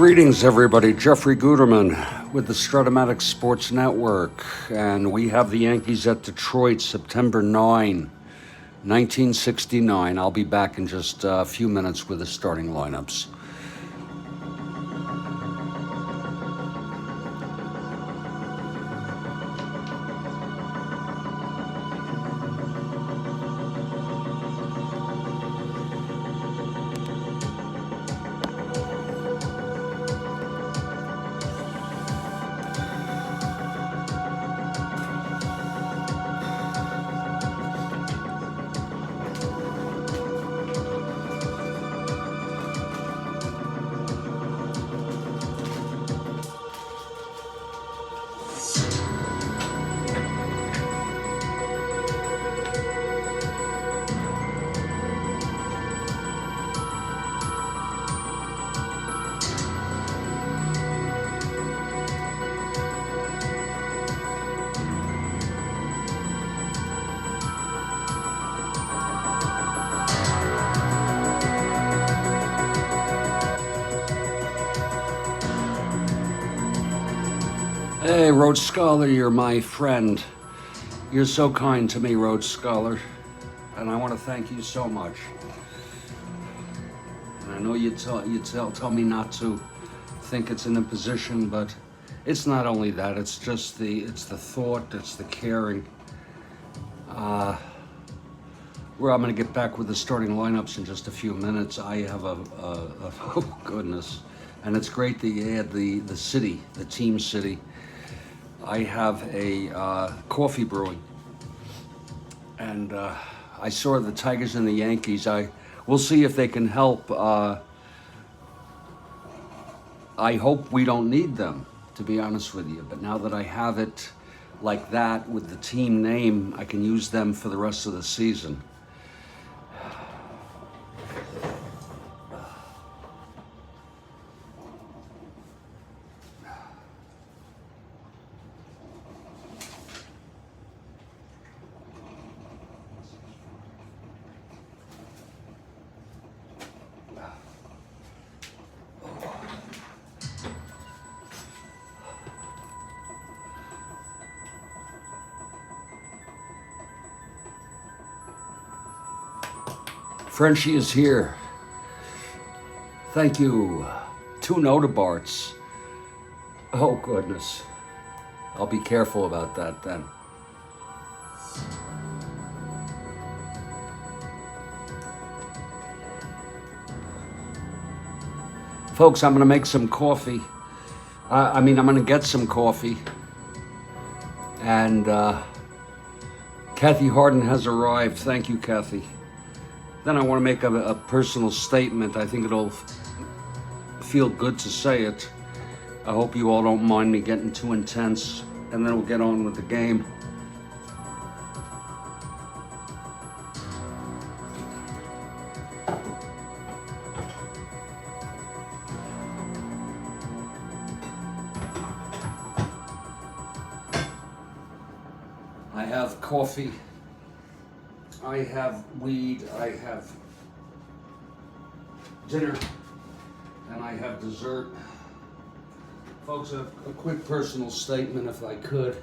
Greetings, everybody. Jeffrey Guterman with the Strat-O-Matic Sports Network. And we have the Yankees at Detroit, September 9, 1969. I'll be back in just a few minutes with the starting lineups. Hey, Rhodes Scholar, you're my friend. You're so kind to me, Rhodes Scholar, and I want to thank you so much. And I know you tell me not to think it's an imposition, but it's not only that. It's just the thought, it's the caring. Where I'm going to get back with the starting lineups in just a few minutes. I have oh goodness, and it's great that you add the city, the team city. I have a coffee brewing, and I saw the Tigers and the Yankees. We'll see if they can help. I hope we don't need them, to be honest with you. But now that I have it like that with the team name, I can use them for the rest of the season. Frenchie is here. Thank you. 2 Notabarts. Oh, goodness. I'll be careful about that then. Folks, I'm going to make some coffee. I'm going to get some coffee. And Kathy Harden has arrived. Thank you, Kathy. Then I want to make a personal statement. I think it'll feel good to say it. I hope you all don't mind me getting too intense, and then we'll get on with the game. I have coffee. I have weed, I have dinner, and I have dessert. Folks, a quick personal statement if I could.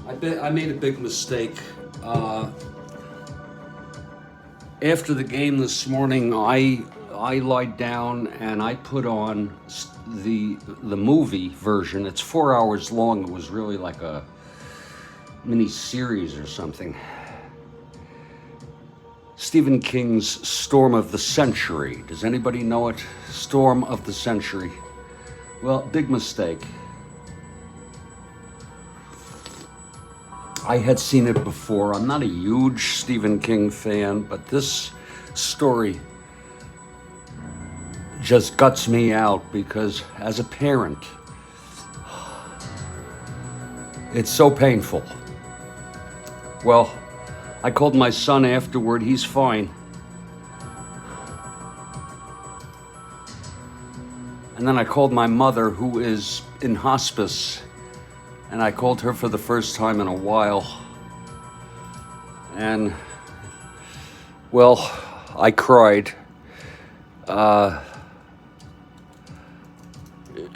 I made a big mistake. After the game this morning, I lied down and I put on the movie version. It's 4 hours long. It was really like a mini series or something. Stephen King's Storm of the Century. Does anybody know it? Storm of the Century. Well, big mistake. I had seen it before. I'm not a huge Stephen King fan, but this story just guts me out because as a parent, it's so painful. Well, I called my son afterward. He's fine. And then I called my mother, who is in hospice, and I called her for the first time in a while. And Well, I cried.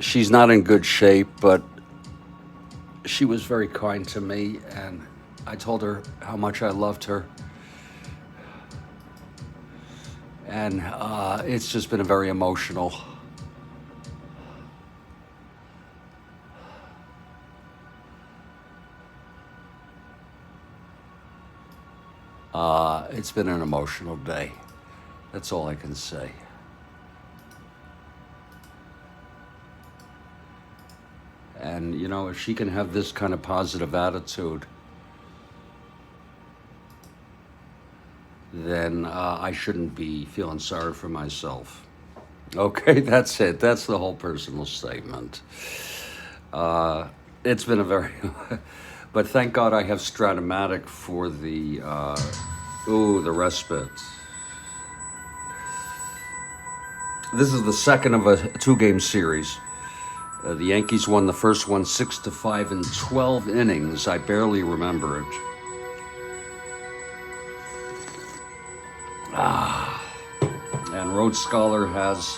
She's not in good shape, but she was very kind to me, and I told her how much I loved her. And it's just been a very emotional. It's been an emotional day. That's all I can say. And, you know, if she can have this kind of positive attitude, then I shouldn't be feeling sorry for myself. Okay, that's it. That's the whole personal statement. It's been a very... But thank God I have Strat-O-Matic for the... the respite. This is the second of a two-game series. The Yankees won the first one 6-5 in 12 innings. I barely remember it. And Road Scholar has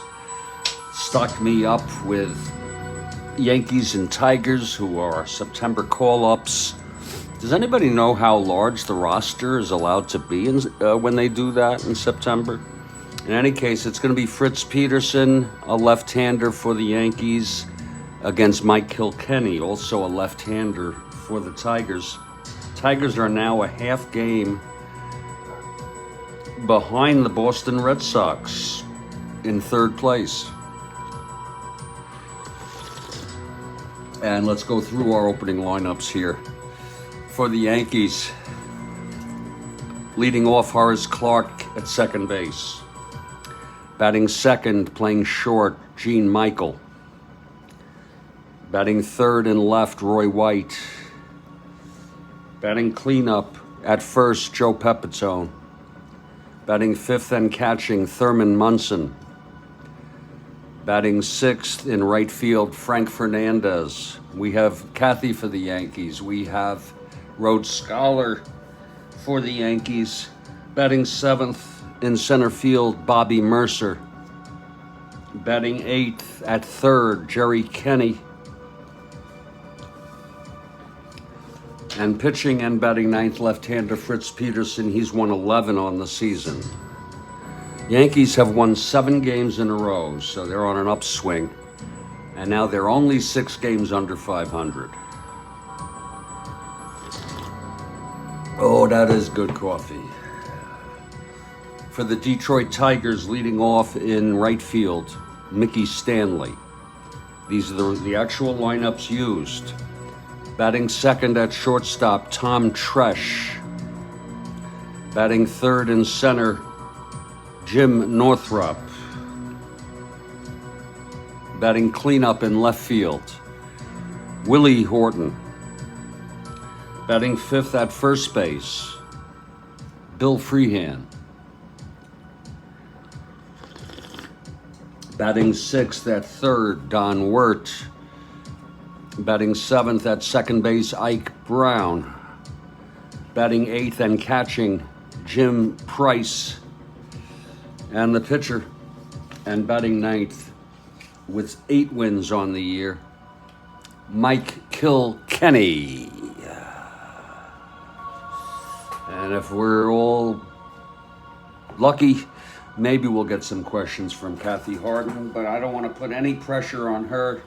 stocked me up with Yankees and Tigers, who are September call-ups. Does anybody know how large the roster is allowed to be when they do that in September? In any case, it's going to be Fritz Peterson, a left-hander for the Yankees, against Mike Kilkenny, also a left-hander for the Tigers. Tigers are now a half game behind the Boston Red Sox in third place. And let's go through our opening lineups here. For the Yankees, leading off Horace Clarke at second base. Batting second, playing short, Gene Michael. Batting third and left, Roy White. Batting cleanup at first, Joe Pepitone. Batting fifth and catching, Thurman Munson. Batting sixth in right field, Frank Fernandez. We have Kathy for the Yankees. We have Rhodes Scholar for the Yankees. Batting seventh in center field, Bobby Mercer. Batting eighth at third, Jerry Kenny. And pitching and batting ninth, left-hander Fritz Peterson. He's won 11 on the season. Yankees have won 7 games in a row, so they're on an upswing. And now they're only 6 games under 500. Oh, that is good coffee. For the Detroit Tigers, leading off in right field, Mickey Stanley. These are the actual lineups used. Batting second at shortstop, Tom Tresh. Batting third in center, Jim Northrup. Batting cleanup in left field, Willie Horton. Batting fifth at first base, Bill Freehan. Batting sixth at third, Don Wirt. Batting seventh at second base, Ike Brown. Batting eighth and catching, Jim Price. And the pitcher, and batting ninth with 8 wins on the year, Mike Kilkenny. And if we're all lucky, maybe we'll get some questions from Kathy Harden, but I don't want to put any pressure on her.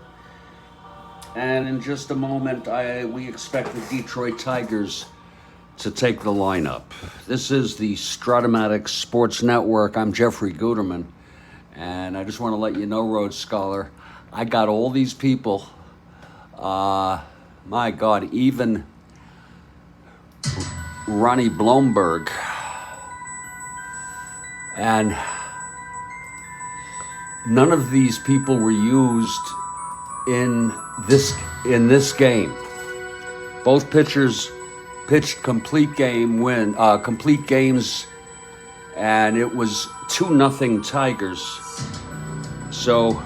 And in just a moment, we expect the Detroit Tigers to take the lineup. This is the Strat-O-Matic Sports Network. I'm Jeffrey Guterman, and I just want to let you know, Rhodes Scholar, I got all these people. My God, even Ronnie Blomberg, and none of these people were used in this game. Both pitchers pitched complete games, and it was 2-0 Tigers. So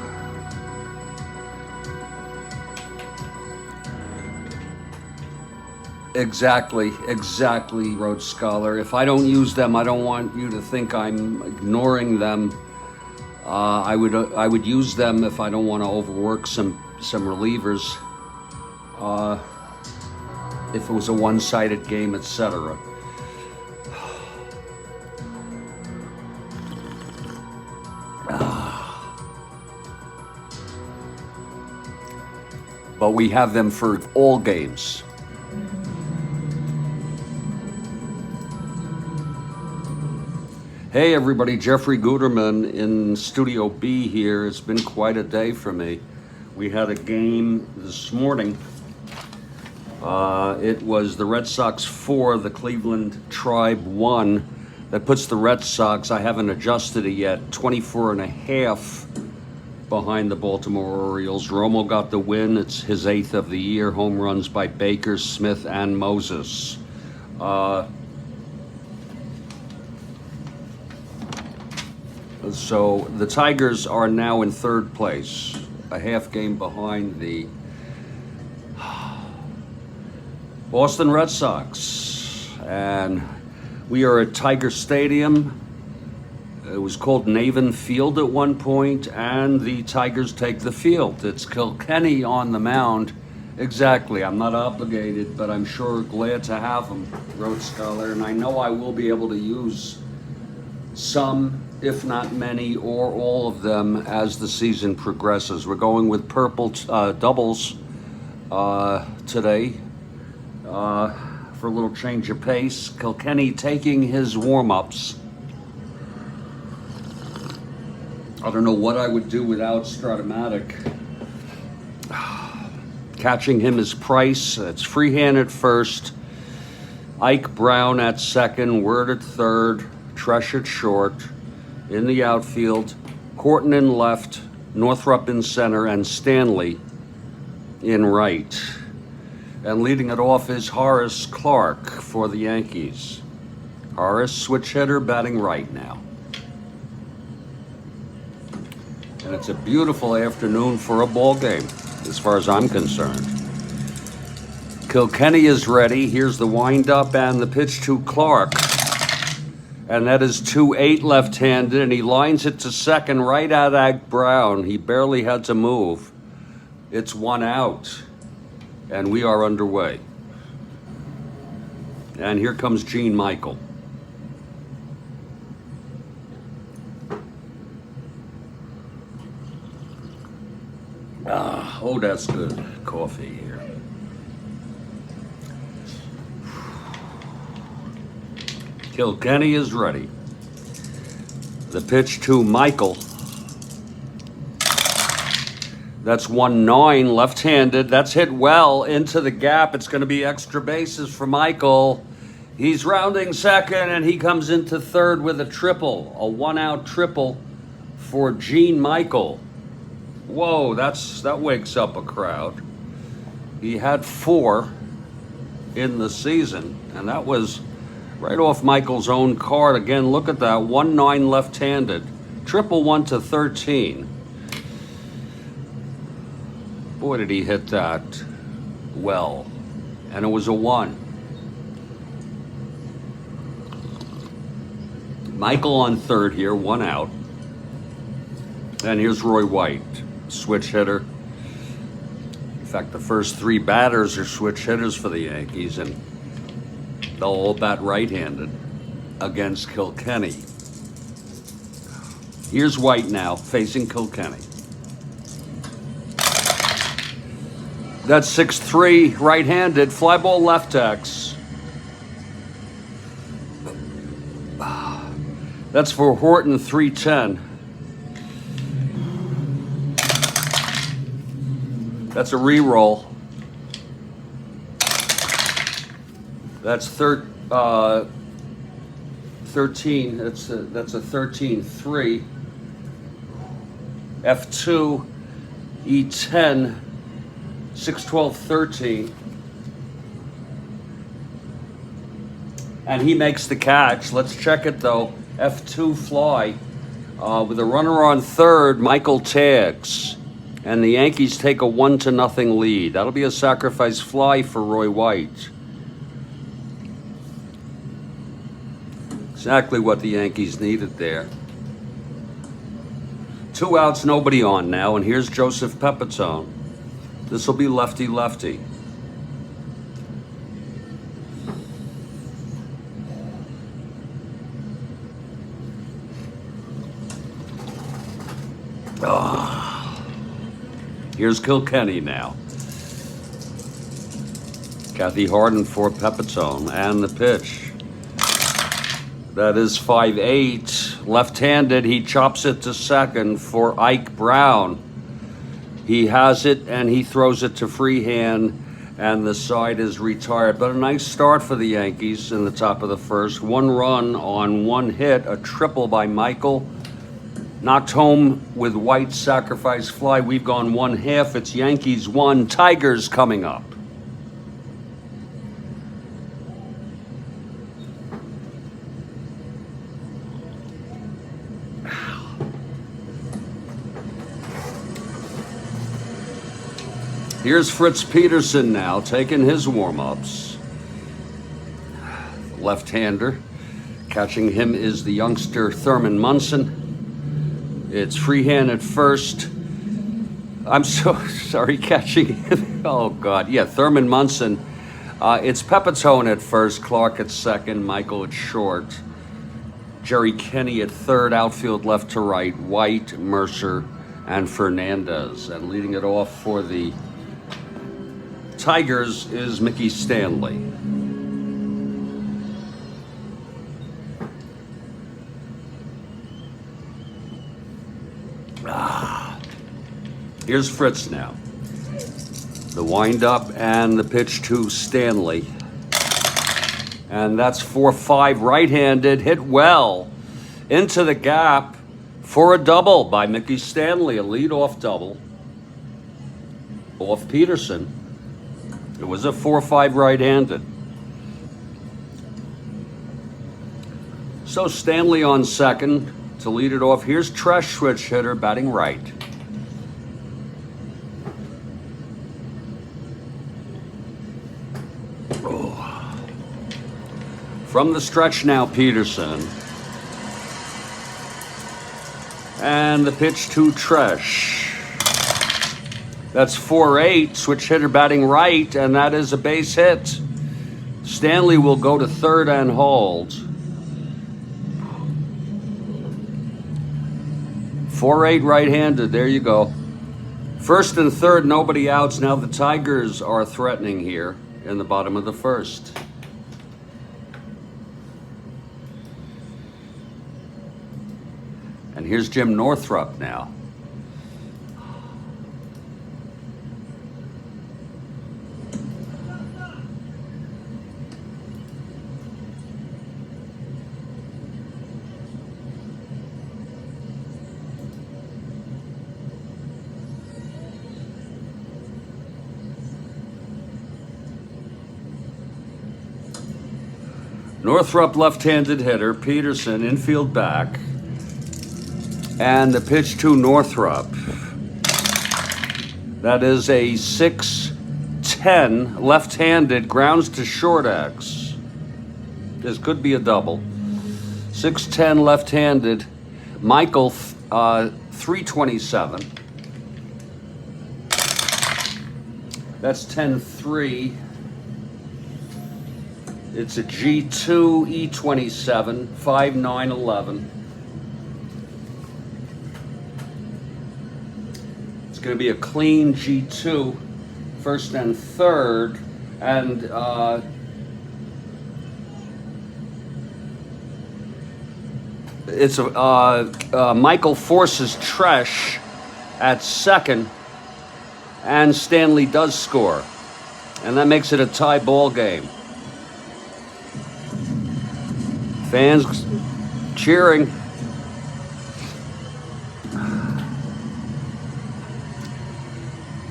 Exactly, Rhodes Scholar. If I don't use them, I don't want you to think I'm ignoring them. I would use them if I don't want to overwork some relievers. If it was a one-sided game, etc. But we have them for all games. Hey everybody, Jeffrey Guterman in Studio B here. It's been quite a day for me. We had a game this morning. It was the Red Sox 4, the Cleveland Tribe 1. That puts the Red Sox, I haven't adjusted it yet, 24.5 behind the Baltimore Orioles. Romo got the win. It's his 8th of the year. Home runs by Baker, Smith, and Moses. So the Tigers are now in 3rd place, a half game behind the Boston Red Sox. And we are at Tiger Stadium. It was called Navin Field at one point, and the Tigers take the field. It's Kilkenny on the mound. Exactly, I'm not obligated, but I'm sure glad to have him, Rhodes Scholar, and I know I will be able to use some, if not many, or all of them as the season progresses. We're going with purple doubles today for a little change of pace. Kilkenny taking his warm-ups. I don't know what I would do without Strat-O-Matic. Catching him is Price. It's Freehand at first. Ike Brown at second. Word at third. Tresh at short. In the outfield, Corton in left, Northrup in center, and Stanley in right. And leading it off is Horace Clarke for the Yankees. Horace, switch hitter, batting right now. And it's a beautiful afternoon for a ball game, as far as I'm concerned. Kilkenny is ready. Here's the windup and the pitch to Clarke. And that is 2-8 left-handed, and he lines it to second right at Ike Brown. He barely had to move. It's 1 out, and we are underway. And here comes Gene Michael. Oh, that's good coffee here. Kilkenny is ready. The pitch to Michael. That's 1-9 left-handed. That's hit well into the gap. It's going to be extra bases for Michael. He's rounding second, and he comes into third with a triple, a 1-out triple for Gene Michael. Whoa, that wakes up a crowd. He had 4 in the season, and that was right off Michael's own card. Again, look at that, 1-9 left-handed, triple 1 to 13. Boy, did he hit that well, and it was a 1. Michael on third here, 1 out. And here's Roy White, switch hitter. In fact, the first 3 batters are switch hitters for the Yankees, and they'll all bat right-handed against Kilkenny. Here's White now, facing Kilkenny. That's 6-3, right-handed, fly ball left X. That's for Horton, 310. That's a re-roll. That's 13. That's a 13-3. F2, E10, 6-12-13. And he makes the catch. Let's check it though. F2 fly. With a runner on third, Michael tags. And the Yankees take a 1-0 lead. That'll be a sacrifice fly for Roy White. Exactly what the Yankees needed there. 2 outs, nobody on now, and here's Joseph Pepitone. This will be lefty-lefty. Here's Kilkenny now. Kathy Harden for Pepitone, and the pitch. That is 5-8. Left-handed, he chops it to second for Ike Brown. He has it, and he throws it to Freehand, and the side is retired. But a nice start for the Yankees in the top of the first. 1 run on 1 hit, a triple by Michael. Knocked home with White's sacrifice fly. We've gone 1/2. It's Yankees 1, Tigers coming up. Here's Fritz Peterson now, taking his warm-ups. Left-hander. Catching him is the youngster Thurman Munson. It's Freehand at first. I'm so sorry, catching him. Oh, God. Yeah, Thurman Munson. It's Pepitone at first, Clark at second, Michael at short. Jerry Kenny at third, outfield left to right, White, Mercer, and Fernandez. And leading it off for the Tigers is Mickey Stanley. Here's Fritz now. The windup and the pitch to Stanley. And that's 4-5 right-handed, hit well into the gap for a double by Mickey Stanley, a leadoff double off Peterson. It was a 4-5 right-handed. So Stanley on second to lead it off. Here's Tresh, switch hitter, batting right. Oh. From the stretch now, Peterson. And the pitch to Tresh. That's 4-8, switch hitter batting right, and that is a base hit. Stanley will go to third and hold. 4-8 right-handed, there you go. First and third, nobody outs. Now the Tigers are threatening here in the bottom of the first. And here's Jim Northrup now. Northrup, left-handed hitter. Peterson, infield back. And the pitch to Northrup. That is a 6-10, left-handed, grounds to short X. This could be a double. 6-10, left-handed. Michael, 327. That's 10-3. It's a G2 E27, 5-9-11. It's going to be a clean G2, first and third, and it's Michael forces Tresh at second, and Stanley does score, and that makes it a tie ball game. Fans cheering.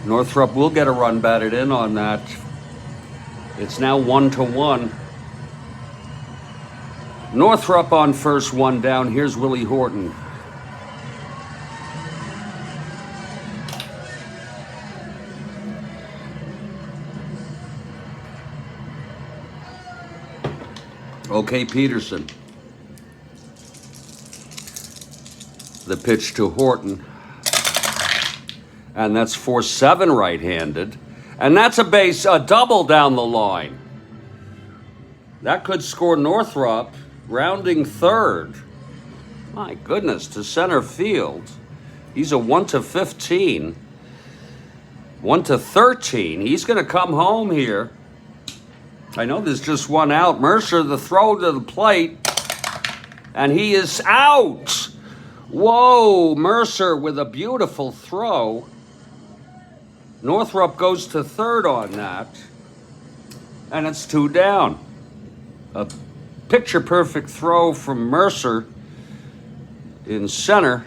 Northrup will get a run batted in on that. It's now 1-1. Northrup on first, one down. Here's Willie Horton. Okay, Peterson. The pitch to Horton. And that's 4-7 right-handed. And that's a double down the line. That could score Northrop, rounding third. My goodness, to center field. He's a 1-15. 1-13. He's going to come home here. I know there's just one out. Mercer, the throw to the plate. And he is out. Whoa, Mercer with a beautiful throw. Northrop goes to third on that. And it's 2 down. A picture-perfect throw from Mercer in center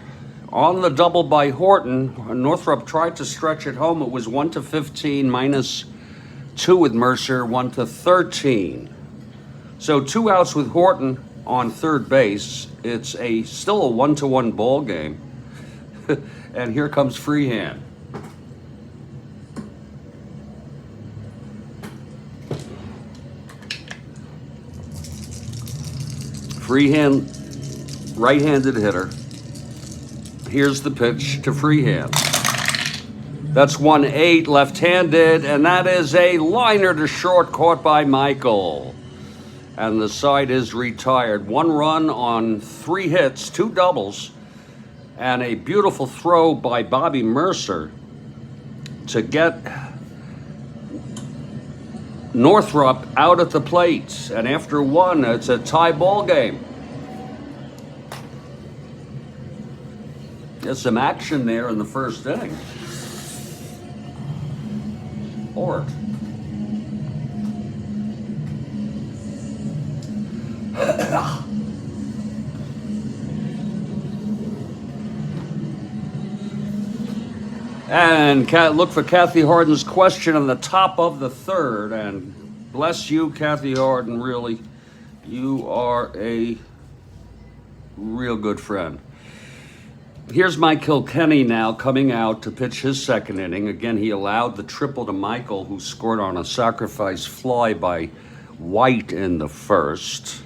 on the double by Horton. Northrop tried to stretch it home. It was 1-15 minus 2 with Mercer, 1-13. So 2 outs with Horton on third base. It's still a 1-1 ball game. And here comes Freehand. Freehand, right-handed hitter. Here's the pitch to Freehand. That's 1-8 left-handed, and that is a liner to short caught by Michael. And the side is retired. 1 run on 3 hits, 2 doubles, and a beautiful throw by Bobby Mercer to get Northrop out at the plate. And after 1, it's a tie ball game. There's some action there in the first inning. Hort. And look for Kathy Harden's question on the top of the third. And bless you, Kathy Harden, really. You are a real good friend. Here's Mike Kilkenny now coming out to pitch his second inning. Again, he allowed the triple to Michael, who scored on a sacrifice fly by White in the first.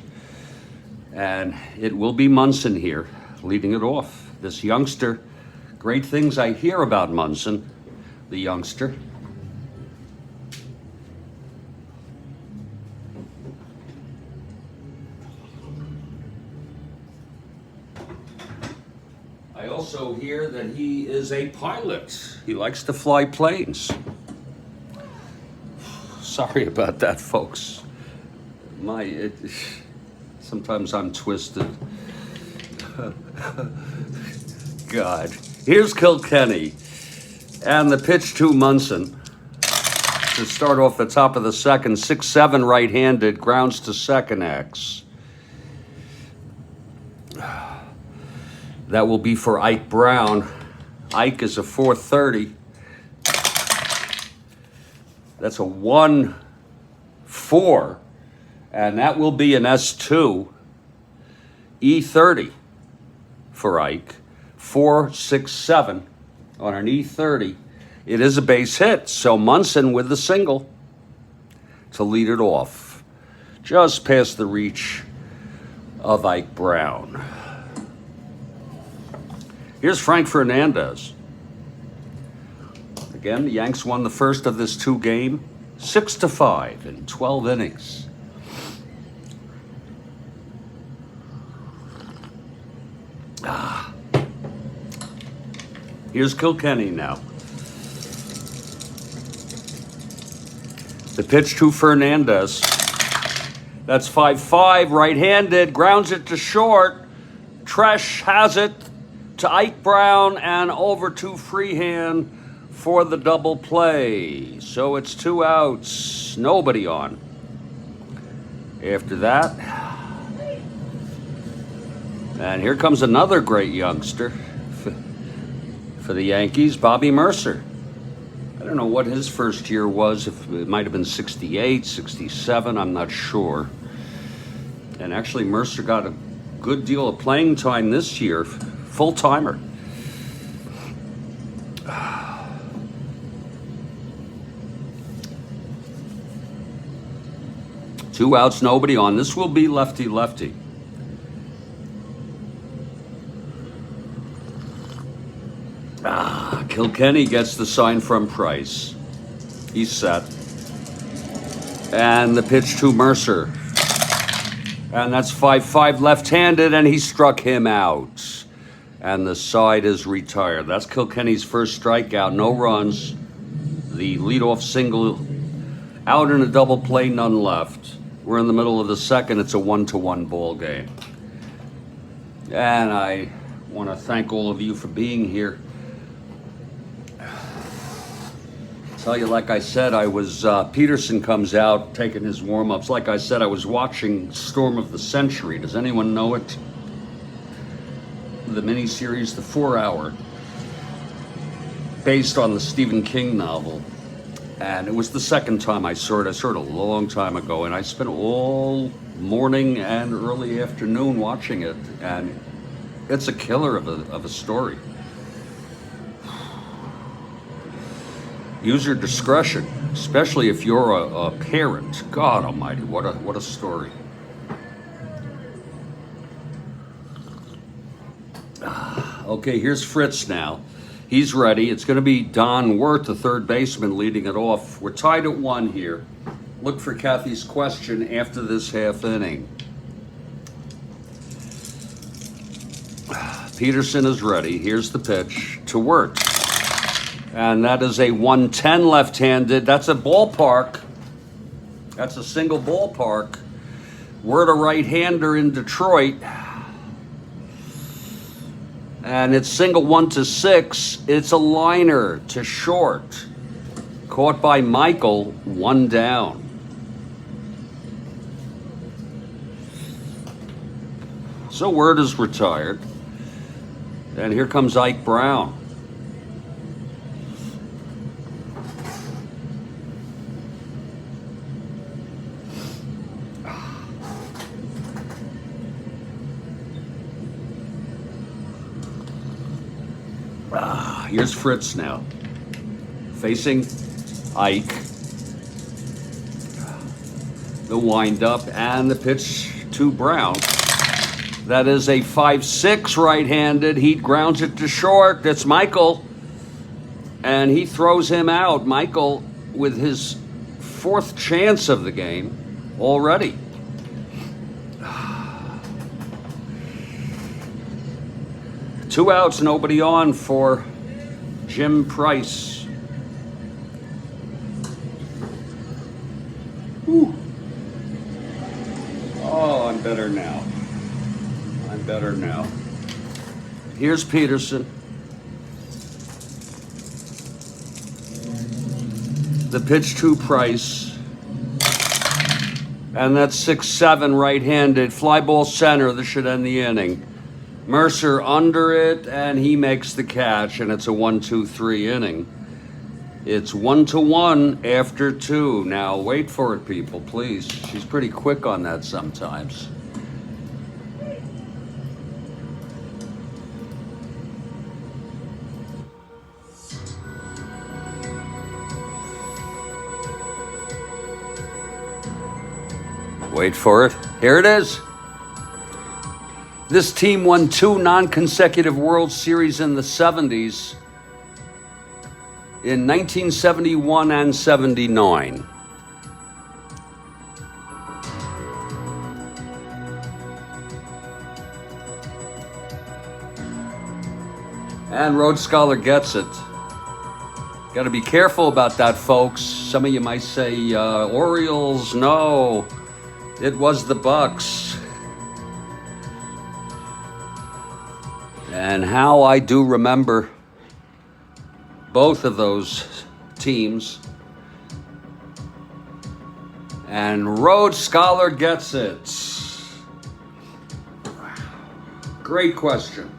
And it will be Munson here, leading it off. This youngster, great things I hear about Munson, the youngster. I also hear that he is a pilot. He likes to fly planes. Sorry about that, folks. Sometimes I'm twisted. God. Here's Kilkenny. And the pitch to Munson. To start off the top of the second, 6-7 right-handed, grounds to second X. That will be for Ike Brown. Ike is a 430. That's a 1-4. And that will be an S2. E30 for Ike. 4-6-7 on an E30. It is a base hit. So Munson with the single to lead it off. Just past the reach of Ike Brown. Here's Frank Fernandez. Again, the Yanks won the first of this 2-game, 6-5 in 12 innings. Here's Kilkenny now. The pitch to Fernandez. That's 5-5, right-handed, grounds it to short. Tresh has it to Ike Brown and over to Freehand for the double play. So it's 2 outs, nobody on. After that, and here comes another great youngster for the Yankees, Bobby Mercer. I don't know what his first year was, if it might have been 68, 67, I'm not sure. And actually Mercer got a good deal of playing time this year, full-timer. Two outs, nobody on. This will be lefty-lefty. Kilkenny gets the sign from Price. He's set. And the pitch to Mercer. And that's 5-5 left-handed, and he struck him out. And the side is retired. That's Kilkenny's first strikeout, no runs. The leadoff single out in a double play, none left. We're in the middle of the second. It's a 1-1 ball game. And I want to thank all of you for being here. Tell you, like I said, I was, Peterson comes out taking his warm-ups. Like I said, I was watching Storm of the Century. Does anyone know it? The miniseries, the 4-hour, based on the Stephen King novel. And it was the second time I saw it. I saw it a long time ago, and I spent all morning and early afternoon watching it. And it's a killer of a story. Use your discretion, especially if you're a parent. God Almighty, what a story. Okay, here's Fritz now. He's ready. It's going to be Don Wirth, the third baseman, leading it off. We're tied at 1 here. Look for Kathy's question after this half inning. Peterson is ready. Here's the pitch to Wirth. And that is a 110 left-handed. That's a ballpark. That's a single ballpark. We're a right-hander in Detroit. And it's single 1-6. It's a liner to short. Caught by Michael, 1 down. So Word is retired. And here comes Ike Brown. Here's Fritz now, facing Ike. The windup and the pitch to Brown. That is a 5-6 right-handed. He grounds it to short. That's Michael. And he throws him out. Michael with his 4th chance of the game already. Two outs, nobody on for Jim Price. Whew. Oh, I'm better now. I'm better now. Here's Peterson. The pitch to Price. And that's 6-7 right-handed. Fly ball center. This should end the inning. Mercer under it, and he makes the catch, and it's a 1-2-3 inning. It's 1-1 after 2. Now, wait for it, people, please. She's pretty quick on that sometimes. Wait for it. Here it is. This team won 2 non-consecutive World Series in the 70s, in 1971 and 79. And Rhodes Scholar gets it. Got to be careful about that, folks. Some of you might say, Orioles. No, it was the Bucks. And how I do remember both of those teams. And Rhodes Scholar gets it. Great question.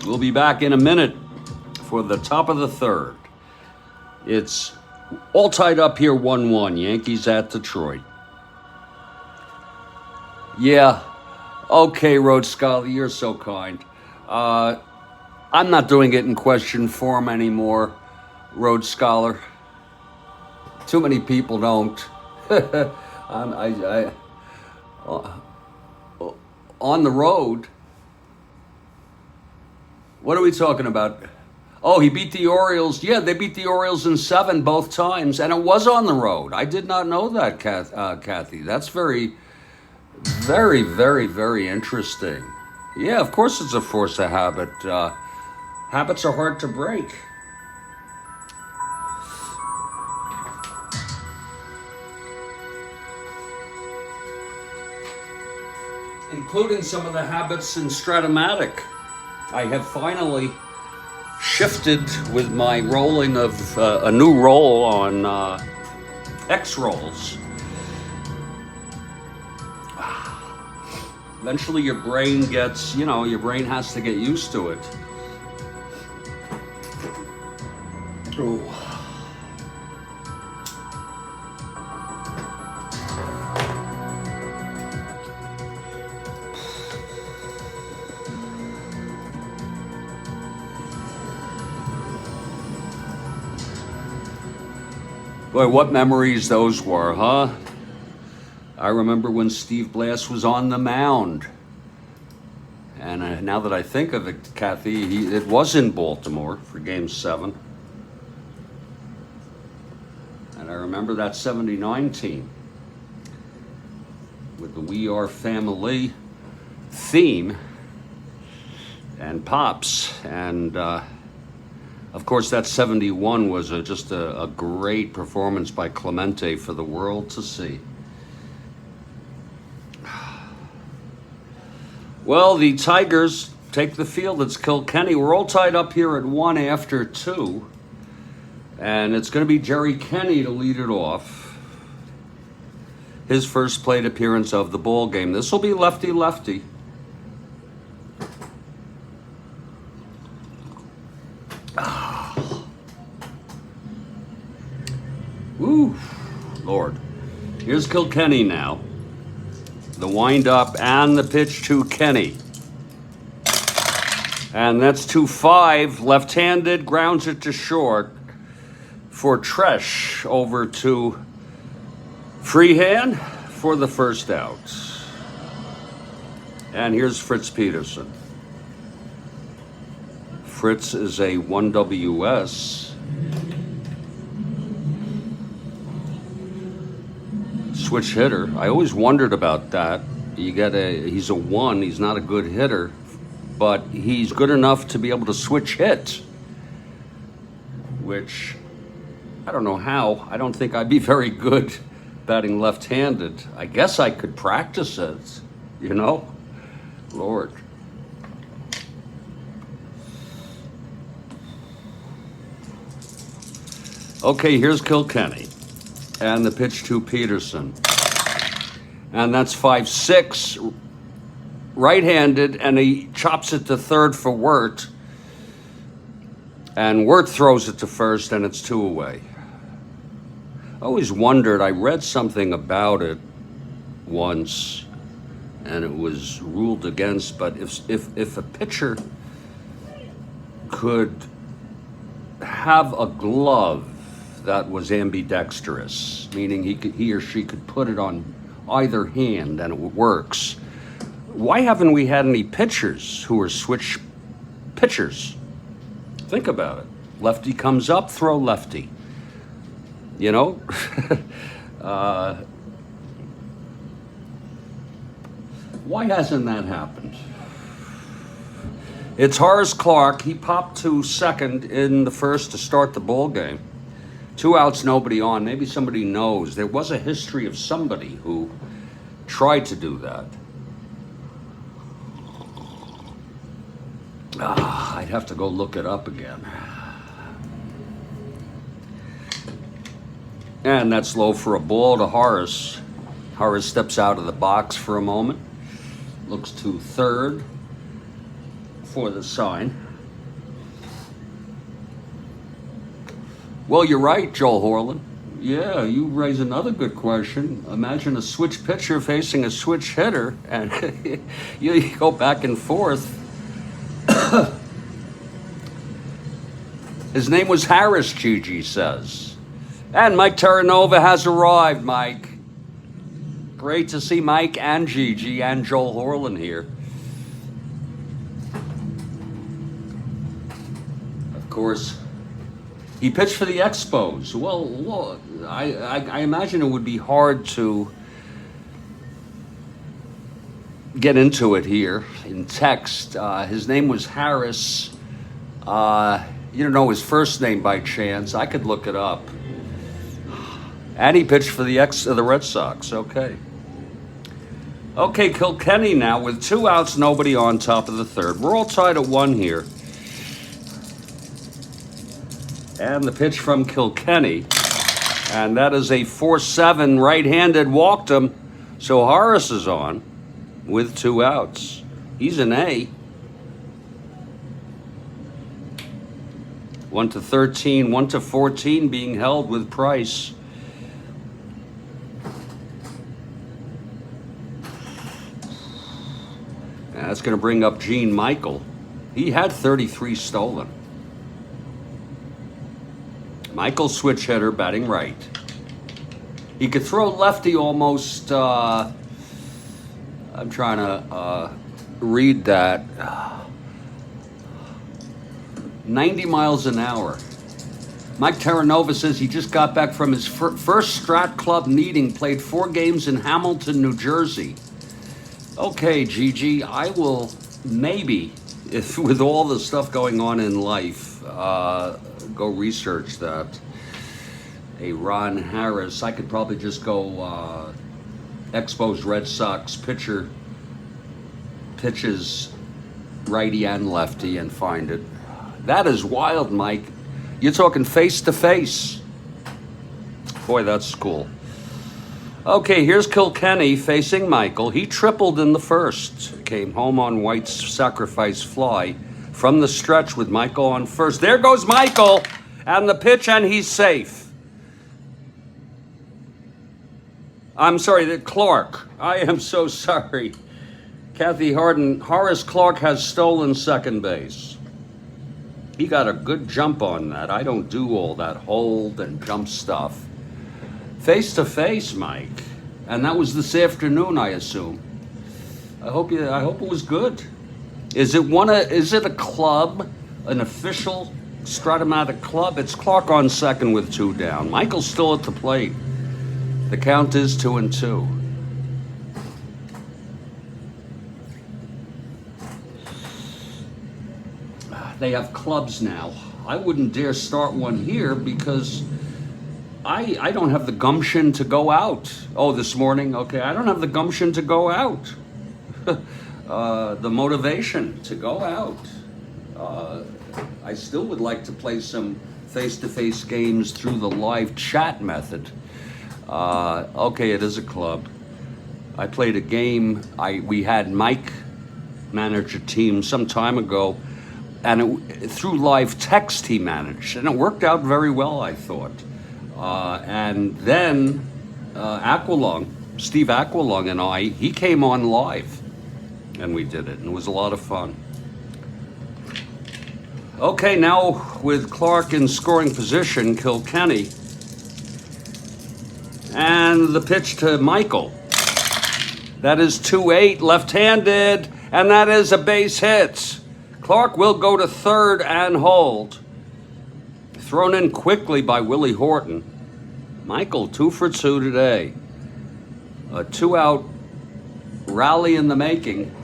We'll be back in a minute for the top of the third. It's all tied up here 1-1. Yankees at Detroit. Yeah. Okay, Rhodes Scholar, you're so kind. I'm not doing it in question form anymore, Rhodes Scholar. Too many people don't. On the road, What are we talking about? Oh, he beat the Orioles. Yeah, they beat the Orioles in 7 both times, and it was on the road. I did not know that, Kathy. That's very, very, very, very interesting. Yeah, of course it's a force of habit. Habits are hard to break. Including some of the habits in Strat-O-Matic. I have finally shifted with my rolling of a new roll on X rolls. Eventually your brain gets, your brain has to get used to it. Ooh. Boy, what memories those were, huh? I remember when Steve Blass was on the mound. And now that I think of it, Kathy, it was in Baltimore for Game 7. And I remember that 79 team with the We Are Family theme and Pops. And of course, that 71 was just a great performance by Clemente for the world to see. Well, the Tigers take the field. It's Kilkenny. We're all tied up here at 1 after 2. And it's going to be Jerry Kenny to lead it off. His first plate appearance of the ball game. This will be lefty-lefty. Woo, Lord. Here's Kilkenny now. The wind-up and the pitch to Kenny. And that's 2-5. Left-handed, grounds it to short for Tresh. Over to Freehand for the first out. And here's Fritz Peterson. Fritz is a 1WS. Switch hitter. I always wondered about that. He's a 1, he's not a good hitter, but he's good enough to be able to switch hit, which I don't know how. I don't think I'd be very good batting left-handed. I guess I could practice it, Lord. Okay, here's Kilkenny. And the pitch to Peterson. And that's 5-6. Right-handed, and he chops it to third for Wirt. And Wirt throws it to first, and it's 2 away. I always wondered, I read something about it once, and it was ruled against, but if a pitcher could have a glove that was ambidextrous, meaning he or she could put it on either hand and it works. Why haven't we had any pitchers who are switch pitchers? Think about it. Lefty comes up, throw lefty. Why hasn't that happened? It's Horace Clark. He popped to second in the first to start the ball game. 2 outs, nobody on. Maybe somebody knows. There was a history of somebody who tried to do that. I'd have to go look it up again. And that's low for a ball to Horace. Horace steps out of the box for a moment. Looks to third for the sign. Well, you're right, Joel Horland. Yeah, you raise another good question. Imagine a switch pitcher facing a switch hitter, and you go back and forth. His name was Harris, Gigi says. And Mike Terranova has arrived, Mike. Great to see Mike and Gigi and Joel Horland here. Of course, he pitched for the Expos. Well, I imagine it would be hard to get into it here in text. His name was Harris. You don't know his first name by chance? I could look it up. And he pitched for the Red Sox. Okay. Okay, Kilkenny now with 2 outs, nobody on, top of the third. We're all tied at 1 here. And the pitch from Kilkenny. And that is a 4-7 right-handed, walked him. So Horace is on with 2 outs. He's an A. 1-13, 1-14 being held with Price. And that's going to bring up Gene Michael. He had 33 stolen. Michael switch hitter, batting right. He could throw lefty almost, I'm trying to read that, 90 miles an hour. Mike Terranova says he just got back from his first Strat Club meeting, played 4 games in Hamilton, New Jersey. Okay, Gigi, I will maybe, if with all the stuff going on in life, go research that. A Ron Harris, I could probably just go Expos Red Sox pitcher pitches righty and lefty and find it. That is wild, Mike. You're talking face to face. Boy, that's cool. Okay, here's Kilkenny facing Michael. He tripled in the first. Came home on White's sacrifice fly from the stretch with Michael on first. There goes Michael, and the pitch, and he's safe. I'm sorry, Clark. I am so sorry. Kathy Harden, Horace Clark has stolen second base. He got a good jump on that. I don't do all that hold and jump stuff. Face to face, Mike. And that was this afternoon, I assume. I hope it was good. Is it a club, an official Strat-O-Matic club? It's Clark on second with 2 down. Michael's still at the plate. The count is 2-2. They have clubs now. I wouldn't dare start one here because I don't have the gumption to go out. Oh, this morning? Okay, I don't have the gumption to go out. The motivation to go out. I still would like to play some face-to-face games through the live chat method. Okay, it is a club. I played a game. We had Mike manage a team some time ago, and through live text he managed, and it worked out very well, I thought. And then Steve Aquilung and he came on live, and we did it, and it was a lot of fun. Okay, now with Clark in scoring position, Kilkenny. And the pitch to Michael. That is 2-8, left-handed, and that is a base hit. Clark will go to third and hold. Thrown in quickly by Willie Horton. Michael, 2 for 2 today. A 2-out rally in the making.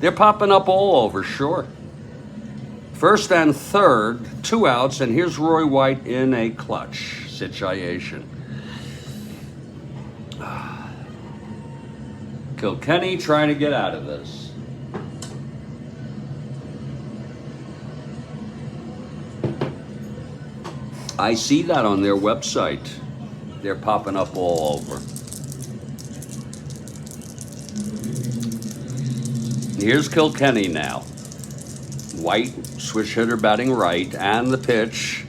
They're popping up all over, sure. First and third, 2 outs, and here's Roy White in a clutch situation. Kilkenny trying to get out of this. I see that on their website. They're popping up all over. Here's Kilkenny now. White, switch hitter batting right, and the pitch.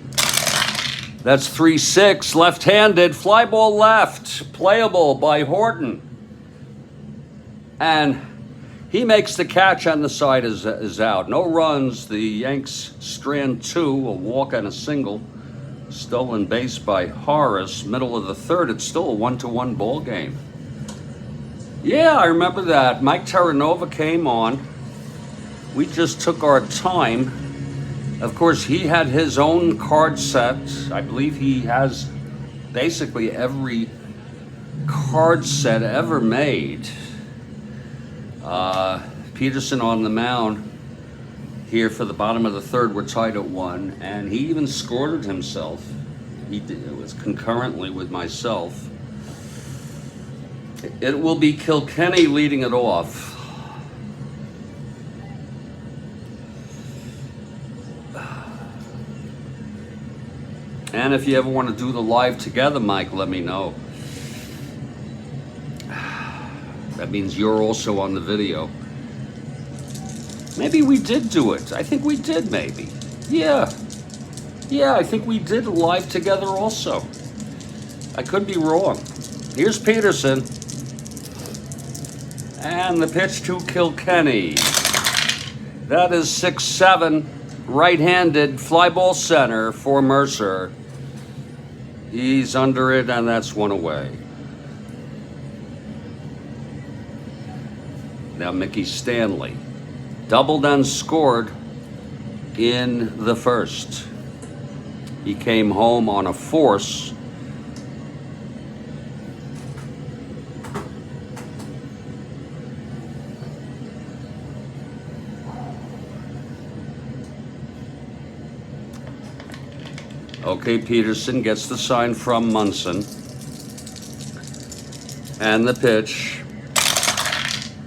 That's 3-6, left-handed, fly ball left, playable by Horton. And he makes the catch, and the side is out. No runs. The Yanks strand 2, a walk and a single. Stolen base by Horace. Middle of the third, it's still a 1-1 ball game. Yeah, I remember that. Mike Terranova came on. We just took our time Of course, he had his own card set. I believe he has basically every card set ever made. Peterson on the mound here for the bottom of the third. We're tied at 1, and he even scored it himself. It was concurrently with myself. It will be Kilkenny leading it off. And if you ever want to do the live together, Mike, let me know. That means you're also on the video. Maybe we did do it. I think we did, maybe. Yeah, I think we did live together also. I could be wrong. Here's Peterson. And the pitch to Kilkenny. That is 6-7, right-handed, fly ball center for Mercer. He's under it, and that's 1 away. Now Mickey Stanley. Doubled and scored in the first. He came home on a force. Okay, Peterson gets the sign from Munson. And the pitch.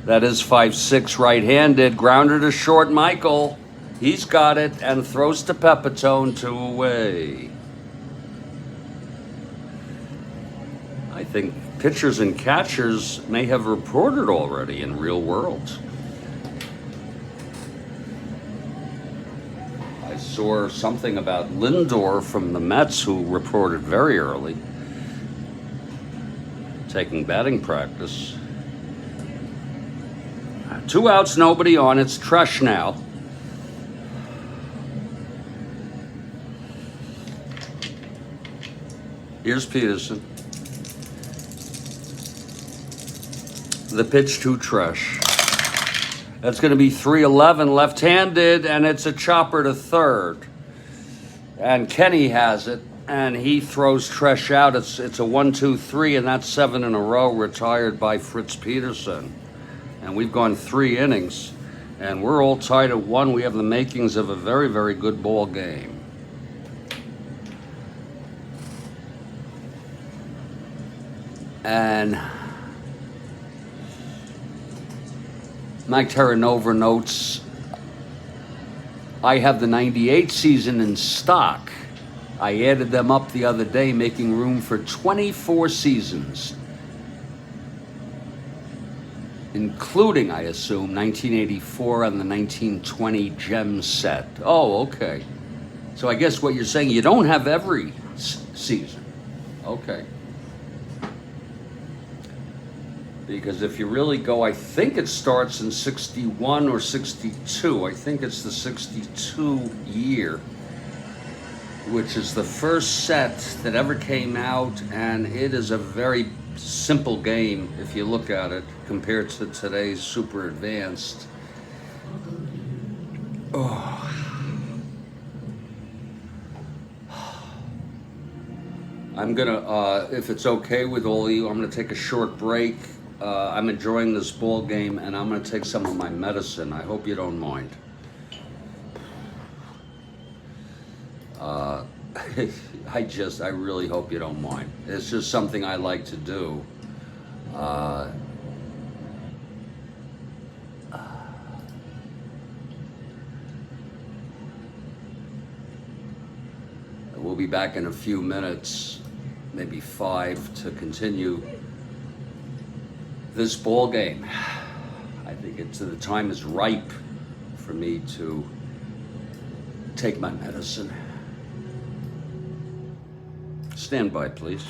That is 5-6 right-handed. Grounder to short, Michael. He's got it and throws to Pepitone, 2 away. I think pitchers and catchers may have reported already in real world. I saw something about Lindor from the Mets who reported very early, taking batting practice. 2 outs, nobody on. It's Trush now. Here's Peterson. The pitch to Trush. That's going to be 3-11, left-handed, and it's a chopper to third. And Kenny has it, and he throws Trush out. It's a 1-2-3, and that's 7 in a row, retired by Fritz Peterson. And we've gone 3 innings, and we're all tied at 1. We have the makings of a very, very good ball game. And Mike Terranova notes, I have the 98 season in stock. I added them up the other day, making room for 24 seasons. Including, I assume, 1984 and the 1920 gem set. Oh, okay. So I guess what you're saying, you don't have every season. Okay. Because if you really go, I think it starts in 61 or 62. I think it's the 62 year, which is the first set that ever came out, and it is a very simple game if you look at it compared to today's super advanced. Oh. I'm gonna, if it's okay with all of you, I'm gonna take a short break. I'm enjoying this ball game, and I'm gonna take some of my medicine. I hope you don't mind. I really hope you don't mind. It's just something I like to do. We'll be back in a few minutes, maybe 5, to continue this ball game. I think the time is ripe for me to take my medicine. Stand by, please.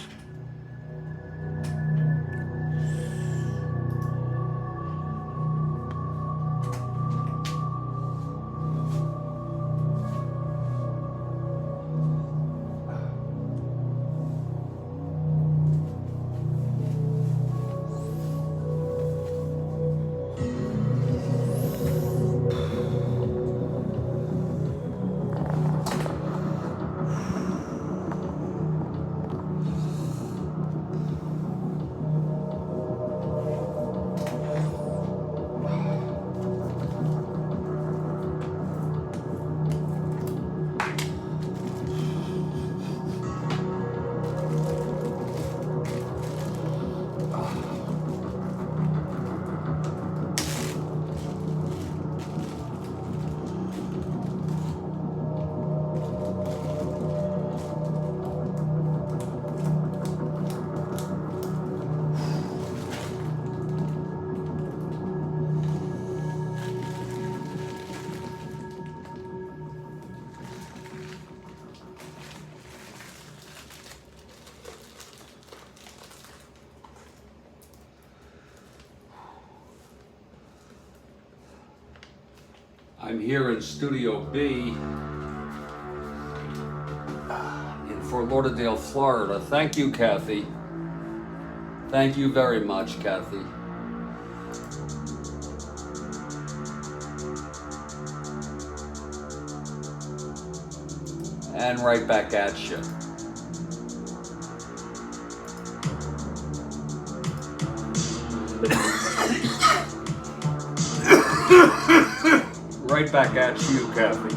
I'm here in Studio B in Fort Lauderdale, Florida. Thank you, Kathy. Thank you very much, Kathy. And right back at you. Right back at you, Kathy.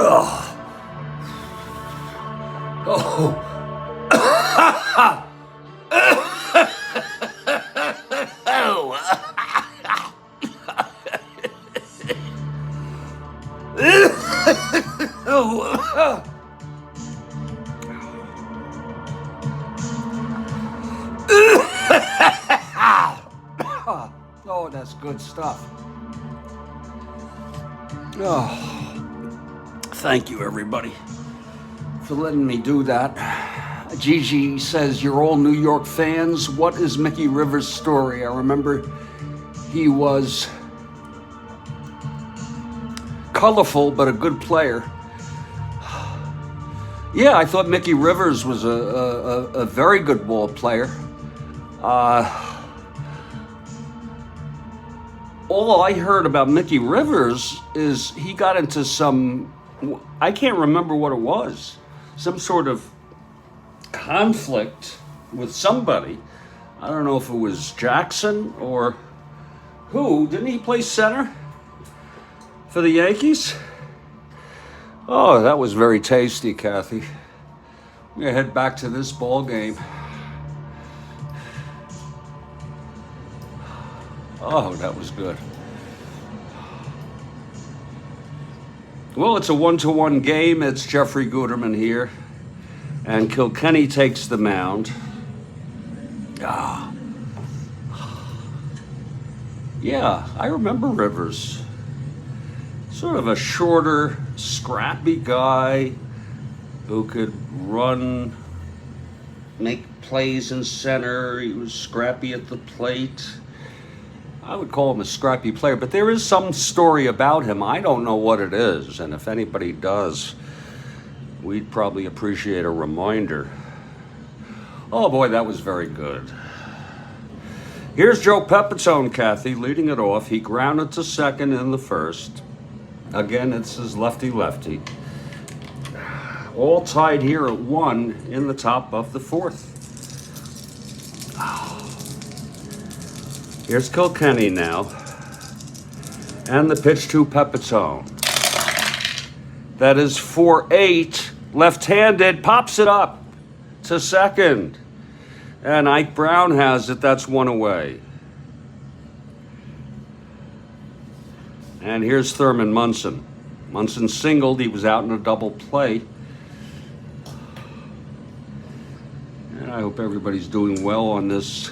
Oh. Oh. Oh, that's good stuff. Oh. Thank you, everybody, for letting me do that. Gigi says, you're all New York fans. What is Mickey Rivers' story? I remember he was colorful, but a good player. Yeah, I thought Mickey Rivers was a very good ball player. All I heard about Mickey Rivers is he got into some, I can't remember what it was, some sort of conflict with somebody. I don't know if it was Jackson or who. Didn't he play center for the Yankees? Oh, that was very tasty, Kathy. We're gonna head back to this ball game. Oh, that was good. Well, it's a 1-1 game. It's Jeffrey Guterman here. And Kilkenny takes the mound. Yeah, I remember Rivers. Sort of a shorter, scrappy guy who could run, make plays in center. He was scrappy at the plate. I would call him a scrappy player, but there is some story about him. I don't know what it is, and if anybody does, we'd probably appreciate a reminder. Oh boy, that was very good. Here's Joe Pepitone, Kathy, leading it off. He grounded to second in the first. Again, it's his lefty-lefty. All tied here at 1 in the top of the fourth. Here's Kilkenny now. And the pitch to Pepitone. That is 4-8. Left-handed, pops it up to second. And Ike Brown has it. That's one away. And here's Thurman Munson. Munson singled. He was out in a double play. And I hope everybody's doing well on this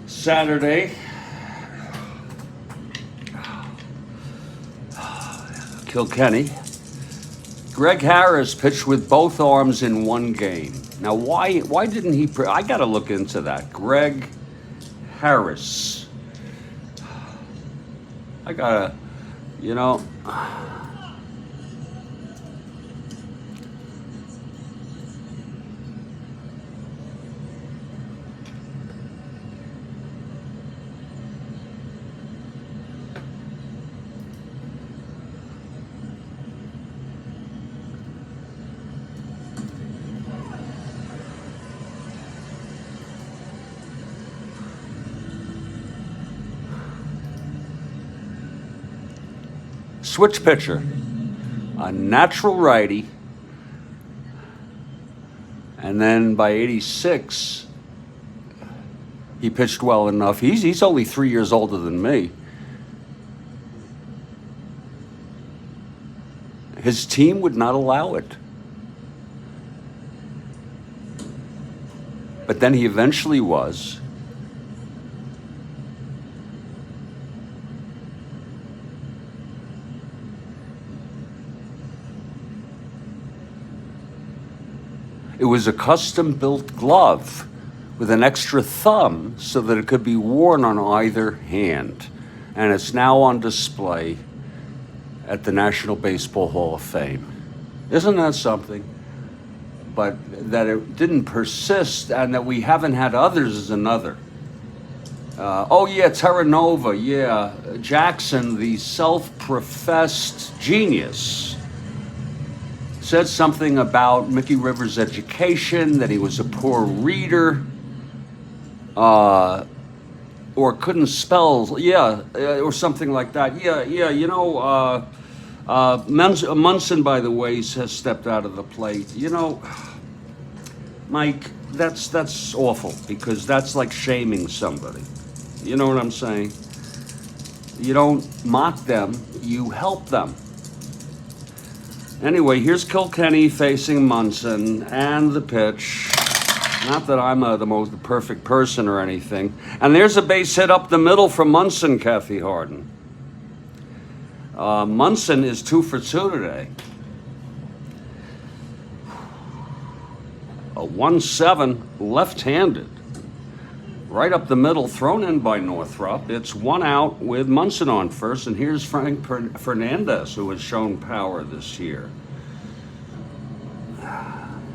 Saturday. Kilkenny. Greg Harris pitched with both arms in one game. Now, why didn't he? I got to look into that. Greg Harris. I gotta, you know. switch pitcher, a natural righty, and then by 86, he pitched well enough. He's only 3 years older than me. His team would not allow it. But then he eventually was. It was a custom-built glove with an extra thumb so that it could be worn on either hand. And it's now on display at the National Baseball Hall of Fame. Isn't that something? But that it didn't persist and that we haven't had others is another. Oh yeah, Terra Nova, yeah. Jackson, the self-professed genius, said something about Mickey Rivers' education, that he was a poor reader, or couldn't spell, or something like that. You know, Munson, by the way, has stepped out of the plate. You know, Mike, that's awful, because that's like shaming somebody. You know what I'm saying? You don't mock them, you help them. Anyway, here's Kilkenny facing Munson, and the pitch. Not that I'm the most perfect person or anything. And there's a base hit up the middle from Munson, Kathy Harden. Munson is 2 for 2 today. A 1-7 left-handed. Right up the middle, thrown in by Northrup. It's 1 out with Munson on first, and here's Frank Fernandez, who has shown power this year.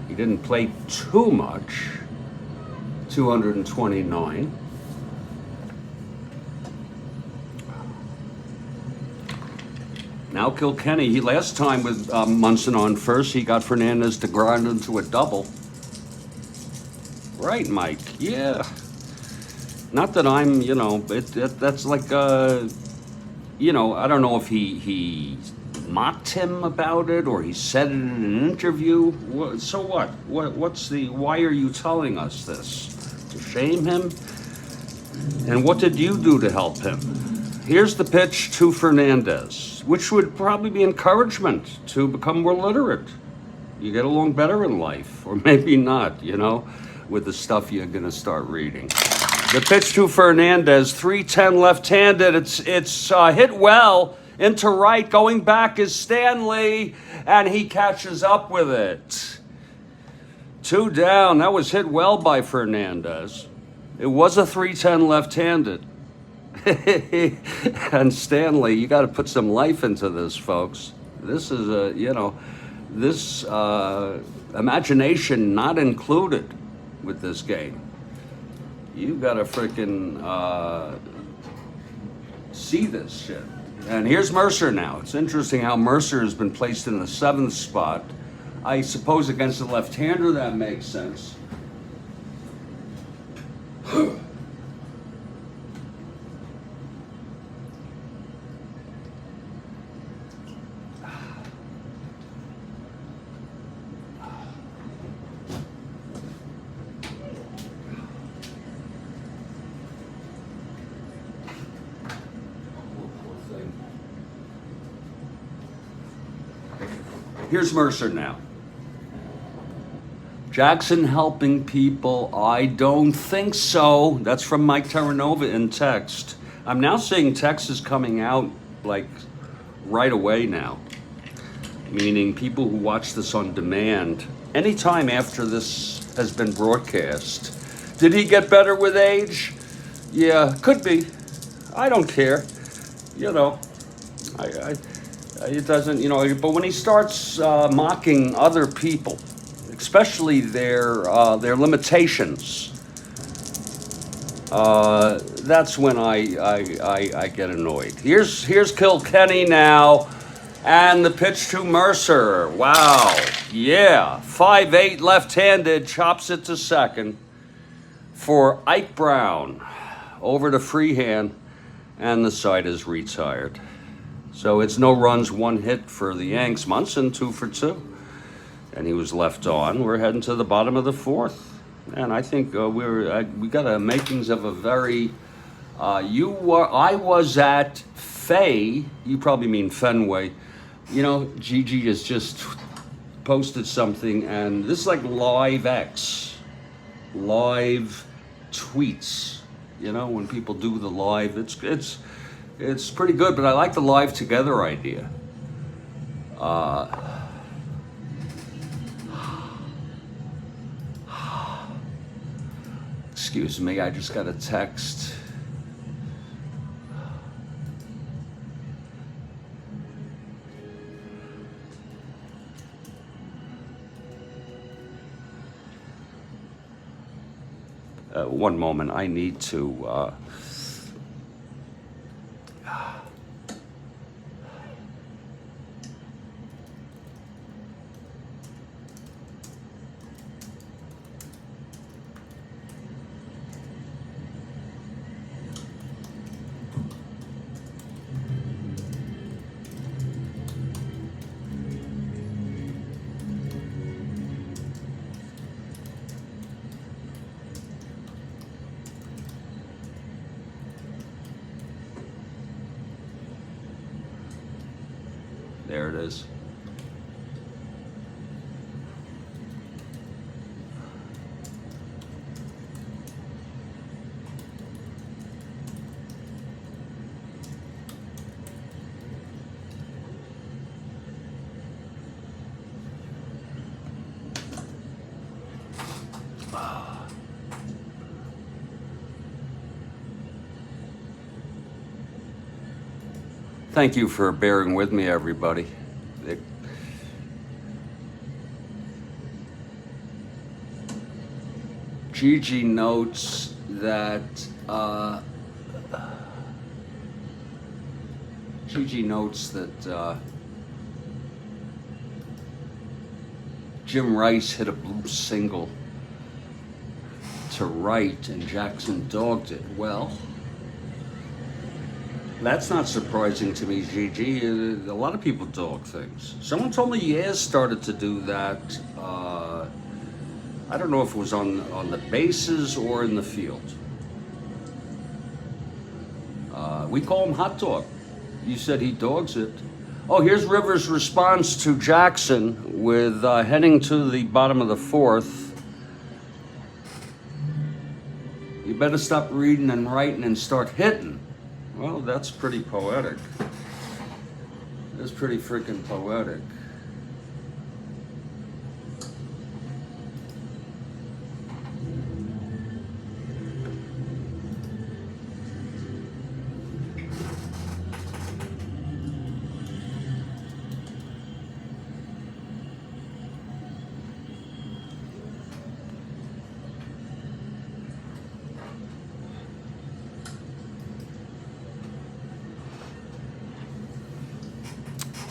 He didn't play too much, 229. Now Kilkenny, he last time with Munson on first, he got Fernandez to grind into a double. Right, Mike, yeah. Not that I'm, you know, that's like, you know, I don't know if he mocked him about it or he said it in an interview. So what? Why are you telling us this? To shame him? And what did you do to help him? Here's the pitch to Fernandez, which would probably be encouragement to become more literate. You get along better in life, or maybe not, you know, with the stuff you're gonna start reading. The pitch to Fernandez, 3-10 left-handed. It's hit well into right. Going back is Stanley, and he catches up with it. 2 down. That was hit well by Fernandez. It was a 3-10 left-handed. And Stanley, you got to put some life into this, folks. This is a, you know, this imagination not included with this game. You gotta freaking see this shit. And here's Mercer now. It's interesting how Mercer has been placed in the 7th spot. I suppose against a left-hander that makes sense. Here's Mercer now. Jackson helping people? I don't think so. That's from Mike Terranova in text. I'm now seeing text is coming out like right away now. Meaning people who watch this on demand anytime after this has been broadcast. Did he get better with age? Yeah, could be. I don't care. You know, it doesn't, you know, but when he starts mocking other people, especially their limitations, that's when I get annoyed. Here's Kilkenny now, and the pitch to Mercer. Wow, yeah, 5'8" left-handed, chops it to second for Ike Brown. Over to Freehand, and the side is retired. So it's no runs, one hit for the Yanks. Munson 2 for 2, and he was left on. We're heading to the bottom of the fourth, and I think we got a makings of a very. I was at Fay. You probably mean Fenway. You know, Gigi has just posted something, and this is like live tweets. You know, when people do the live, it's pretty good. But I like the live together idea. Excuse me, I just got a text. One moment, I need to. There it is. Thank you for bearing with me, everybody. Gigi notes that Jim Rice hit a blue single to right and Jackson dogged it. Well, that's not surprising to me, Gigi. A lot of people dog things. Someone told me Yaz started to do that. I don't know if it was on the bases or in the field. We call him Hot Dog. You said he dogs it. Oh, here's Rivers' response to Jackson with heading to the bottom of the fourth. You better stop reading and writing and start hitting. Well, that's pretty poetic. That's pretty freaking poetic.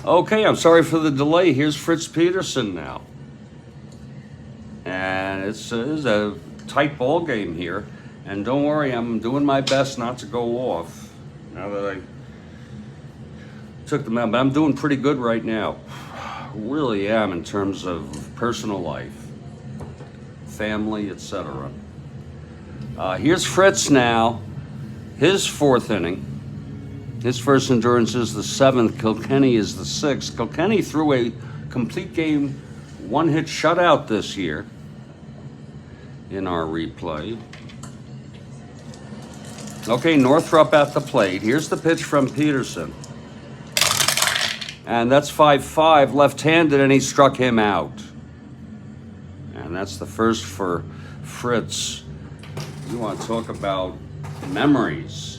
Okay, I'm sorry for the delay. Here's Fritz Peterson now. And it's a tight ball game here. And don't worry, I'm doing my best not to go off now that I took them out. But I'm doing pretty good right now. Really am in terms of personal life, family, etc. Here's Fritz now, his fourth inning. His first endurance is the seventh. Kilkenny is the sixth. Kilkenny threw a complete game, one-hit shutout this year in our replay. Okay, Northrup at the plate. Here's the pitch from Peterson. And that's 5-5, left-handed, and he struck him out. And that's the first for Fritz. You want to talk about memories.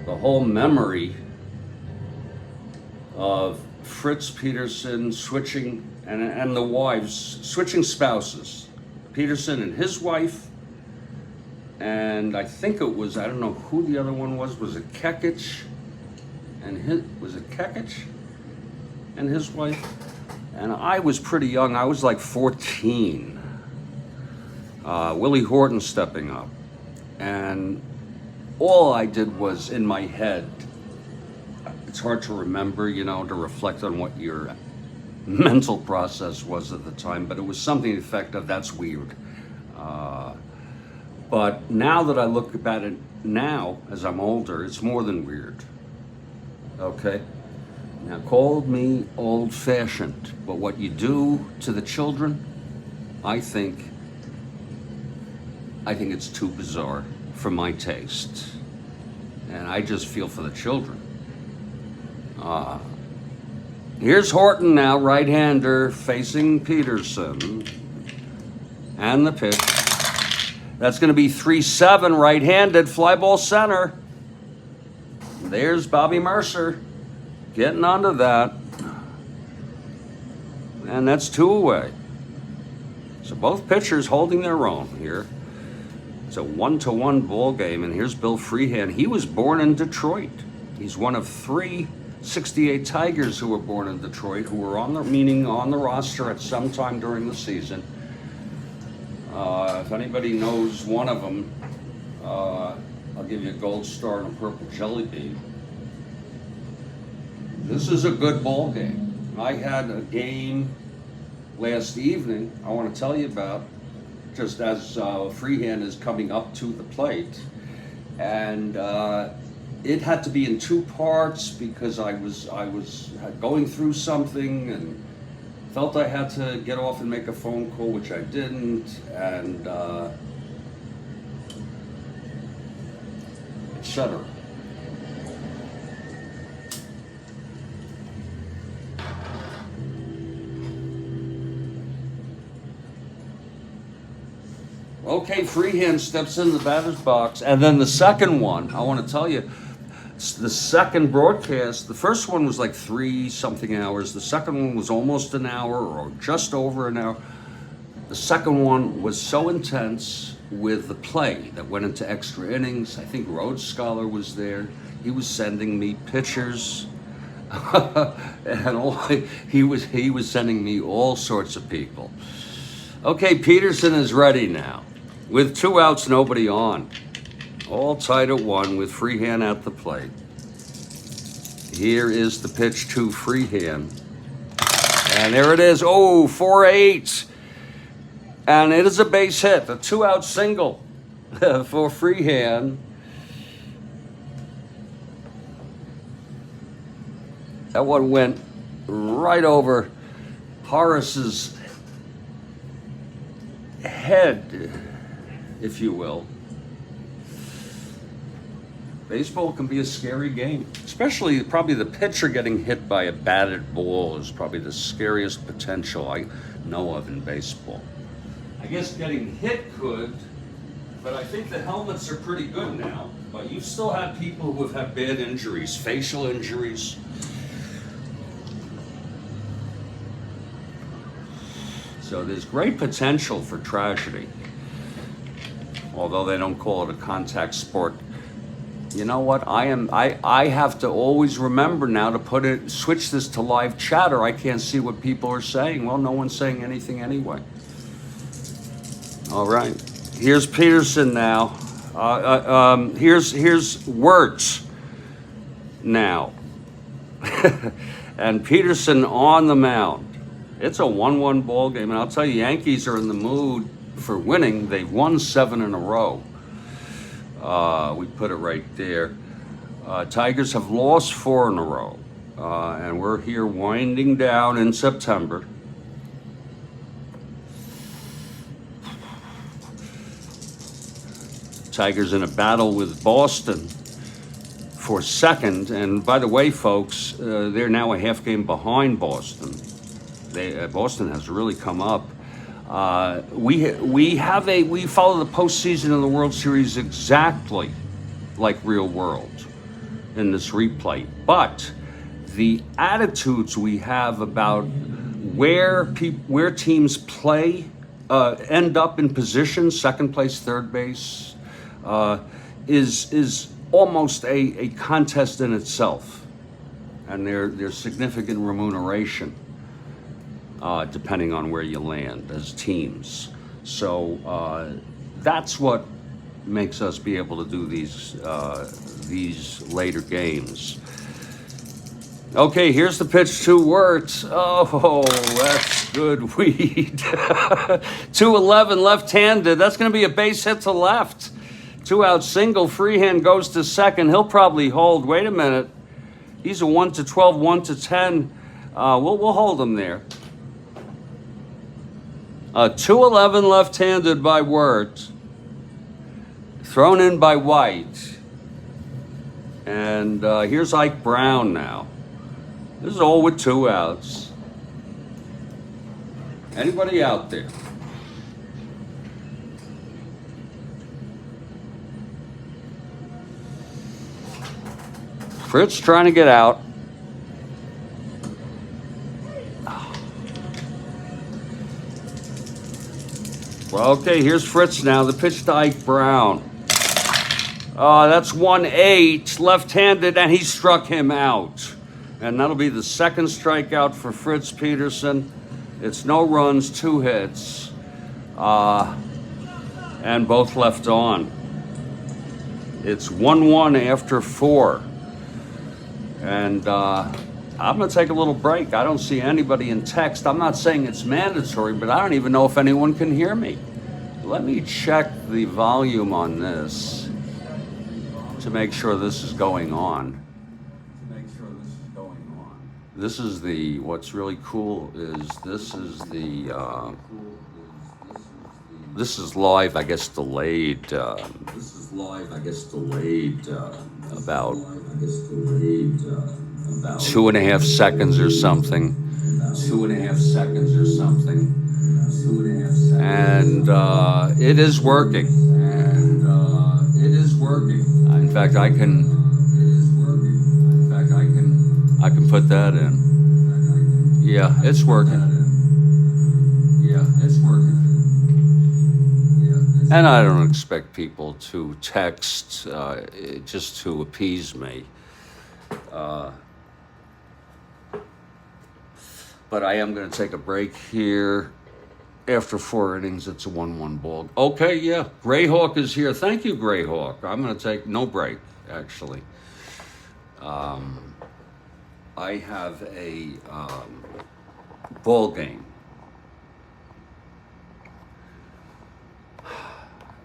The whole memory of Fritz Peterson switching, and the wives, switching spouses. Peterson and his wife, and I think it was, I don't know who the other one was it Kekich? Was it Kekich and his wife? And I was pretty young, I was like 14. Willie Horton stepping up. And all I did was, in my head, it's hard to remember, you know, to reflect on what your mental process was at the time, but it was something to the effect of, that's weird. But now that I look at it now, as I'm older, it's more than weird. Okay? Now, call me old-fashioned, but what you do to the children, I think it's too bizarre for my taste. And I just feel for the children. Here's Horton now, right-hander, facing Peterson. And the pitch. That's going to be 3-7, right-handed, fly ball center. There's Bobby Mercer getting onto that. And that's 2 away. So both pitchers holding their own here. It's a 1-1 ball game, and here's Bill Freehan. He was born in Detroit. He's one of 3 '68 Tigers who were born in Detroit, who were on the roster at some time during the season. If anybody knows one of them, I'll give you a gold star and a purple jelly bean. This is a good ball game. I had a game last evening I want to tell you about, just as Freehan is coming up to the plate, and it had to be in 2 parts because I was going through something and felt I had to get off and make a phone call, which I didn't, and etc. Okay, Freehan steps in the batter's box, and then the second one, I want to tell you, the second broadcast, the first one was like 3-something hours. The second one was almost an hour or just over an hour. The second one was so intense with the play that went into extra innings. I think Rhodes Scholar was there. He was sending me pictures. And he was sending me all sorts of people. Okay, Peterson is ready now. With 2 outs, nobody on. All tied at 1 with Freehan at the plate. Here is the pitch to Freehan. And there it is. Oh, 4-8. And it is a base hit. A 2-out single for Freehan. That one went right over Horace's head, if you will. Baseball can be a scary game, especially probably the pitcher getting hit by a batted ball is probably the scariest potential I know of in baseball. I guess getting hit could, but I think the helmets are pretty good now. But you've still had people who have had bad injuries, facial injuries. So there's great potential for tragedy, although they don't call it a contact sport. You know what? I have to always remember now to switch this to live chatter. I can't see what people are saying. Well, no one's saying anything anyway. All right. Here's Peterson now. Here's Wirtz now. And Peterson on the mound. It's a 1-1 ball game, and I'll tell you, Yankees are in the mood for winning. They've won 7 in a row. We put it right there. Tigers have lost 4 in a row, and we're here winding down in September. Tigers in a battle with Boston for second, and by the way, folks, they're now a half game behind Boston. Boston has really come up. We follow the postseason in the World Series exactly like real world in this replay, but the attitudes we have about where teams play end up in position, second place, third base, is almost a contest in itself, and there's significant remuneration. Depending on where you land as teams. So that's what makes us be able to do these later games. Okay, here's the pitch to Wirtz. Oh, that's good weed. 2-11 left-handed. That's going to be a base hit to left. 2-out single. Freehand goes to second. He'll probably hold. Wait a minute. He's a 1-12, 1-10. We'll hold him there. 2-11 left-handed by Wirtz. Thrown in by White. And here's Ike Brown now. This is all with 2 outs. Anybody out there? Fritz trying to get out. Well, okay, here's Fritz now. The pitch to Ike Brown. That's 1-8, left-handed, and he struck him out. And that'll be the second strikeout for Fritz Peterson. It's no runs, 2 hits, and both left on. It's 1-1 after 4. And I'm going to take a little break. I don't see anybody in text. I'm not saying it's mandatory, but I don't even know if anyone can hear me. Let me check the volume on this to make sure this is going on. This is the, what's really cool is this is the, this is live, I guess, delayed. This is live, I guess, delayed about 2.5 seconds or something. 2.5 seconds or something. And it is working. And it is working. In fact, I can put that in. Yeah, it's working. Yeah, it's working. And I don't expect people to text just to appease me. But I am going to take a break here. After 4 innings, it's a 1-1 ball. Okay, yeah. Greyhawk is here. Thank you, Greyhawk. I'm going to take no break, actually. I have a ball game.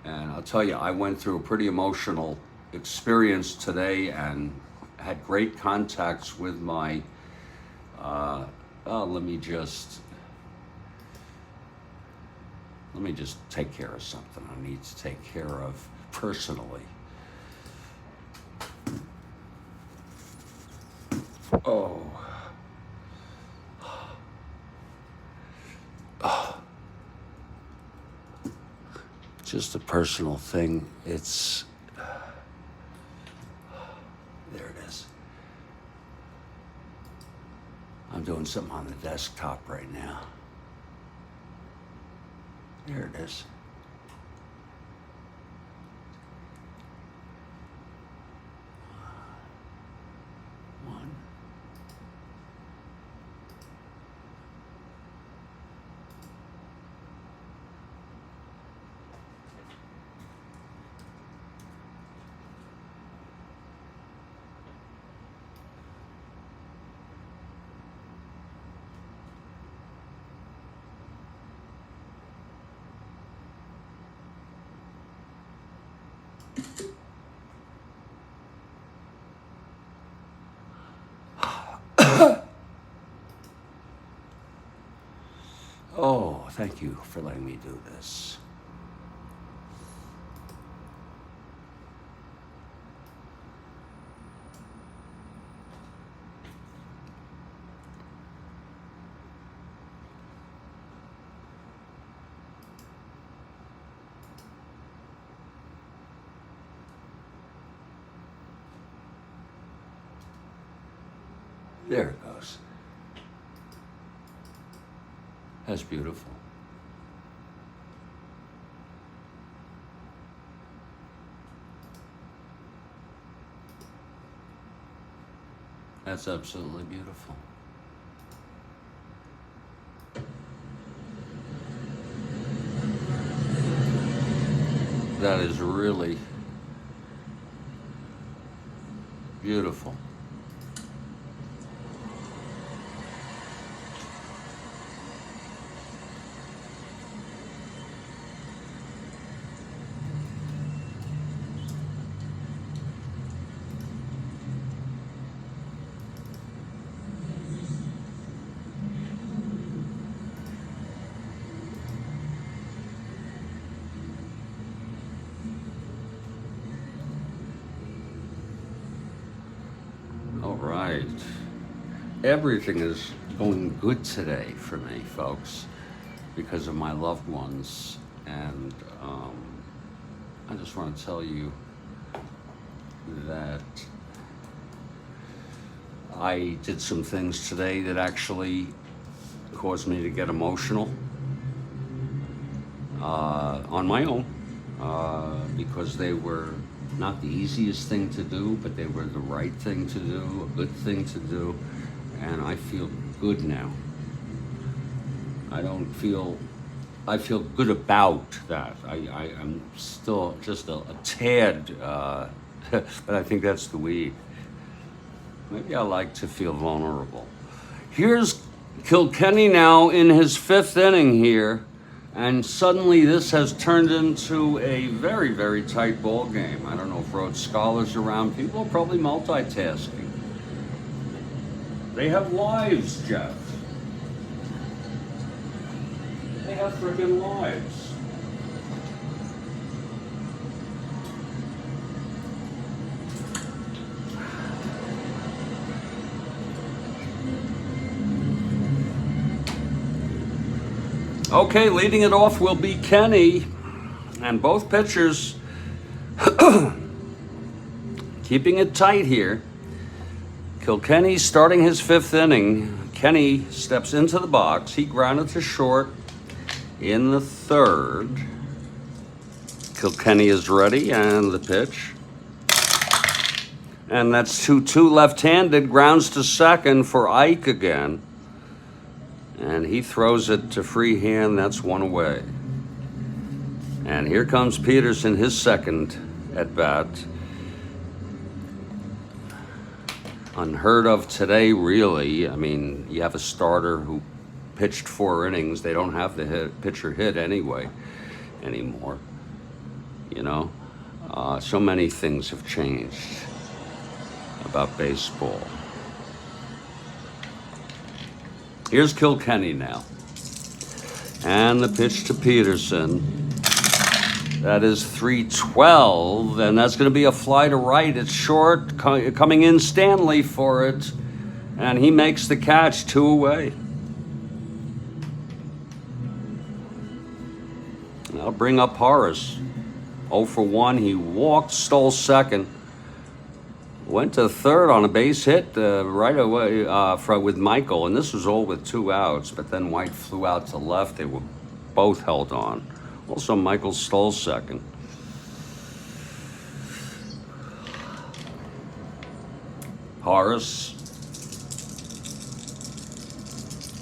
And I'll tell you, I went through a pretty emotional experience today and had great contacts with my, let me just take care of something I need to take care of personally. Oh. Just a personal thing. It's, there it is. I'm doing something on the desktop right now. There it is. One. Oh, thank you for letting me do this. There it goes. That's beautiful. That's absolutely beautiful. That is really beautiful. everything is going good today for me, folks, because of my loved ones. And I just want to tell you that I did some things today that actually caused me to get emotional on my own, because they were not the easiest thing to do, but they were the right thing to do, a good thing to do, and I feel good now. I feel good about that. I'm still just a tad, but I think that's the weed. Maybe I like to feel vulnerable. Here's Kilkenny now in his 5th inning here, and suddenly this has turned into a very, very tight ball game. I don't know if Rhodes Scholars around. People are probably multitasking. They have lives, Jeff. They have friggin' lives. Okay, leading it off will be Kenny, and both pitchers keeping it tight here. Kilkenny starting his 5th inning. Kenny steps into the box. He grounded to short in the 3rd. Kilkenny is ready, and the pitch. And that's 2-2 left-handed, grounds to second for Ike again. And he throws it to freehand. That's one away. And here comes Peterson, his 2nd at bat. Unheard of today, really. I mean, you have a starter who pitched 4 innings. They don't have the pitcher hit anyway anymore. You know, so many things have changed about baseball. Here's Kilkenny now. And the pitch to Peterson. That is 3-12, and that's going to be a fly to right. It's short, coming in Stanley for it, and he makes the catch, 2 away. I'll bring up Horace. 0 for 1, he walked, stole second. Went to third on a base hit right away with Michael, and this was all with 2 outs, but then White flew out to left. They were both held on. Also, Michael stole second. Horace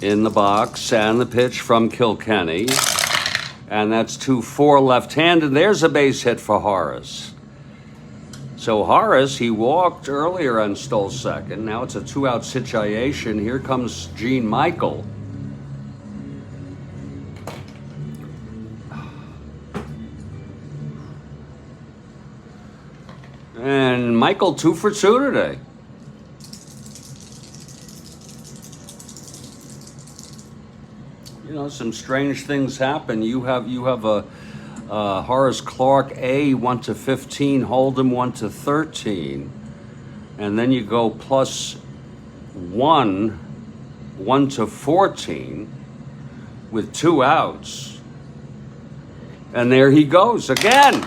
in the box, and the pitch from Kilkenny. And that's 2-4 left-handed. There's a base hit for Horace. So Horace, he walked earlier and stole second. Now it's a 2-out situation. Here comes Gene Michael. And Michael 2 for 2 today. You know, some strange things happen. You have a Horace Clark A 1-15, Hold'em 1-13, and then you go +1 1-14 with 2 outs, and there he goes again,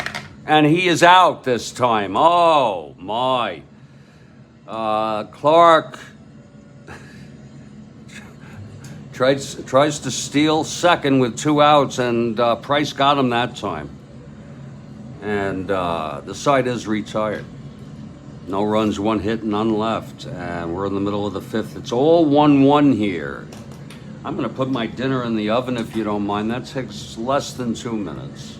and he is out this time. Oh my! Clark tries to steal second with 2 outs, and Price got him that time. And the side is retired. No runs, 1 hit, none left. And we're in the middle of the 5th. It's all 1-1 here. I'm going to put my dinner in the oven if you don't mind. That takes less than 2 minutes.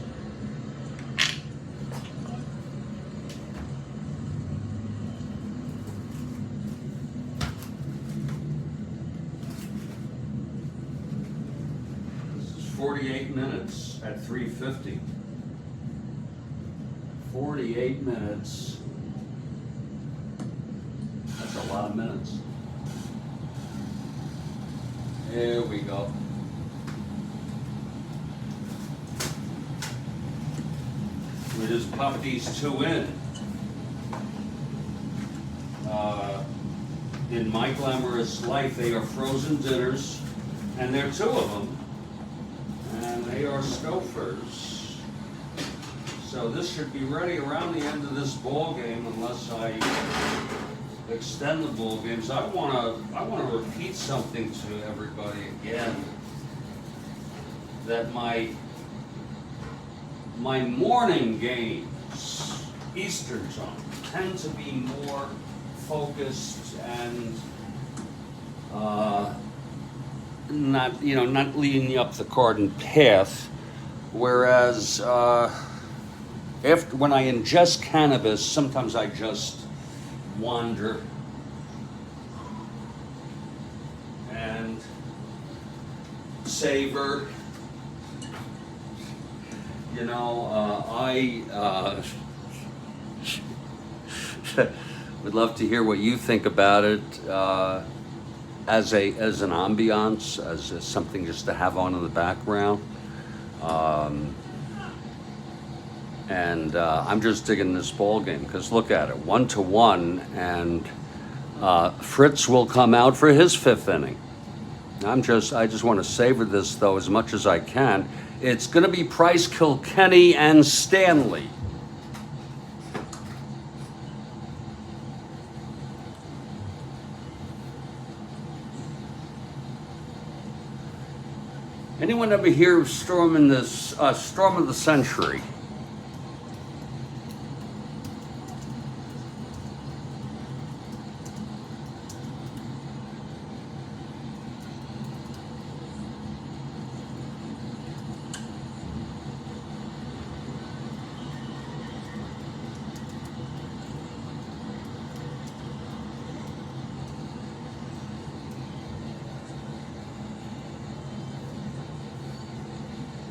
This is 48 minutes at 3:50. 48 minutes. That's a lot of minutes. Here we go. We just pop these 2 in. in my glamorous life, they are frozen dinners, and there are two of them, and they are Stouffer's. So this should be ready around the end of this ball game, unless I extend the ball games. I wanna repeat something to everybody again, that my morning games, Eastern time, tend to be more focused and not leading you up the garden path. Whereas when I ingest cannabis, sometimes I just wander and savor. I would love to hear what you think about it as an ambiance, as something just to have on in the background. And I'm just digging this ball game because look at it, 1-1, and Fritz will come out for his fifth inning. I just want to savor this though as much as I can. It's going to be Price, Kilkenny, and Stanley. Anyone ever hear of Storm of the Century?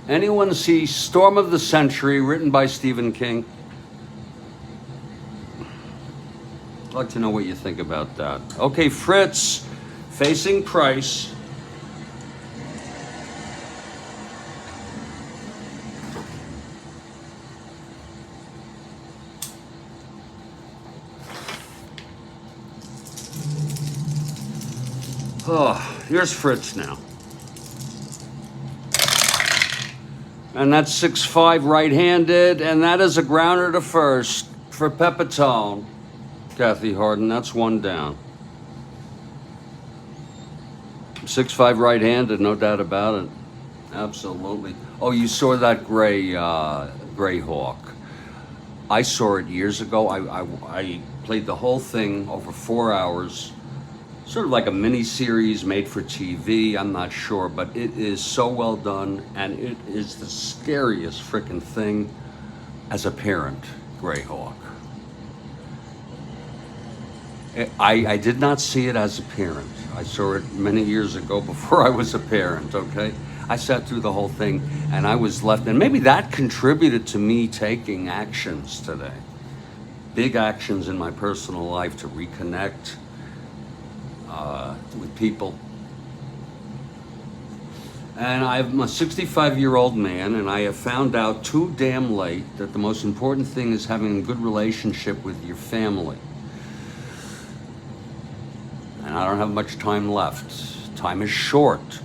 Anyone see Storm of the Century, written by Stephen King? I'd like to know what you think about that. Okay, Fritz facing Price. Oh, here's Fritz now. And that's 6'5" right-handed, and that is a grounder to first for Pepitone. Kathy Harden, that's one down. 6'5" right-handed, no doubt about it. Absolutely. Oh, you saw that gray hawk. I saw it years ago. I played the whole thing over 4 hours. Sort of like a mini-series made for TV, I'm not sure, but it is so well done, and it is the scariest frickin' thing as a parent, Greyhawk. I did not see it as a parent. I saw it many years ago before I was a parent, okay? I sat through the whole thing, and I was left, and maybe that contributed to me taking actions today. Big actions in my personal life to reconnect with people. And I'm a 65-year-old man, and I have found out too damn late that the most important thing is having a good relationship with your family. And I don't have much time left. Time is short,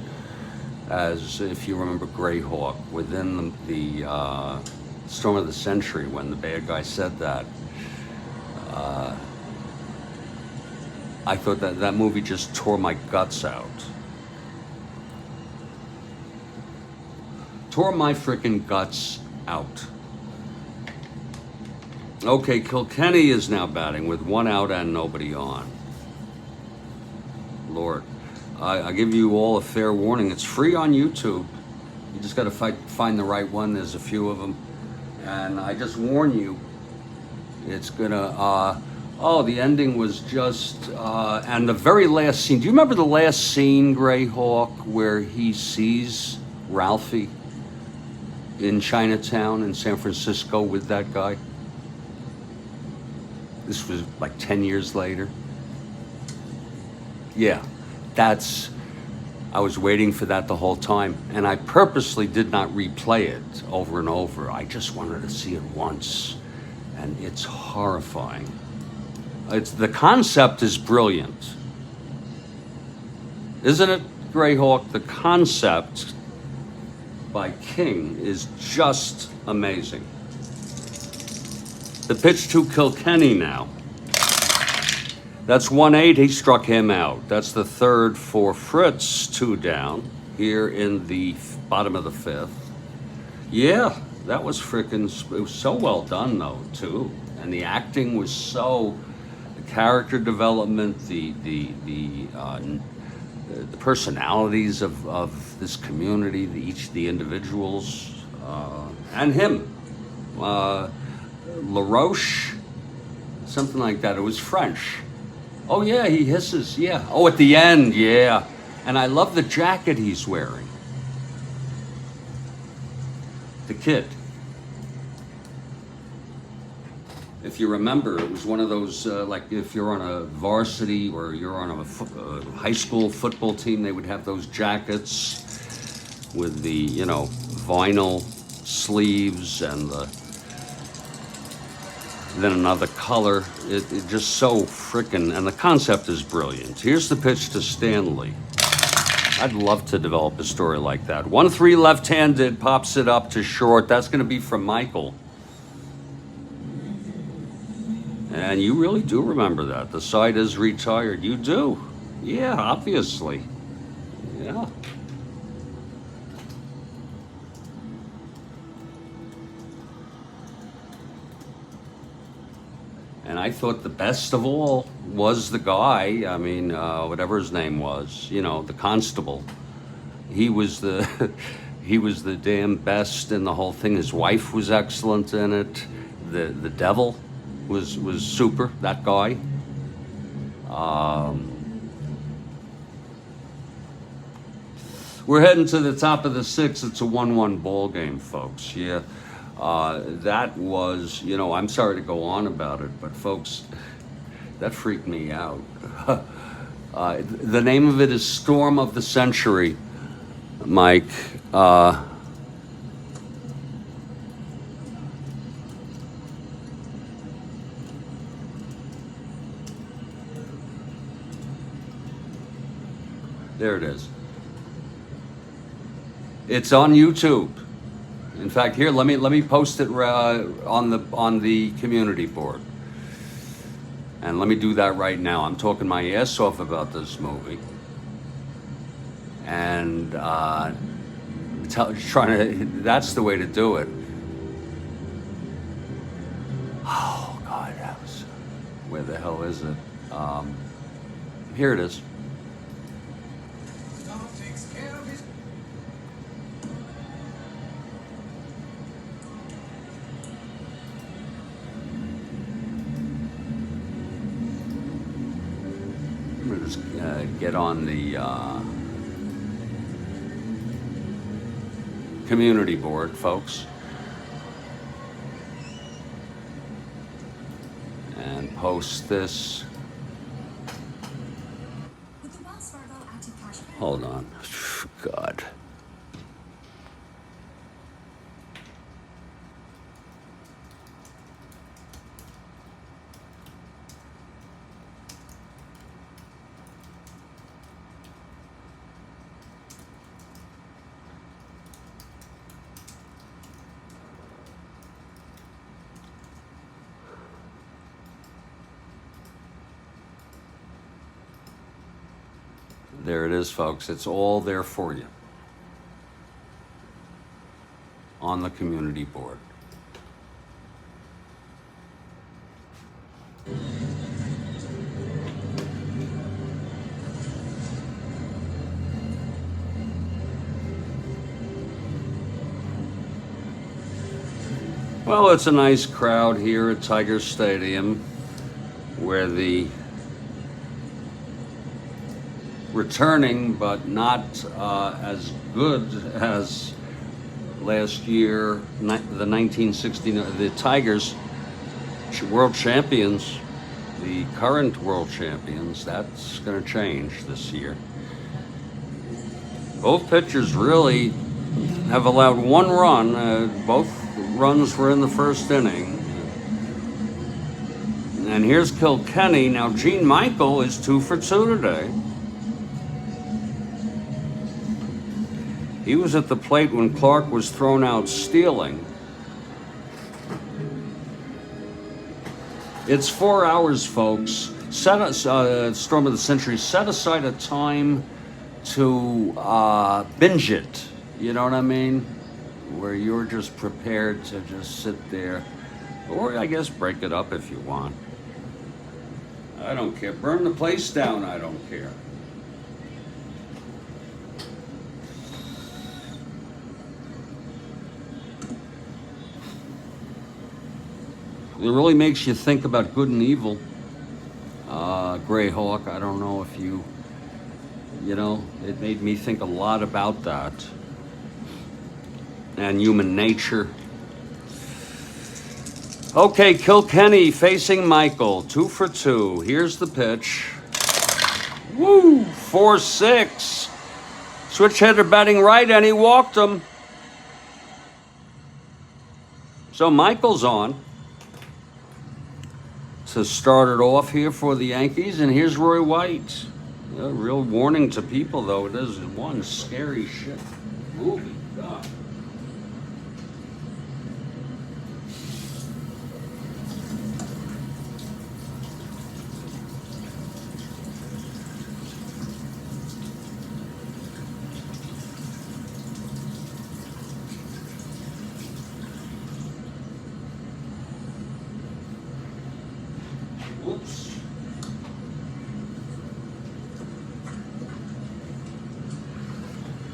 as if you remember Greyhawk, within the Storm of the Century, when the bad guy said that. I thought that movie just tore my guts out. Tore my freaking guts out. Okay, Kilkenny is now batting with 1 out and nobody on. Lord, I give you all a fair warning. It's free on YouTube. You just got to find the right one. There's a few of them. And I just warn you, it's gonna, the ending was just, and the very last scene. Do you remember the last scene, Greyhawk, where he sees Ralphie in Chinatown in San Francisco with that guy? This was like 10 years later. Yeah, I was waiting for that the whole time, and I purposely did not replay it over and over. I just wanted to see it once, and it's horrifying. The concept is brilliant. Isn't it, Greyhawk? The concept by King is just amazing. The pitch to Kilkenny now. That's 1-8. He struck him out. That's the third for Fritz. 2 down here in the bottom of the 5th. Yeah, that was freaking. It was so well done though too, and the acting was so. The character development, the personalities of this community, the individuals, and him, LaRoche, something like that. It was French. Oh yeah, he hisses. Yeah. Oh, at the end, yeah. And I love the jacket he's wearing. The kid. If you remember, it was one of those, like if you're on a varsity or you're on a high school football team, they would have those jackets with the, you know, vinyl sleeves and then another color. It just so frickin', and the concept is brilliant. Here's the pitch to Stanley. I'd love to develop a story like that. 1-3 left-handed, pops it up to short. That's going to be from Michael. And you really do remember that. The side is retired. You do. Yeah, obviously. Yeah. And I thought the best of all was the guy, I mean, whatever his name was, you know, the constable. He was the, he was the damn best in the whole thing. His wife was excellent in it. The devil was super, that guy. We're heading to the top of the 6th. It's a 1-1 ball game, folks. Yeah. That was, you know, I'm sorry to go on about it, but folks, that freaked me out. The name of it is Storm of the Century, Mike. There it is. It's on YouTube. In fact, here, let me post it on the community board. And let me do that right now. I'm talking my ass off about this movie. And that's the way to do it. Oh, God, that was, where the hell is it? Here it is. Get on the community board, folks, and post this. Hold on. God. There it is, folks. It's all there for you on the community board. Well, it's a nice crowd here at Tiger Stadium, where the returning, but not as good as last year, the 1969, the Tigers, world champions, the current world champions. That's going to change this year. Both pitchers really have allowed one run. Both runs were in the first inning. And here's Kilkenny. Now, Gene Michael is 2 for 2 today. He was at the plate when Clark was thrown out stealing. It's 4 hours, folks. Storm of the Century, set aside a time to binge it. You know what I mean? Where you're just prepared to just sit there. Or I guess break it up if you want. I don't care. Burn the place down, I don't care. It really makes you think about good and evil. Greyhawk, I don't know if you know, it made me think a lot about that. And human nature. Okay, Kilkenny facing Michael, 2 for 2. Here's the pitch. Woo, 4-6. Switch hitter batting right, and he walked him. So Michael's on. So started off here for the Yankees, and here's Roy White. A real warning to people, though. It is one scary shit. Movie, God. Whoops.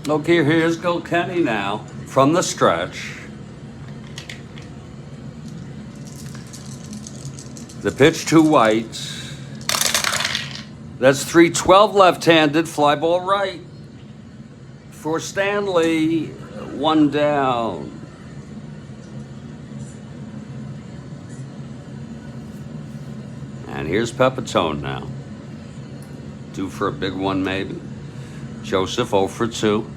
Okay, here's Kilkenny now from the stretch. The pitch to White. That's 3-12 left-handed, fly ball right. For Stanley, 1 down. And here's Pepitone now. Due for a big one, maybe. Joseph 0 for 2.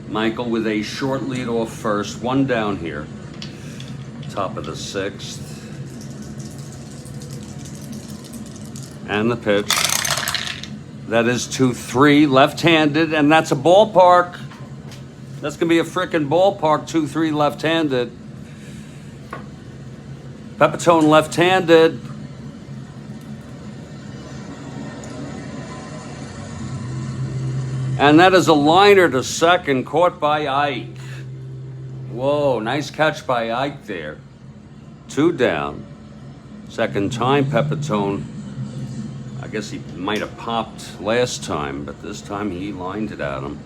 Michael with a short lead off first, 1 down here. Top of the 6th. And the pitch. That is 2-3, left-handed, and that's a ballpark. That's going to be a frickin' ballpark, 2-3 left-handed. Pepitone left-handed. And that is a liner to second, caught by Ike. Whoa, nice catch by Ike there. 2 down. Second time, Pepitone. I guess he might have popped last time, but this time he lined it at him.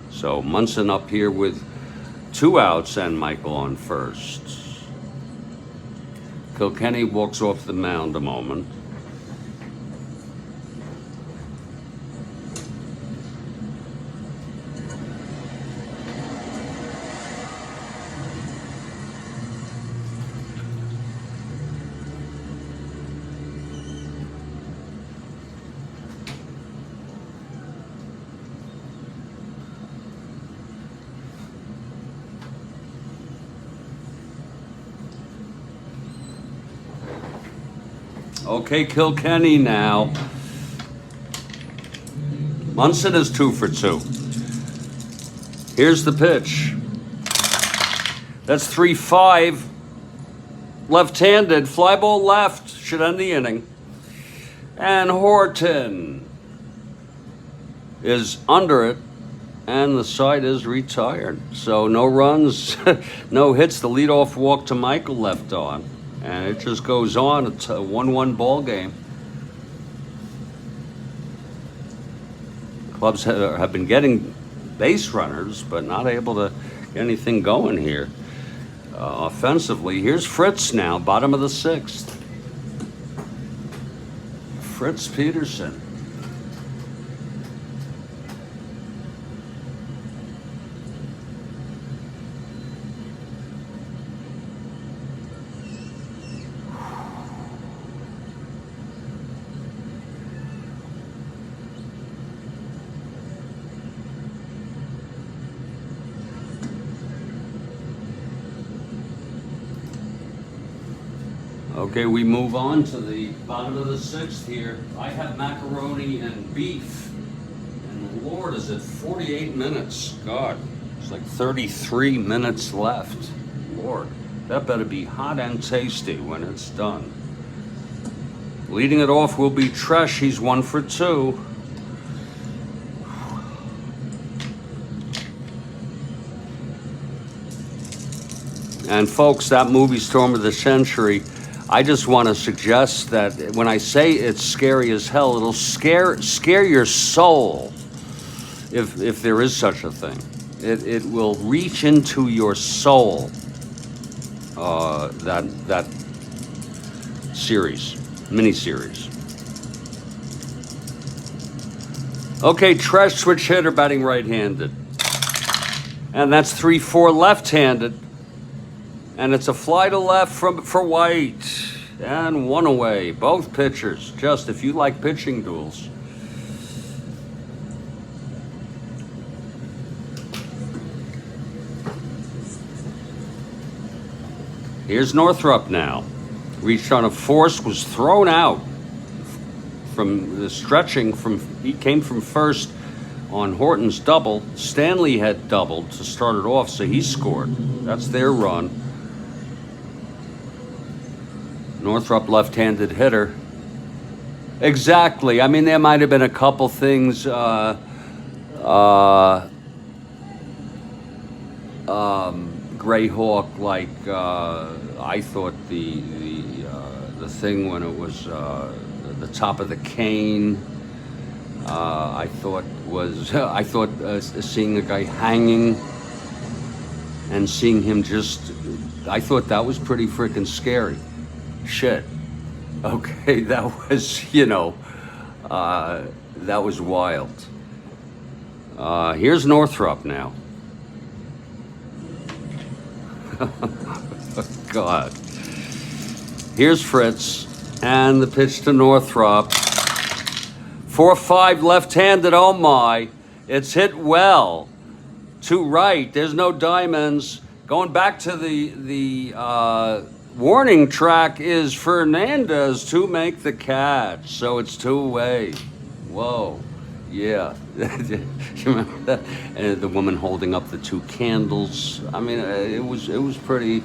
So Munson up here with 2 outs and Michael on first. Kilkenny walks off the mound a moment. Okay, Kilkenny now. Munson is 2 for 2. Here's the pitch. That's 3-5. Left-handed, fly ball left, should end the inning. And Horton is under it, and the side is retired. So no runs, no hits. The leadoff walk to Michael left on. And it just goes on. It's a 1-1 ball game. Clubs have been getting base runners, but not able to get anything going here. Offensively, here's Fritz now, bottom of the 6th. Fritz Peterson. Okay, we move on to the bottom of the sixth here. I have macaroni and beef. And Lord, is it 48 minutes? God, it's like 33 minutes left. Lord, that better be hot and tasty when it's done. Leading it off will be Tresh. He's 1 for 2. And folks, that movie Storm of the Century, I just want to suggest that when I say it's scary as hell, it'll scare your soul, if there is such a thing. It will reach into your soul. That series, miniseries. Okay, Tresh, switch hitter, batting right-handed, and that's 3-4 left-handed. And it's a fly to left for White, and 1 away. Both pitchers, just if you like pitching duels. Here's Northrup now. Reached on a force, was thrown out from the stretching. He came from first on Horton's double. Stanley had doubled to start it off, so he scored. That's their run. Northrup, left-handed hitter. Exactly. I mean, there might have been a couple things. Greyhawk, like I thought the thing when it was the top of the cane. I thought seeing the guy hanging and seeing him just. I thought that was pretty freaking scary. Shit. Okay, that was, that was wild. Here's Northrup now. God. Here's Fritz, and the pitch to Northrup. 4-5 left-handed, oh my. It's hit well. To right, there's no diamonds. Going back to the warning track is Fernandez to make the catch, so it's 2 away. Whoa, yeah. You remember that? And the woman holding up the 2 candles. I mean, it was pretty,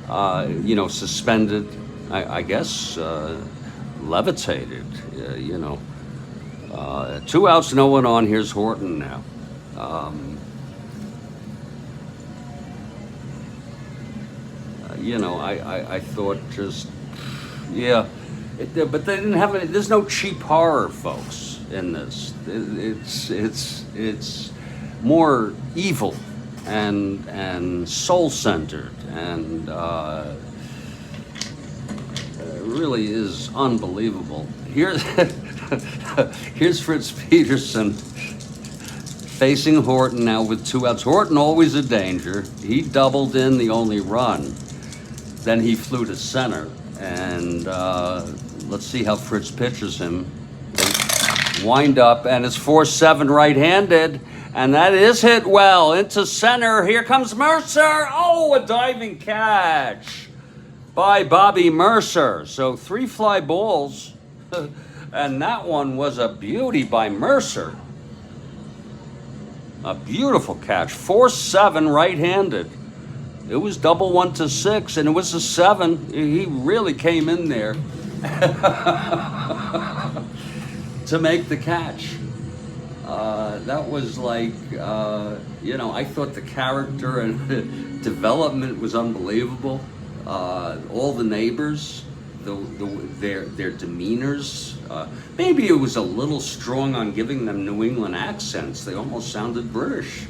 suspended. I guess levitated. 2 outs, no one on. Here's Horton now. I thought just, yeah, but they didn't have any. There's no cheap horror, folks, in this. It's more evil and soul-centered, and it really is unbelievable. Here's Fritz Peterson facing Horton now with 2 outs. Horton always a danger. He doubled in the only run. Then he flew to center, and let's see how Fritz pitches him. Wind up, and it's 4-7 right-handed, and that is hit well into center. Here comes Mercer. Oh, a diving catch by Bobby Mercer. So 3 fly balls, and that one was a beauty by Mercer. A beautiful catch. 4-7 right-handed. It was double 1 to 6, and it was a 7. He really came in there to make the catch. That was like, I thought the character and development was unbelievable. All the neighbors, their demeanors. Maybe it was a little strong on giving them New England accents. They almost sounded British.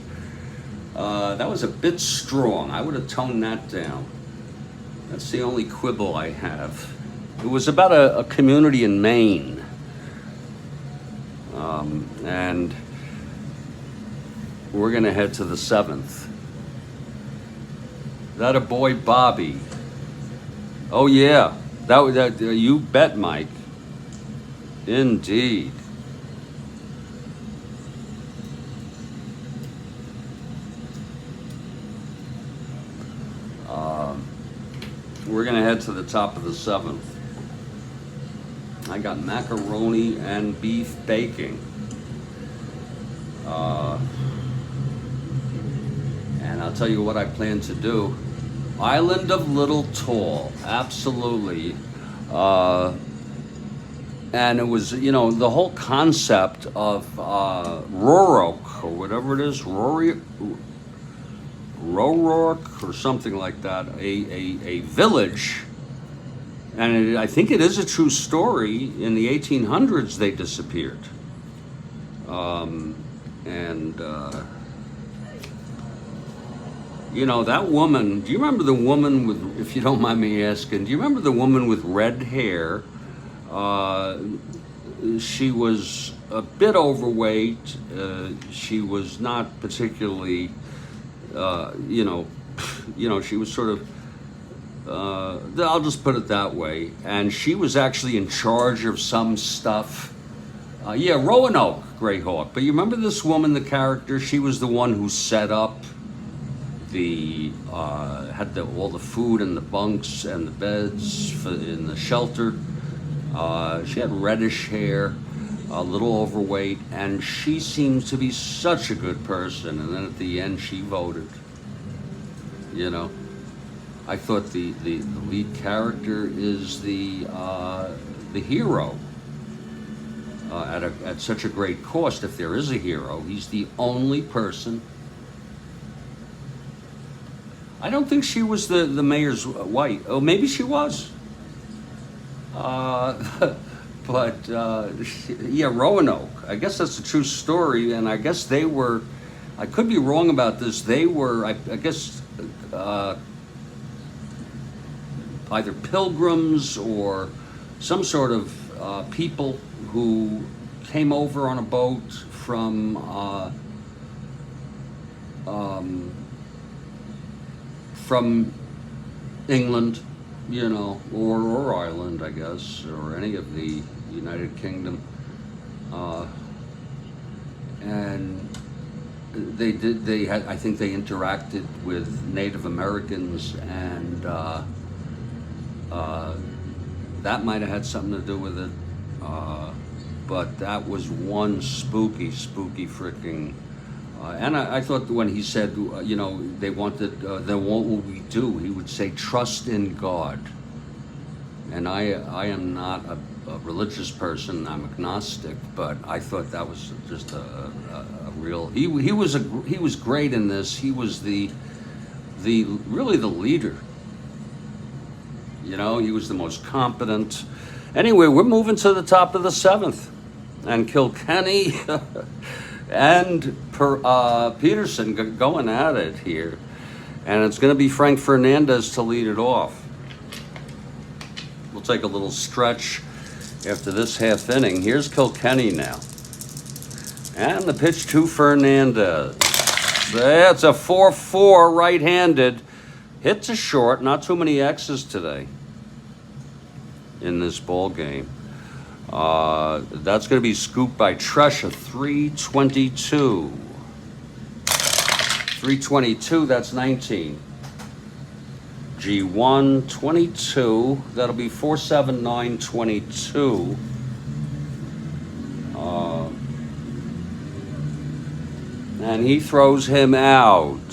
That was a bit strong. I would have toned that down. That's the only quibble I have. It was about a community in Maine. And we're going to head to the 7th. That a boy Bobby. Oh, yeah. That you bet, Mike. Indeed. we're gonna head to the top of the 7th. I got macaroni and beef baking. And I'll tell you what I plan to do. Island of Little Tall, absolutely. And it was, you know, the whole concept of Rorok, or whatever it is, Rorok, or something like that, a village. And I think it is a true story. In the 1800s, they disappeared. You know, that woman, do you remember the woman with, if you don't mind me asking, do you remember the woman with red hair? She was a bit overweight. She was not particularly, you know, she was sort of, I'll just put it that way. And she was actually in charge of some stuff. Yeah, Roanoke Greyhawk. But you remember this woman, the character? She was the one who set up the, had all the food and the bunks and the beds in the shelter. She had reddish hair, a little overweight, and she seems to be such a good person. And then at the end, she voted. You know, I thought the lead character is the hero at such a great cost. If there is a hero, he's the only person. I don't think she was the mayor's wife. Oh, maybe she was. But yeah, Roanoke. I guess that's a true story, and I guess they were. I could be wrong about this. They were, I guess, either pilgrims or some sort of people who came over on a boat from England, you know, or Ireland, I guess, or any of the United Kingdom, and they had, I think they interacted with Native Americans, and that might have had something to do with it, but that was one spooky freaking. And I thought when he said, you know, they wanted, then what will we do? He would say, trust in God. And I am not a religious person. I'm agnostic, but I thought that was just a real. He was great in this. He was really the leader. You know, he was the most competent. Anyway, we're moving to the top of the 7th, and Kilkenny. And Peterson going at it here. And it's going to be Frank Fernandez to lead it off. We'll take a little stretch after this half inning. Here's Kilkenny now. And the pitch to Fernandez. That's a 4-4 right-handed. Hits a short. Not too many X's today in this ball game. That's going to be scooped by Tresha, 322. 322, that's 19. G1, 22. That'll be 47922. And he throws him out.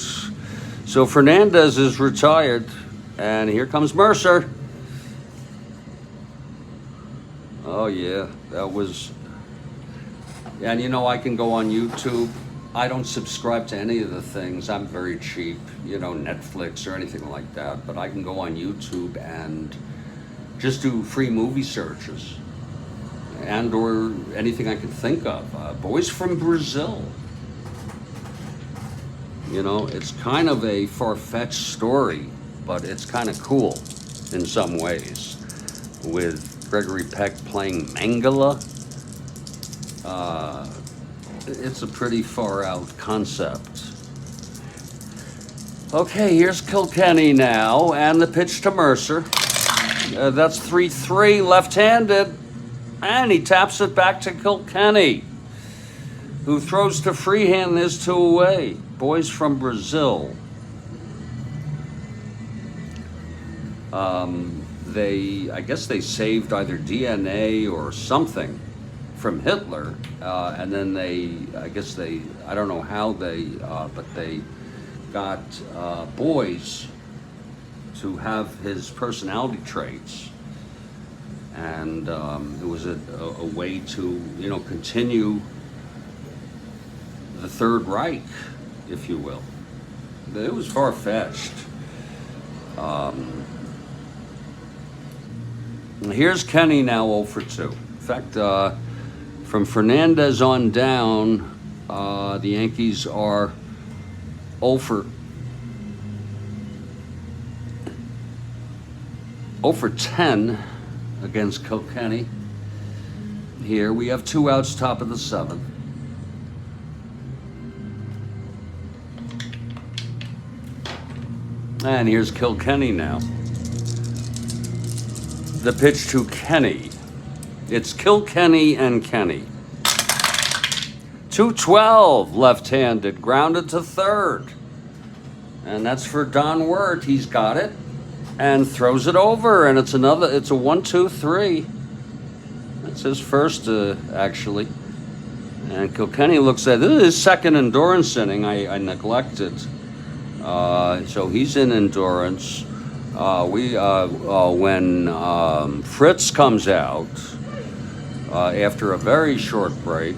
So Fernandez is retired. And here comes Mercer. Oh yeah, that was, and you know, I can go on YouTube. I don't subscribe to any of the things. I'm very cheap, you know, Netflix or anything like that. But I can go on YouTube and just do free movie searches and or anything I can think of. Boys from Brazil. You know, it's kind of a far-fetched story, but it's kind of cool in some ways. With Gregory Peck playing Mangala. It's a pretty far out concept. Okay, here's Kilkenny now, and the pitch to Mercer. That's 3-3, left-handed, and he taps it back to Kilkenny, who throws to freehand this 2 away. Boys from Brazil. I guess they saved either DNA or something from Hitler, and then I don't know how but they got boys to have his personality traits, and it was a way to, continue the Third Reich, if you will. It was far-fetched. Here's Kenny now 0 for 2. In fact, from Fernandez on down, the Yankees are 0 for 10 against Kilkenny. Here we have 2 outs, top of the 7th. And here's Kilkenny now. The pitch to Kenny. It's Kilkenny and Kenny. 2-12, left-handed, grounded to third. And that's for Don Wirt. He's got it and throws it over, and it's a 1-2-3. That's his first, actually. And Kilkenny looks at, this is his second endurance inning. I neglected. So he's in endurance. When Fritz comes out after a very short break,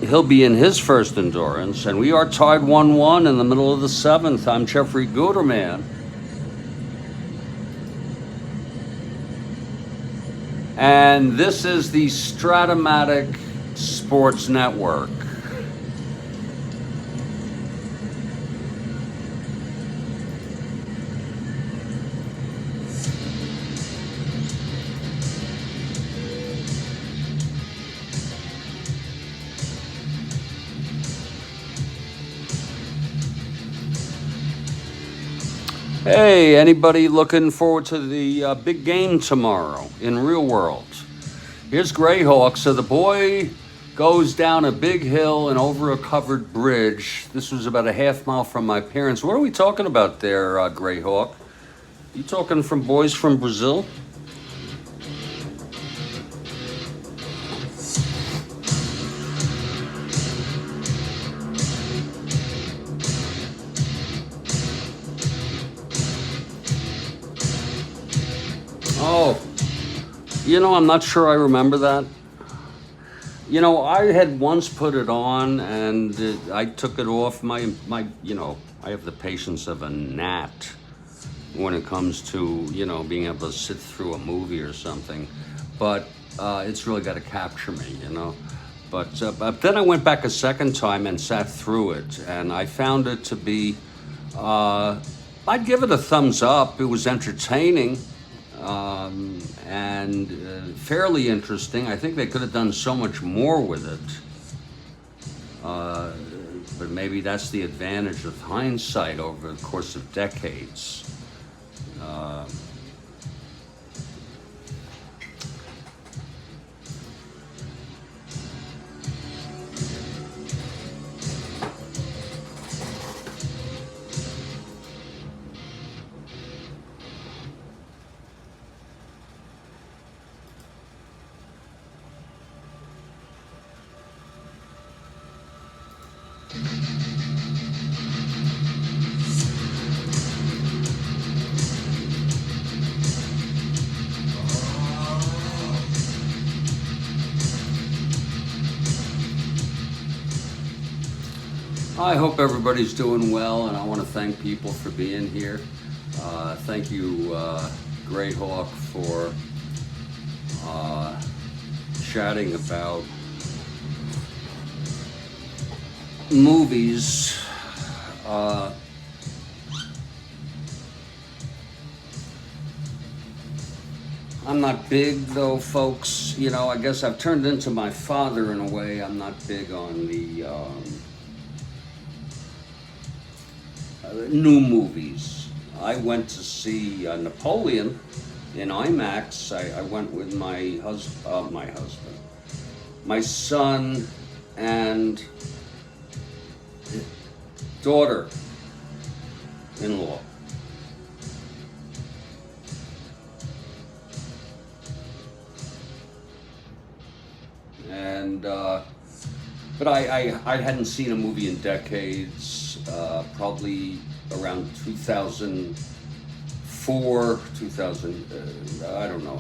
he'll be in his first endurance, and we are tied 1-1 in the middle of the 7th. I'm Jeffrey Guterman. And this is the Strat-O-Matic Sports Network. Hey, anybody looking forward to the big game tomorrow in real world? Here's Greyhawk. So the boy goes down a big hill and over a covered bridge. This was about a half mile from my parents. What are we talking about there, Greyhawk? You talking from boys from Brazil? Oh, I'm not sure I remember that. I had once put it on and I took it off. I have the patience of a gnat when it comes to, being able to sit through a movie or something. But it's really got to capture me, But then I went back a second time and sat through it, and I found it to be, I'd give it a thumbs up. It was entertaining. And fairly interesting. I think they could have done so much more with it. But maybe that's the advantage of hindsight over the course of decades. I hope everybody's doing well, and I want to thank people for being here. Thank you, Greyhawk, for chatting about movies. I'm not big, though, folks. I guess I've turned into my father in a way. I'm not big on the new movies. I went to see Napoleon in IMAX. I went with my husband, my son, and daughter-in-law. and but I hadn't seen a movie in decades, probably around 2004, 2000, I don't know.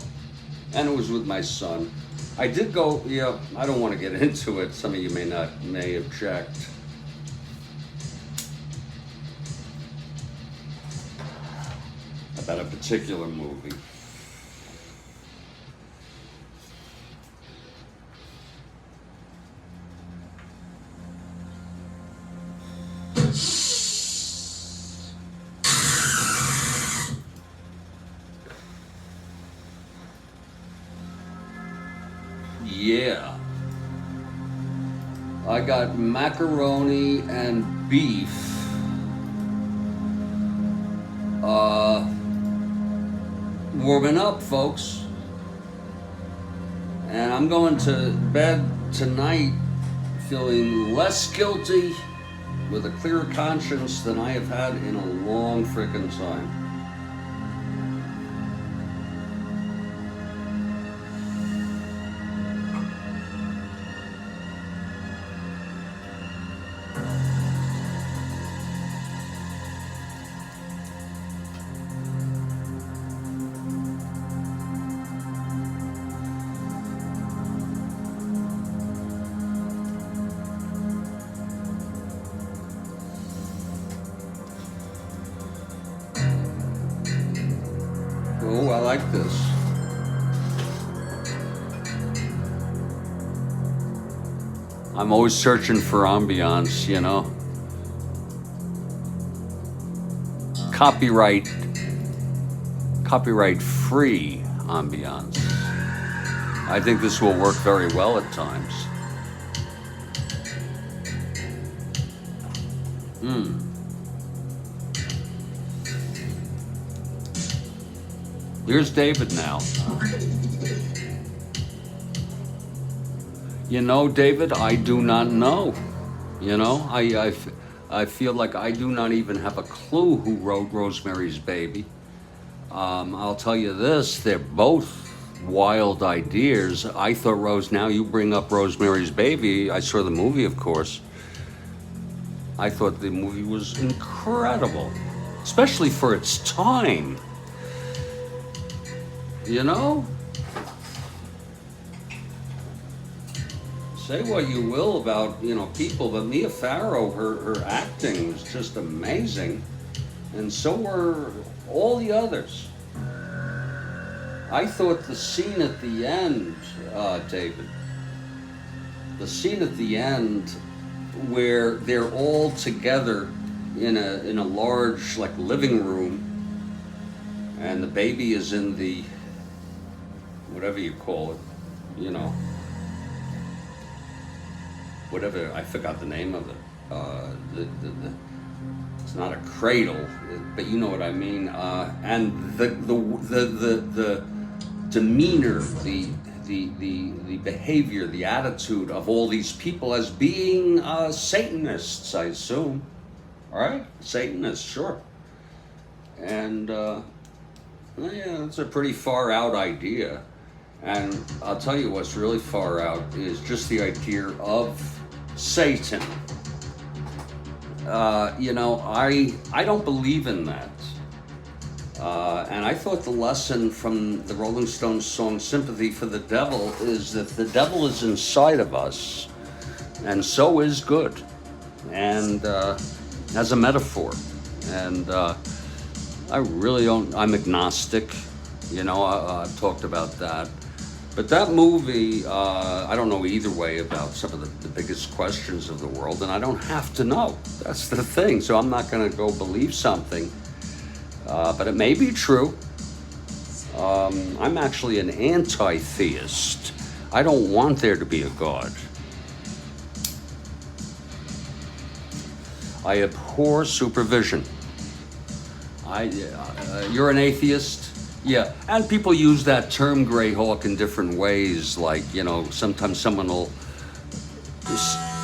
And it was with my son. I did go, yeah, I don't want to get into it. Some of you may object. About a particular movie. Yeah. I got macaroni and beef. Warming up, folks. And I'm going to bed tonight feeling less guilty with a clearer conscience than I have had in a long frickin' time. Oh, I like this. I'm always searching for ambiance, you know. Copyright free ambiance. I think this will work very well at times. Here's David now. You know, David, I do not know. You know, I feel like I do not even have a clue who wrote Rosemary's Baby. I'll tell you this, they're both wild ideas. I thought now you bring up Rosemary's Baby. I saw the movie, of course. I thought the movie was incredible, especially for its time. You know? Say what you will about, you know, people, but Mia Farrow, her acting was just amazing. And so were all the others. I thought the scene at the end, David, the scene at the end where they're all together in a large, like, living room, and the baby is in the, whatever you call it, you know, whatever, I forgot the name of it. It's not a cradle, but you know what I mean. And the demeanor, the behavior, the attitude of all these people as being Satanists, I assume. All right, Satanists, sure. And yeah, it's a pretty far out idea. And I'll tell you what's really far out is just the idea of Satan. You know, I don't believe in that. And I thought the lesson from the Rolling Stones song Sympathy for the Devil is that the devil is inside of us, and so is good. And as a metaphor. And I really don't, I'm agnostic. You know, I've talked about that. But that movie, I don't know either way about some of the biggest questions of the world, and I don't have to know. That's the thing. So I'm not going to go believe something, but it may be true. I'm actually an anti-theist. I don't want there to be a God. I abhor supervision. You're an atheist? Yeah, and people use that term Greyhawk in different ways. Like, you know, sometimes someone will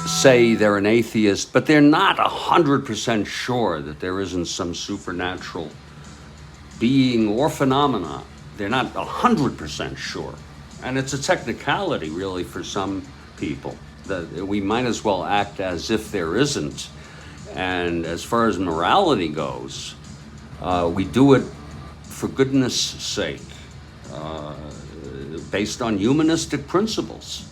say they're an atheist, but they're not 100% sure that there isn't some supernatural being or phenomena. They're not 100% sure. And it's a technicality, really, for some people. That we might as well act as if there isn't. And as far as morality goes, we do it for goodness sake, based on humanistic principles.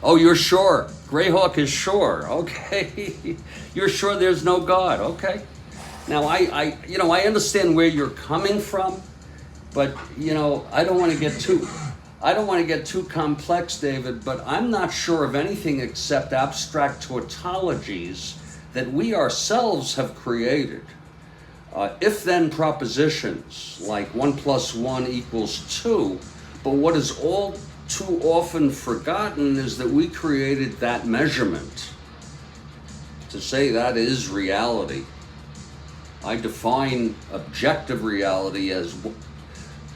Oh, you're sure? Greyhawk is sure. Okay. You're sure there's no God. Okay. Now, I understand where you're coming from, but, I don't want to get too complex, David, but I'm not sure of anything except abstract tautologies that we ourselves have created. If-then propositions like 1 + 1 = 2, but what is all too often forgotten is that we created that measurement. To say that is reality. I define objective reality as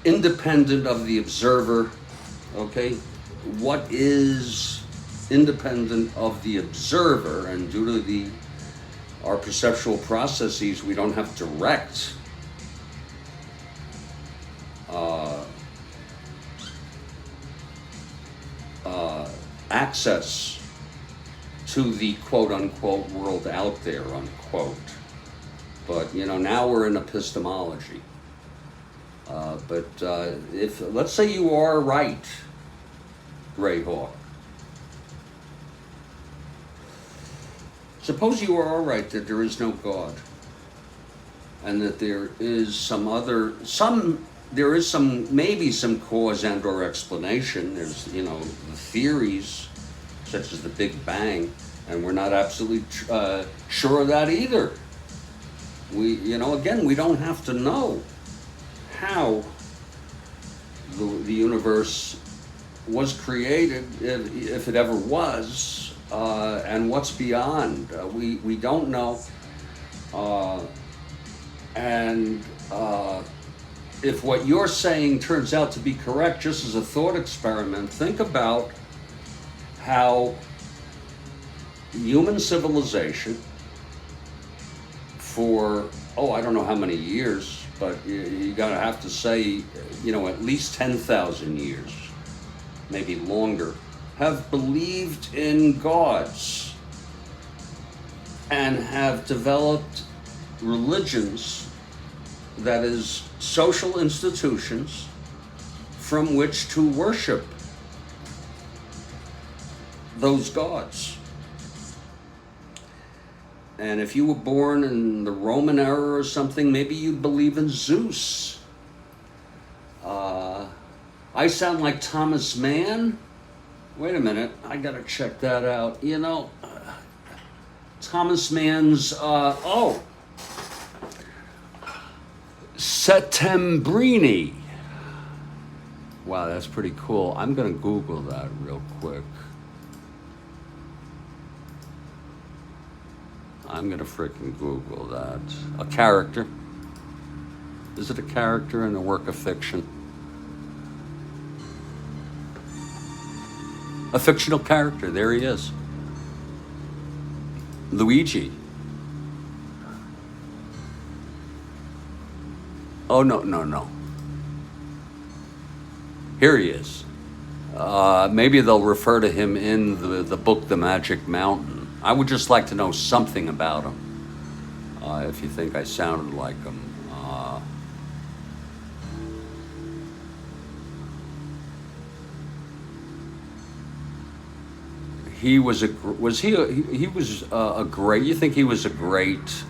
independent of the observer, okay? What is independent of the observer, and due to our perceptual processes, we don't have direct access to the quote-unquote world out there, unquote. But, now we're in epistemology. But if, let's say you are right, Greyhawk. Suppose you are all right that there is no God, and that there is maybe some cause and or explanation. There's, the theories, such as the Big Bang, and we're not absolutely sure of that either. Again, we don't have to know how the universe was created, if it ever was, and what's beyond. We don't know. If what you're saying turns out to be correct, just as a thought experiment, think about how human civilization for, I don't know how many years, but you gotta have to say, at least 10,000 years, maybe longer, have believed in gods and have developed religions, that is, social institutions from which to worship those gods. And if you were born in the Roman era or something, maybe you'd believe in Zeus. I sound like Thomas Mann? Wait a minute, I gotta check that out. Thomas Mann's, Settembrini. Wow, that's pretty cool. I'm gonna Google that real quick. I'm gonna frickin' Google that. A character. Is it a character in a work of fiction? A fictional character, there he is. Luigi. Oh, no. Here he is. Maybe they'll refer to him in the book, The Magic Mountain. I would just like to know something about him, if you think I sounded like him. You think he was a great,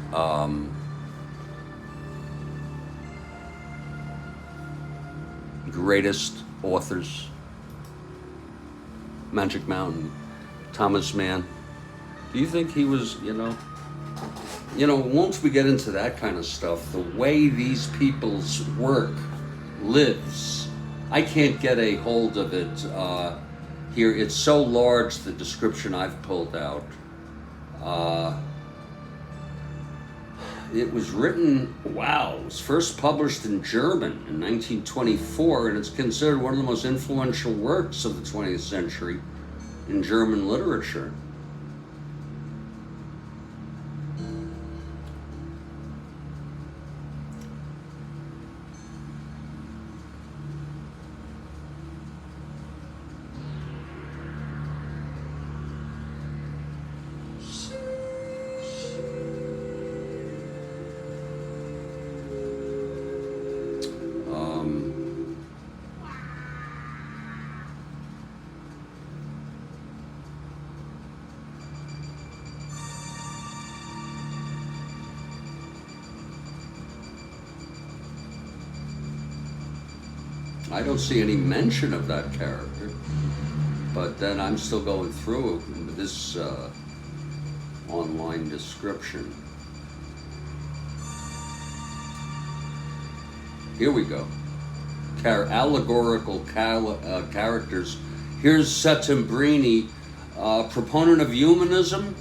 greatest authors? Magic Mountain, Thomas Mann. Do you think he was, once we get into that kind of stuff, the way these people's work lives, I can't get a hold of it here. It's so large, the description I've pulled out. It was written, it was first published in German in 1924, and it's considered one of the most influential works of the 20th century in German literature. I don't see any mention of that character. But then I'm still going through this online description. Here we go. Allegorical characters. Here's Settembrini, proponent of humanism,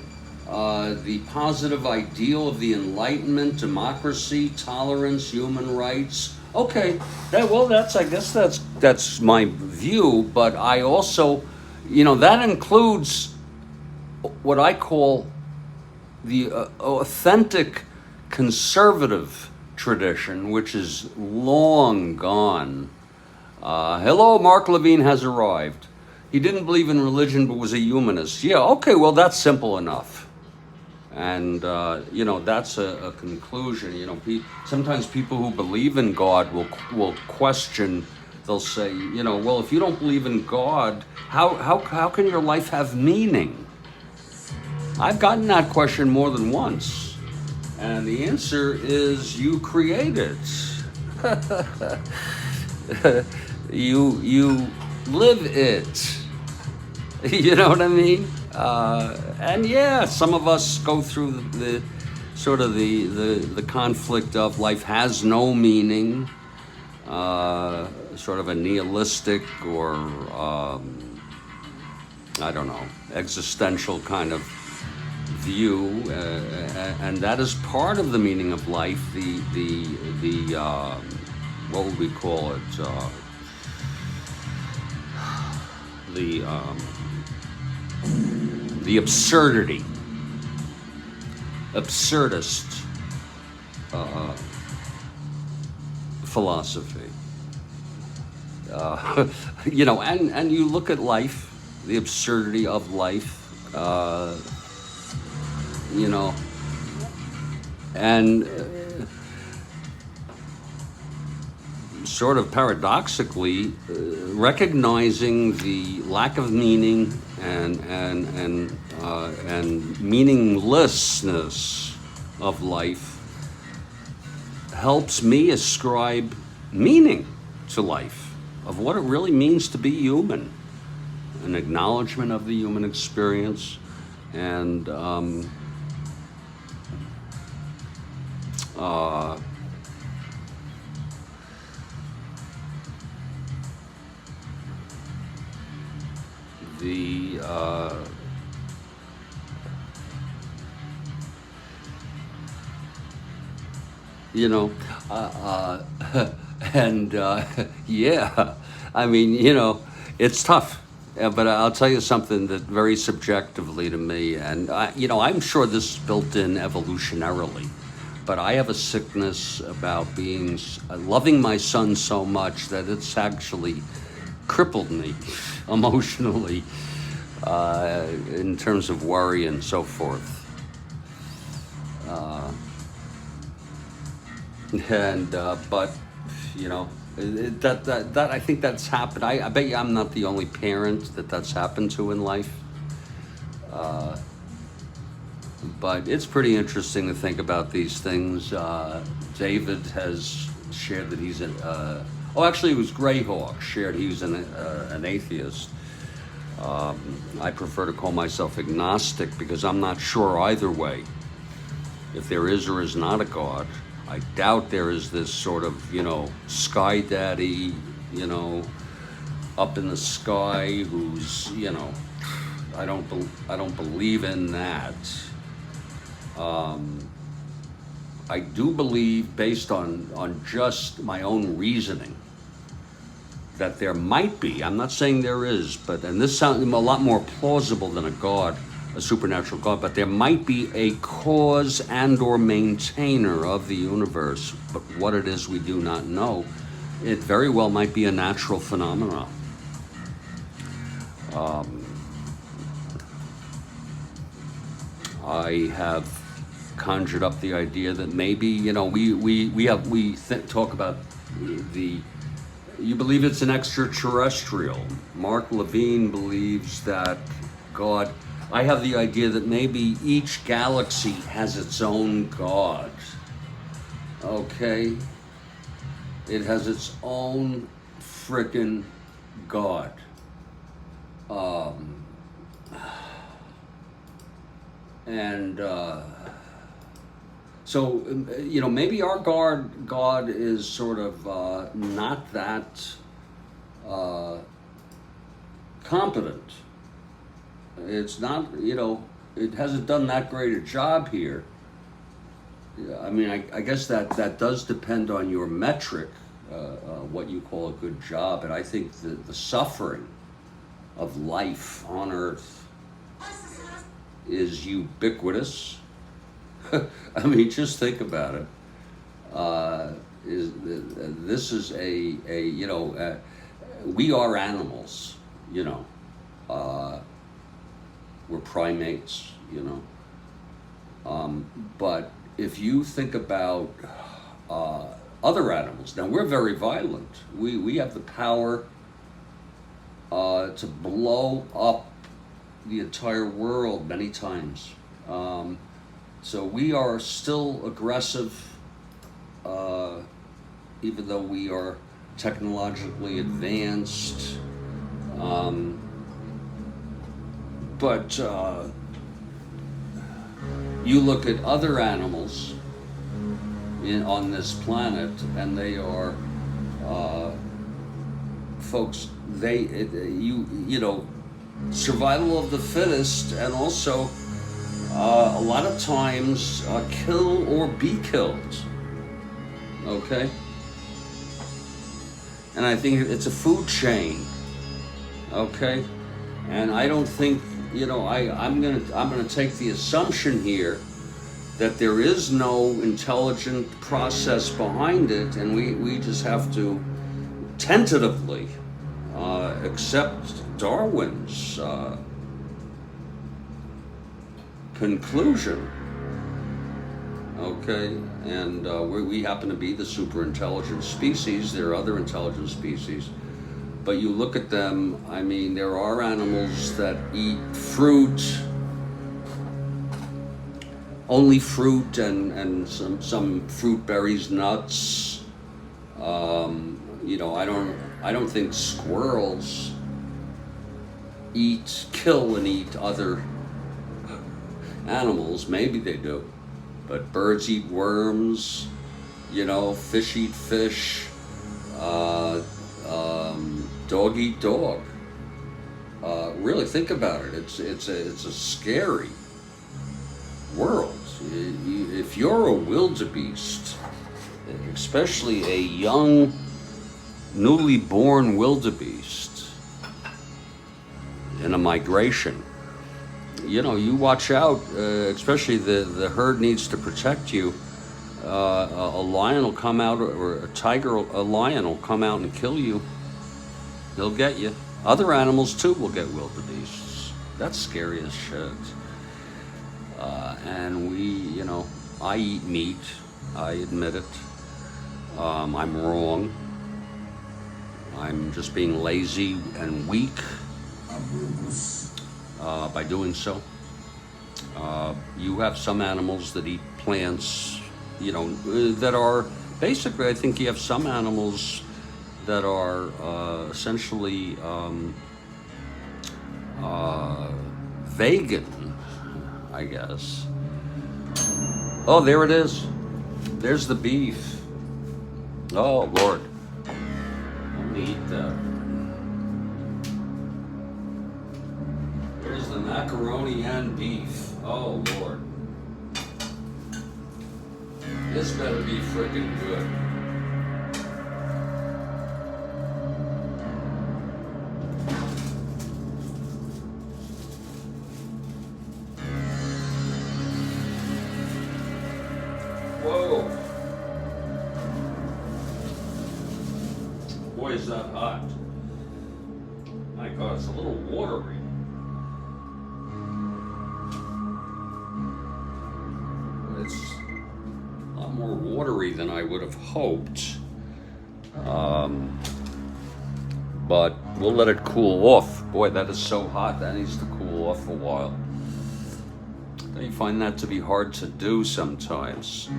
the positive ideal of the Enlightenment, democracy, tolerance, human rights. Okay, I guess that's my view, but I also, that includes what I call the authentic conservative tradition, which is long gone. Hello, Mark Levine has arrived. He didn't believe in religion, but was a humanist. Yeah, okay, well, that's simple enough. And, that's a conclusion. Sometimes people who believe in God will question, they'll say, well, if you don't believe in God, how can your life have meaning? I've gotten that question more than once. And the answer is you create it. You live it. You know what I mean? And yeah, some of us go through the conflict of life has no meaning, sort of a nihilistic or I don't know, existential kind of view, and that is part of the meaning of life. The what would we call it? The absurdist philosophy. And you look at life, the absurdity of life, and sort of paradoxically, recognizing the lack of meaning and meaninglessness of life helps me ascribe meaning to life, of what it really means to be human, an acknowledgement of the human experience, and yeah, I mean, it's tough. But I'll tell you something that very subjectively to me, and I'm sure this is built in evolutionarily, but I have a sickness about loving my son so much that it's actually crippled me emotionally, in terms of worry and so forth. But that I think that's happened. I bet you I'm not the only parent that's happened to in life. But it's pretty interesting to think about these things. David has shared that he's actually it was Greyhawk shared he was an atheist. I prefer to call myself agnostic because I'm not sure either way if there is or is not a God. I doubt there is this sort of, sky daddy, up in the sky who's, I don't believe in that. I do believe, based on just my own reasoning, that there might be, I'm not saying there is, and this sounds a lot more plausible than a God, a supernatural God, but there might be a cause and or maintainer of the universe, but what it is we do not know. It very well might be a natural phenomenon. I have conjured up the idea that maybe, we talk about you believe it's an extraterrestrial. Mark Levine believes that God, I have the idea that maybe each galaxy has its own God. Okay? It has its own frickin' God. And so, maybe our God is sort of not that competent. It's not, it hasn't done that great a job here. I mean, I guess that does depend on your metric, what you call a good job. And I think the suffering of life on Earth is ubiquitous. I mean, just think about it. This is we are animals, we're primates, but if you think about other animals, now we're very violent. We have the power to blow up the entire world many times. So we are still aggressive, even though we are technologically advanced. But you look at other animals on this planet, and they are, folks, survival of the fittest, and also a lot of times kill or be killed. Okay? And I think it's a food chain. Okay? And I don't think, I'm gonna take the assumption here that there is no intelligent process behind it, and we just have to tentatively accept Darwin's conclusion. Okay, and we happen to be the super intelligent species. There are other intelligent species, but you look at them, I mean, there are animals that eat fruit, only fruit, and some fruit, berries, nuts. I don't think squirrels kill and eat other animals. Maybe they do, but birds eat worms, fish eat fish, dog eat dog. Really think about it. It's a scary world. If you're a wildebeest, especially a young, newly born wildebeest in a migration, you watch out, especially the herd needs to protect you. A lion will come out, or a lion will come out and kill you. He'll get you. Other animals too will get wildebeests. That's scary as shit. And I eat meat. I admit it. I'm wrong. I'm just being lazy and weak by doing so. You have some animals that eat plants, that are basically, I think you have some animals that are essentially vegan, I guess. Oh, there it is. There's the beef. Oh, Lord. Let me eat that. There's the macaroni and beef. Oh, Lord. This better be freaking good. Whoa. Boy, is that hot. My God, it's a little watery. It's a lot more watery than I would have hoped. But we'll let it cool off. Boy, that is so hot. That needs to cool off a while. I find that to be hard to do sometimes.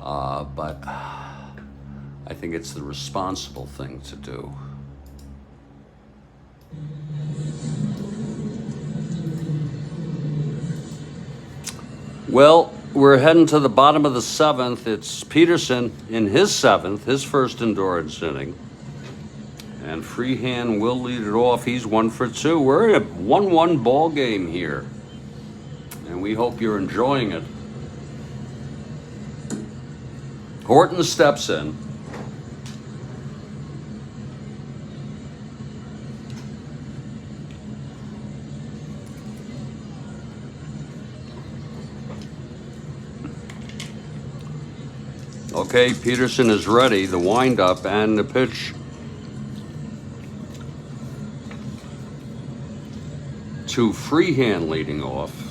But I think it's the responsible thing to do. Well, we're heading to the bottom of the seventh. It's Peterson in his seventh, his first endurance inning. And Freehand will lead it off. He's 1 for 2. We're in a 1-1 ball game here. And we hope you're enjoying it. Horton steps in. Okay, Peterson is ready. The windup and the pitch to Freehand leading off.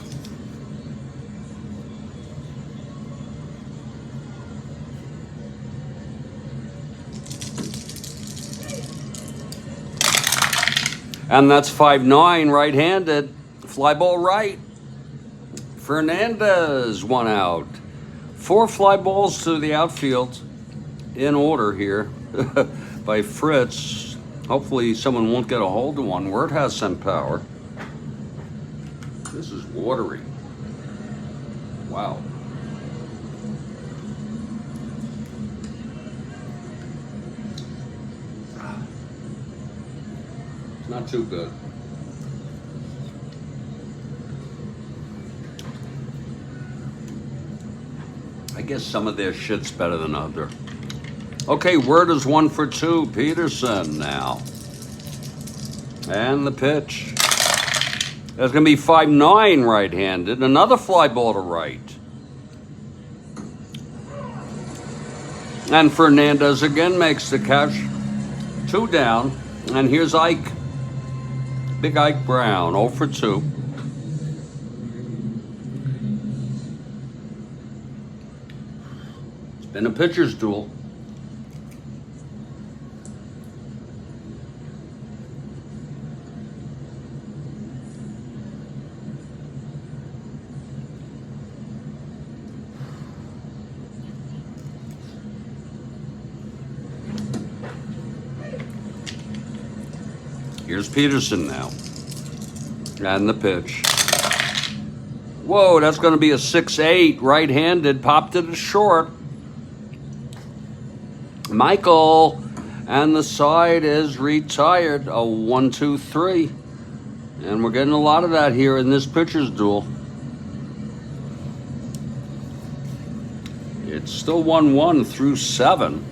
And that's 5-9 right-handed. Fly ball right. Fernandez, 1 out. 4 fly balls to the outfield in order here by Fritz. Hopefully someone won't get a hold of one. Word has some power. This is watery. Wow. It's not too good. I guess some of their shit's better than other. Okay, Word is 1 for 2. Peterson now. And the pitch. There's going to be 5-9 right-handed. Another fly ball to right. And Fernandez again makes the catch. 2 down. And here's Ike. Big Ike Brown, 0 for 2. It's been a pitcher's duel. Here's Peterson now. And the pitch. Whoa, that's going to be a 6-8 right-handed. Popped it short. Michael. And the side is retired. A 1-2-3. And we're getting a lot of that here in this pitcher's duel. It's still 1-1 through 7.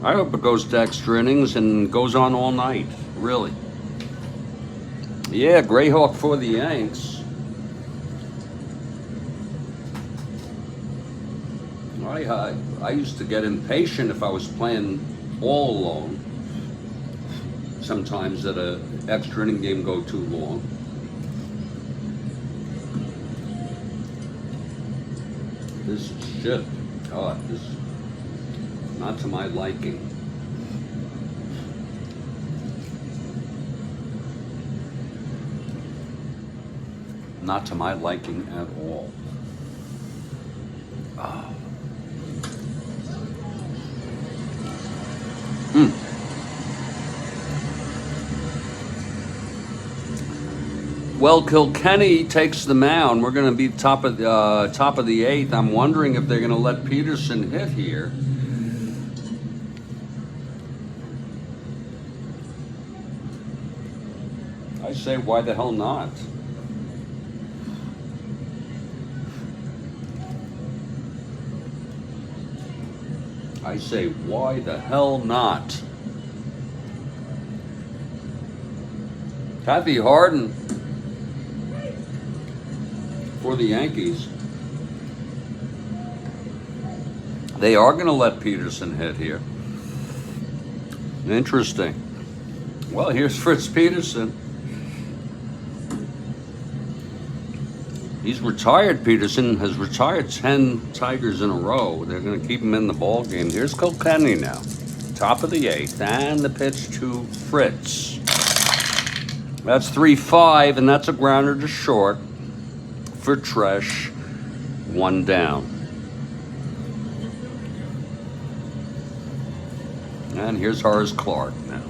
I hope it goes to extra innings and goes on all night, really. Yeah, Greyhawk for the Yanks. I used to get impatient if I was playing all alone. Sometimes that a extra inning game go too long. This is shit. God, this is not to my liking. Not to my liking at all. Oh. Well, Kilkenny takes the mound. We're going to be top of the 8th. I'm wondering if they're going to let Peterson hit here. I say, why the hell not? I say, why the hell not? Kathy Harden for the Yankees. They are going to let Peterson hit here. Interesting. Well, here's Fritz Peterson. He's retired. Peterson has retired 10 Tigers in a row. They're going to keep him in the ball game. Here's Kilkenny now. Top of the 8th. And the pitch to Fritz. That's 3-5, and that's a grounder to short for Tresh. 1 down. And here's Horace Clarke now.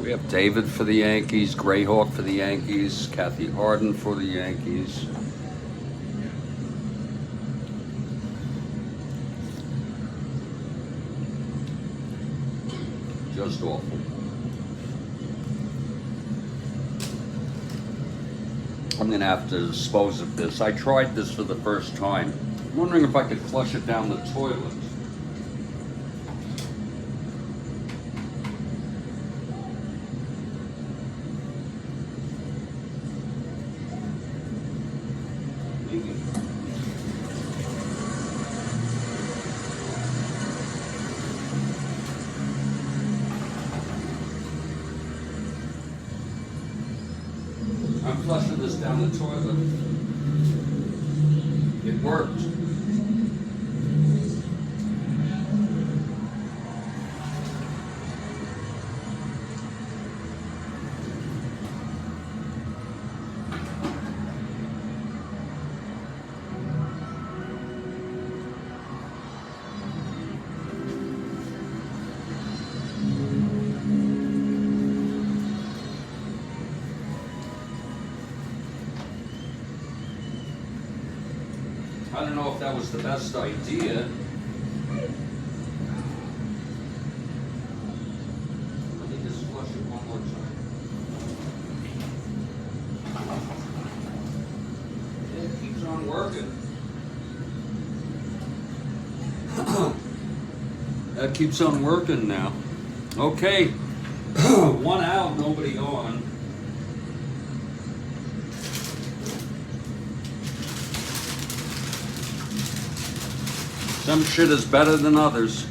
We have David for the Yankees, Greyhawk for the Yankees, Kathy Harden for the Yankees. Just awful. I'm going to have to dispose of this. I tried this for the first time. I'm wondering if I could flush it down the toilet. Maybe. I'm flushing this down the toilet. It worked. I don't know if that was the best idea. Let me just flush it one more time. It keeps on working. That keeps on working now. Okay. One out, nobody on. Some shit is better than others.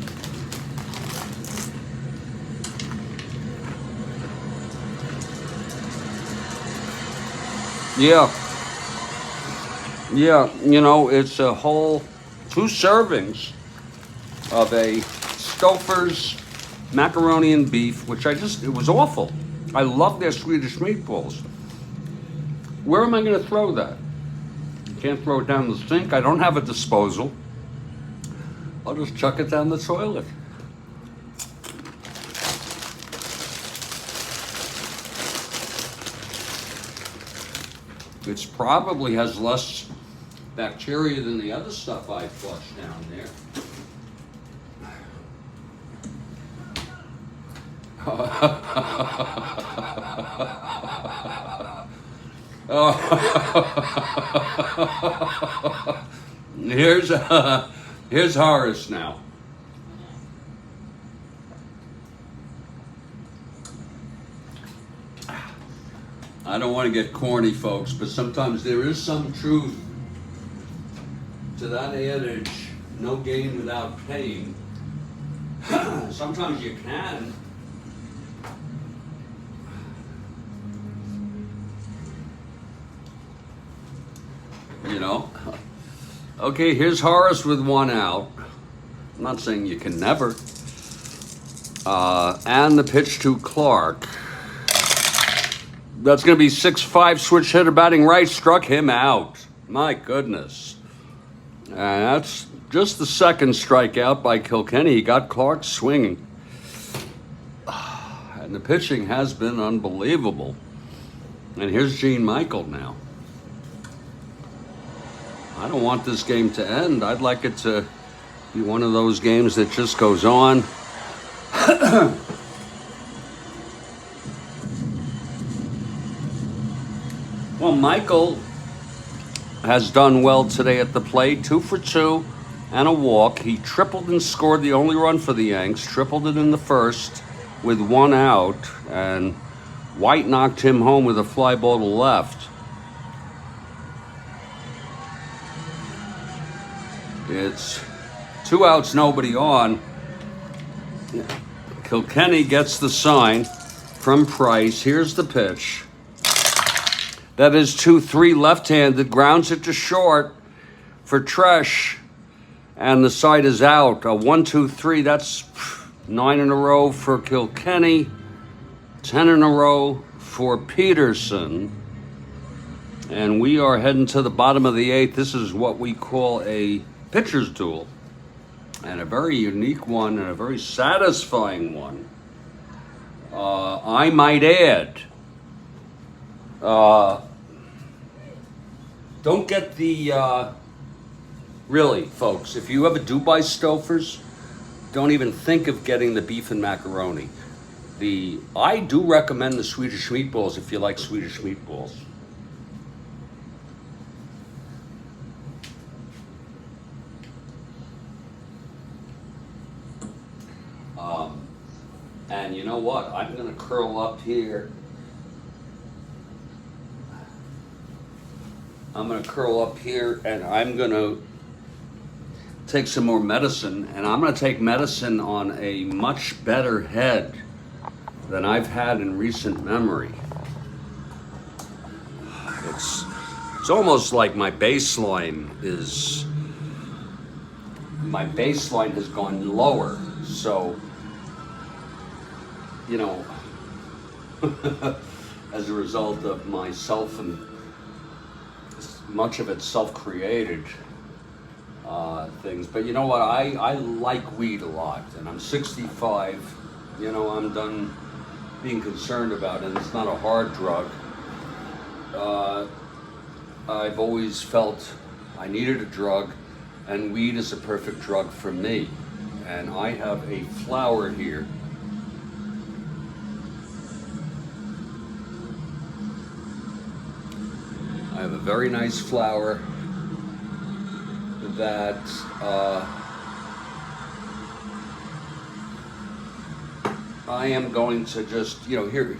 Yeah. Yeah, you know, it's a whole 2 servings of a Stouffer's macaroni and beef, which it was awful. I love their Swedish meatballs. Where am I going to throw that? You can't throw it down the sink. I don't have a disposal. I'll just chuck it down the toilet. It probably has less bacteria than the other stuff I flushed down there. Here's Horace now. I don't want to get corny, folks, but sometimes there is some truth to that adage, no gain without pain. Sometimes you can. You know? Okay, here's Horace with 1 out. I'm not saying you can never. And the pitch to Clarke. That's going to be 6-5 switch hitter batting right. Struck him out. My goodness. And that's just the second strikeout by Kilkenny. He got Clarke swinging. And the pitching has been unbelievable. And here's Gene Michael now. I don't want this game to end. I'd like it to be one of those games that just goes on. Well, Michael has done well today at the plate. 2 for 2 and a walk. He tripled and scored the only run for the Yanks. Tripled it in the first with 1 out. And White knocked him home with a fly ball to left. It's 2 outs, nobody on. Kilkenny gets the sign from Price. Here's the pitch. That is 2-3 left-handed. Grounds it to short for Tresh. And the side is out. 1-2-3. That's 9 in a row for Kilkenny. 10 in a row for Peterson. And we are heading to the bottom of the 8th. This is what we call a pitcher's duel. and a very unique one and a very satisfying one. I might add, don't get the, really, folks, if you ever do buy Stouffer's, don't even think of getting the beef and macaroni. I do recommend the Swedish meatballs if you like Swedish meatballs. And you know what? I'm gonna curl up here. I'm gonna curl up here and I'm gonna take some more medicine, and I'm gonna take medicine on a much better head than I've had in recent memory. It's almost like my baseline has gone lower. So, you know, as a result of myself and much of it self-created things. But you know what? I like weed a lot, and I'm 65. You know, I'm done being concerned about it. And it's not a hard drug. I've always felt I needed a drug, and weed is a perfect drug for me. And I have a flower here. I have a very nice flower that I am going to just, you know, here,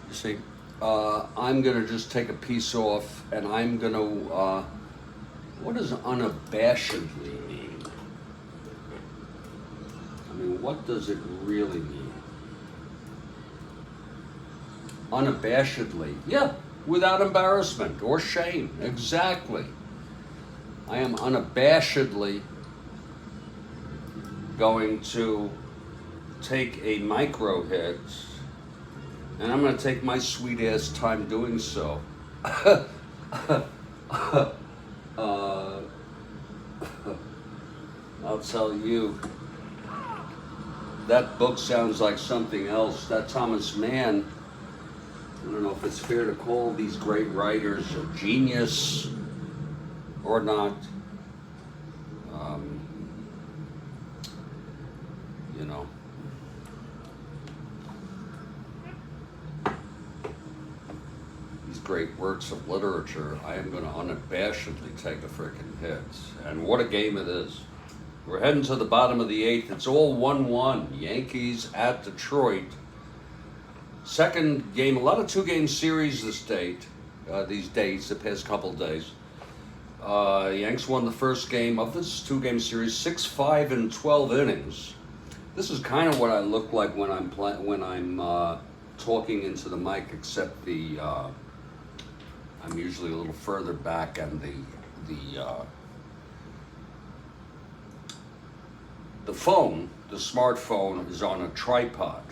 you see, I'm going to just take a piece off, and I'm going to, what does unabashedly mean? I mean, what does it really mean? Unabashedly, yeah, without embarrassment or shame, exactly. I am unabashedly going to take a micro hit, and I'm going to take my sweet ass time doing so. I'll tell you, that book sounds like something else. That Thomas Mann, I don't know if it's fair to call these great writers a genius or not. You know, these great works of literature, I am going to unabashedly take a freaking hit. And what a game it is. We're heading to the bottom of the eighth. It's all 1-1. Yankees at Detroit. Second game, a lot of two-game series these days, the past couple days. Yanks won the first game of this two-game series, 6-5 in 12 innings. This is kind of what I look like when I'm talking into the mic, except I'm usually a little further back, and the phone, the smartphone, is on a tripod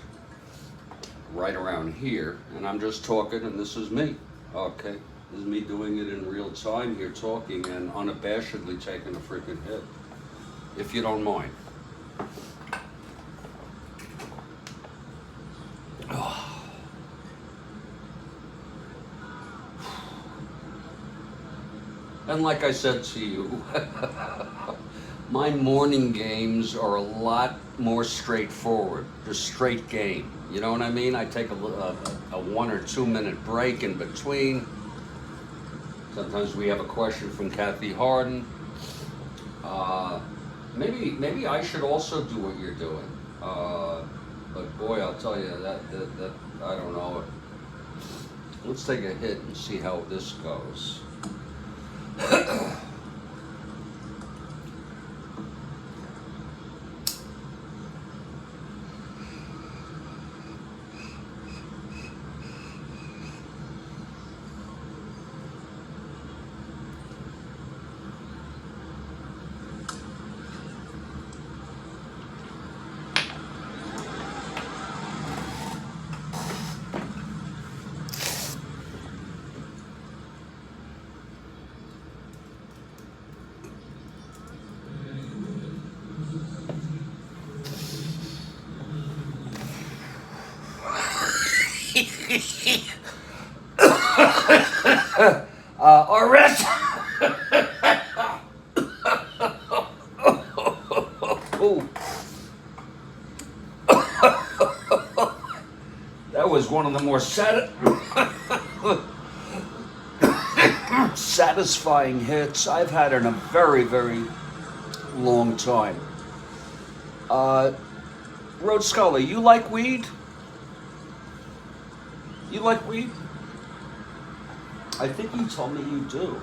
right around here, and I'm just talking, and this is me. Okay, this is me doing it in real time here, talking and unabashedly taking a freaking hit, if you don't mind. And like I said to you, my morning games are a lot more straightforward. Just straight game. You know what I mean? I take a 1 or 2 minute break in between. Sometimes we have a question from Kathy Harden. Maybe I should also do what you're doing. But boy, I'll tell you that I don't know. Let's take a hit and see how this goes. Arrest! Oh. That was one of the more satisfying hits I've had in a very, very long time. Road Scholar, you like weed? You like weed? I think you told me you do.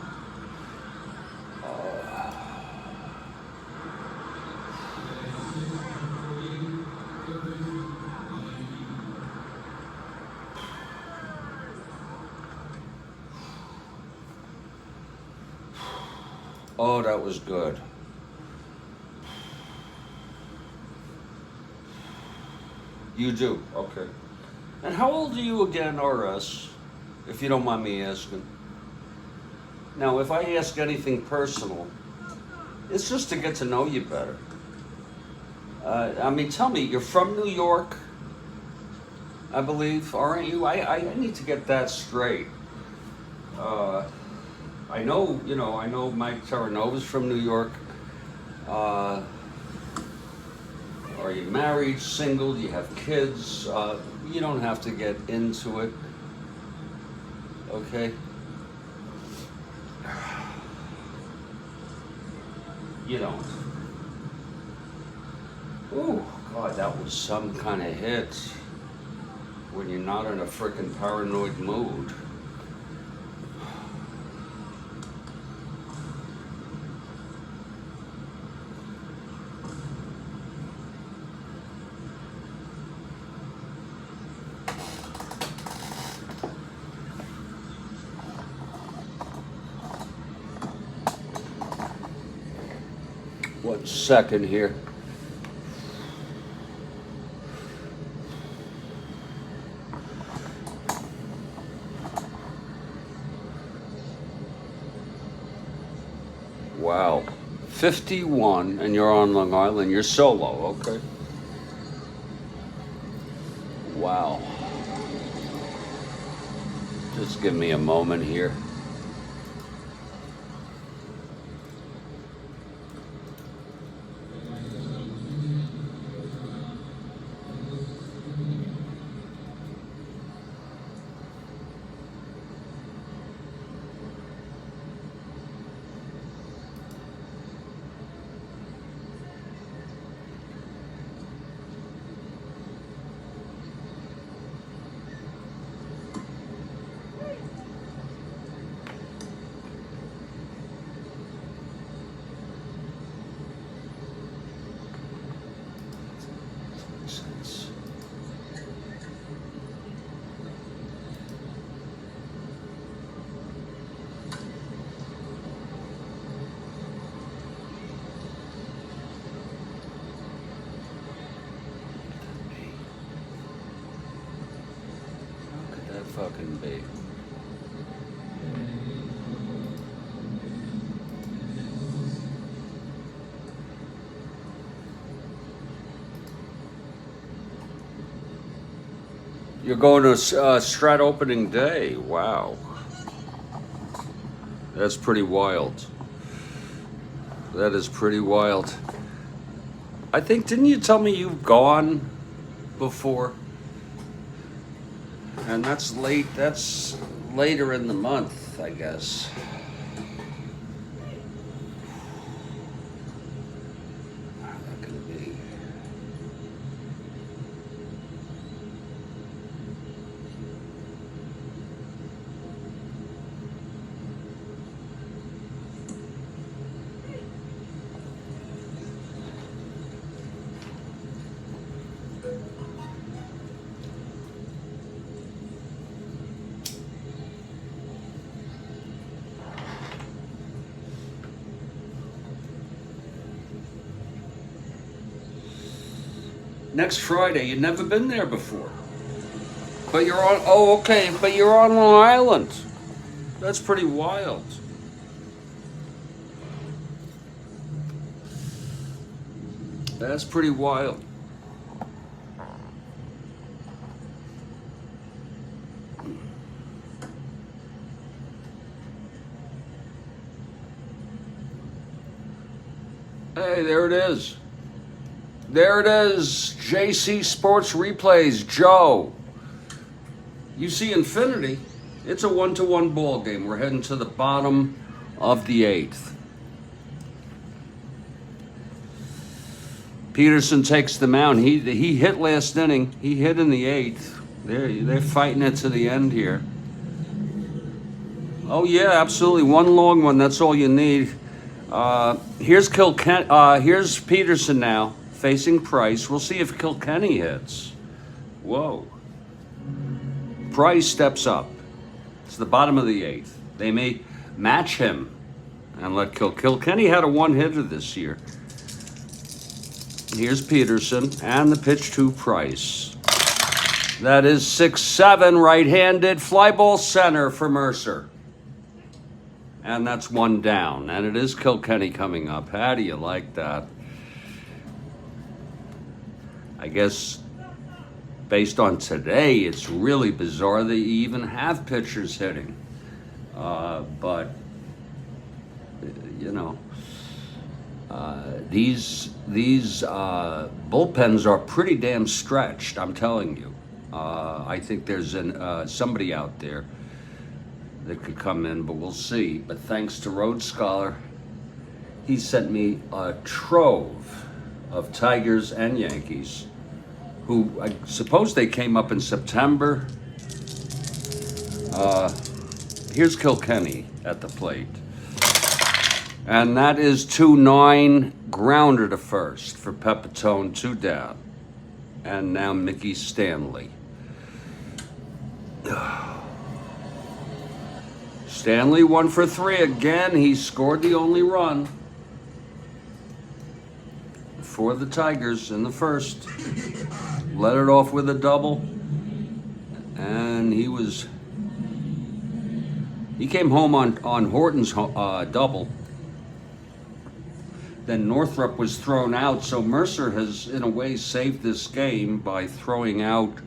Oh, that was good. You do? Okay. And how old are you again, RS? If you don't mind me asking. Now, if I ask anything personal, it's just to get to know you better. I mean, tell me, you're from New York, I believe, aren't you? I need to get that straight. I know, I know Mike Terranova's from New York. Are you married, single, do you have kids? You don't have to get into it, okay? You don't. Oh, God, that was some kind of hit when you're not in a frickin' paranoid mood. One second here. Wow. 51, and you're on Long Island. You're solo, okay. Wow. Just give me a moment here. Fucking be. You're going to Strat opening day. Wow. That's pretty wild. That is pretty wild. I think, didn't you tell me you've gone before? And that's later in the month, I guess. That can be. Next Friday, you've never been there before. But you're on, oh, okay, but you're on Long Island. That's pretty wild. That's pretty wild. Hey, there it is. There it is. JC Sports Replays. Joe. You see infinity. It's a 1-1 ball game. We're heading to the bottom of the 8th. Peterson takes the mound. He hit last inning. He hit in the 8th. They're fighting it to the end here. Oh yeah, absolutely. One long one. That's all you need. Here's Peterson now facing Price. We'll see if Kilkenny hits. Whoa. Price steps up. It's the bottom of the 8th. They may match him and let Kilkenny had a one-hitter this year. Here's Peterson and the pitch to Price. That is 6-7, right-handed, fly ball center for Mercer. And that's one down. And it is Kilkenny coming up. How do you like that? I guess based on today, it's really bizarre that you even have pitchers hitting. But, you know, these bullpens are pretty damn stretched, I'm telling you. I think there's somebody out there that could come in, but we'll see. But thanks to Rhodes Scholar, he sent me a trove of Tigers and Yankees, who I suppose they came up in September. Here's Kilkenny at the plate. And that is 2-9, grounder to first for Pepitone, 2 down. And now Mickey Stanley. Stanley 1 for 3 again. He scored the only run for the Tigers in the first. Let it off with a double. And he came home on Horton's double. Then Northrup was thrown out, so Mercer has, in a way, saved this game by throwing out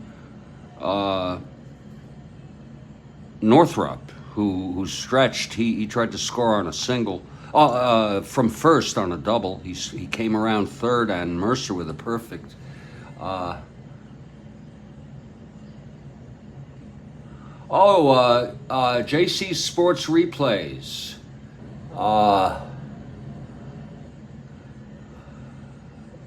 Northrup, who stretched. He tried to score on a single from first on a double. He came around third, and Mercer with a perfect. JC Sports Replays.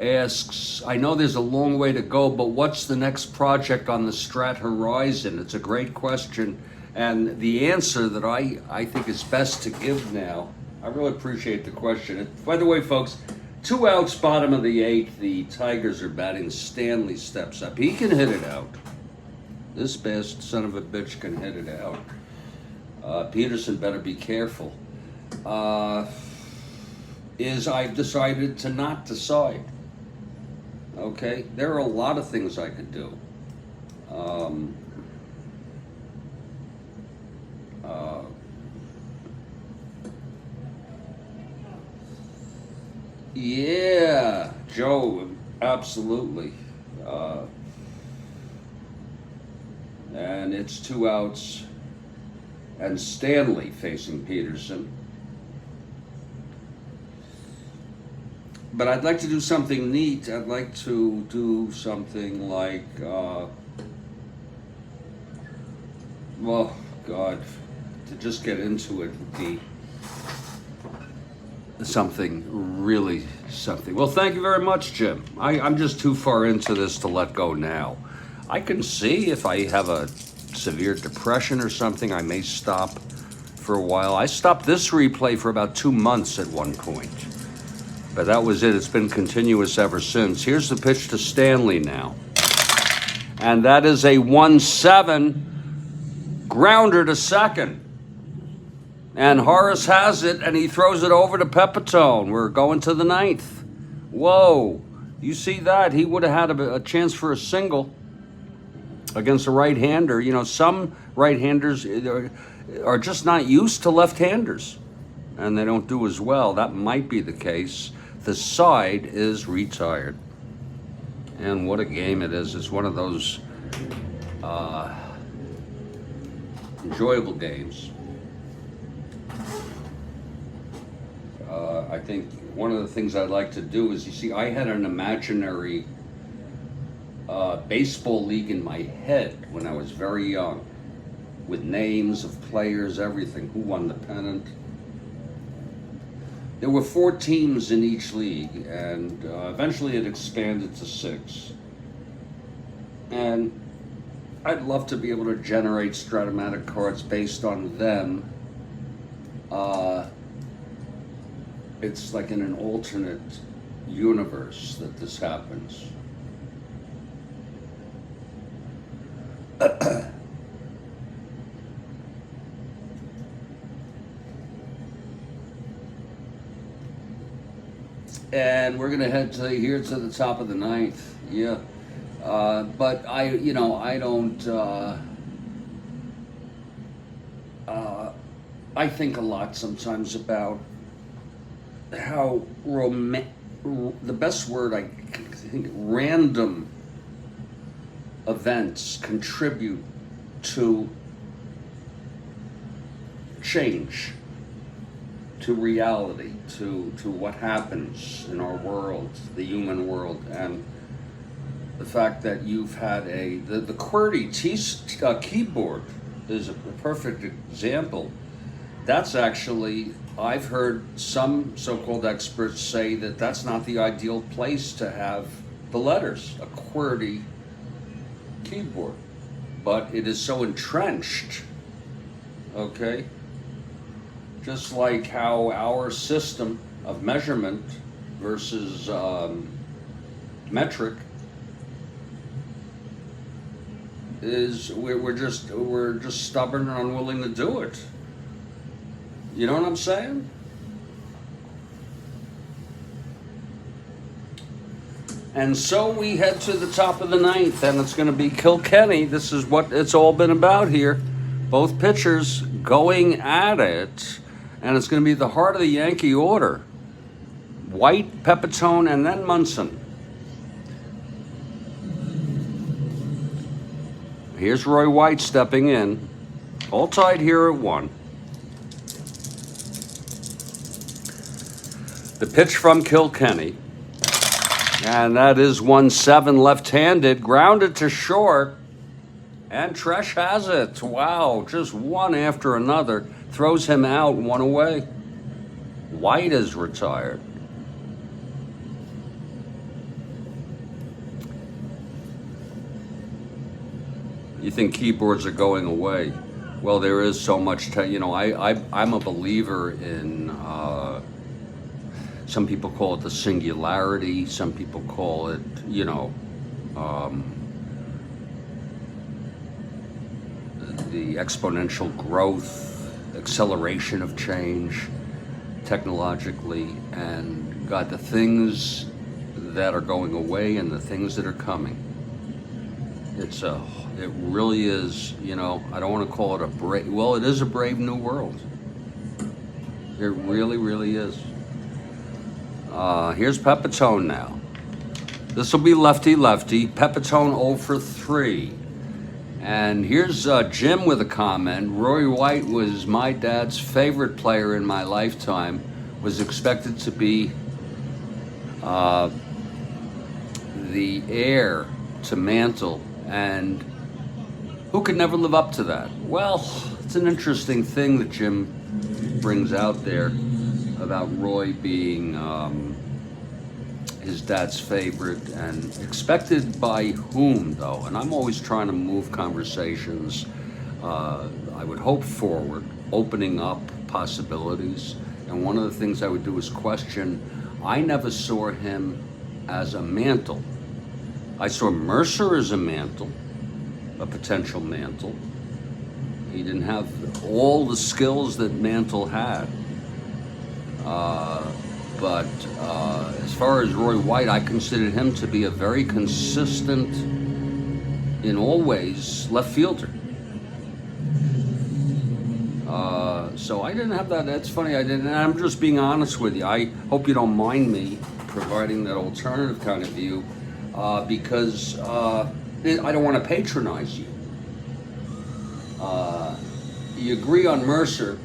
Asks, I know there's a long way to go, but what's the next project on the Strat horizon? It's a great question, and the answer that I think is best to give now, I really appreciate the question. By the way, folks, 2 outs, bottom of the 8th, the Tigers are batting. Stanley steps up. He can hit it out. This best son of a bitch can hit it out. Peterson better be careful. I've decided to not decide. Okay, there are a lot of things I could do. Yeah, Joe, absolutely. And it's 2 outs, and Stanley facing Peterson. But I'd like to do something neat. I'd like to do something like, well, God, to just get into it would be something. Well, thank you very much, Jim. I'm just too far into this to let go now. I can see if I have a severe depression or something, I may stop for a while. I stopped this replay for about 2 months at one point. But that was it. It's been continuous ever since. Here's the pitch to Stanley now. And that is a 1-7 grounder to second. And Horace has it, and he throws it over to Pepitone. We're going to the 9th. Whoa. You see that? He would have had a chance for a single against a right-hander. You know, some right-handers are just not used to left-handers, and they don't do as well. That might be the case. The side is retired. And what a game it is. It's one of those enjoyable games. I think one of the things I'd like to do is, you see, I had an imaginary baseball league in my head when I was very young, with names of players, everything, who won the pennant. There were 4 teams in each league, and eventually it expanded to 6. And I'd love to be able to generate Strat-O-Matic cards based on them. It's like in an alternate universe that this happens. And we're gonna head to here to the top of the 9th. Yeah, but I don't. I think a lot sometimes about how the best word I think, random events contribute to change, to reality, to what happens in our world, the human world. And the fact that you've had the QWERTY keyboard is a perfect example. That's actually, I've heard some so-called experts say that that's not the ideal place to have the letters, a QWERTY keyboard. But it is so entrenched, okay? Just like how our system of measurement versus metric is, we're just stubborn and unwilling to do it. You know what I'm saying? And so we head to the top of the 9th, and it's going to be Kilkenny. This is what it's all been about here. Both pitchers going at it, and it's going to be the heart of the Yankee order. White, Pepitone, and then Munson. Here's Roy White stepping in. All tied here at 1. The pitch from Kilkenny, and that is 1-7 left-handed, grounded to short, and Tresh has it. Wow, just one after another, throws him out, 1 away. White is retired. You think keyboards are going away? Well, there is so much, I'm a believer in, some people call it the singularity, some people call it, the exponential growth, acceleration of change technologically, and got the things that are going away and the things that are coming. It really is, I don't want to call it it is a brave new world. It really, really is. Here's Pepitone now. This will be lefty-lefty. Pepitone 0 for 3. And here's Jim with a comment. Roy White was my dad's favorite player in my lifetime. Was expected to be the heir to Mantle, and who could never live up to that? Well, it's an interesting thing that Jim brings out there about Roy being his dad's favorite, and expected by whom, though? And I'm always trying to move conversations, I would hope forward, opening up possibilities. And one of the things I would do is question, I never saw him as a Mantle. I saw Mercer as a Mantle, a potential Mantle. He didn't have all the skills that Mantle had. But as far as Roy White, I considered him to be a very consistent, in all ways, left fielder. So I didn't have that. That's funny. I didn't. I'm just being honest with you. I hope you don't mind me providing that alternative kind of view, because I don't want to patronize you. You agree on Mercer.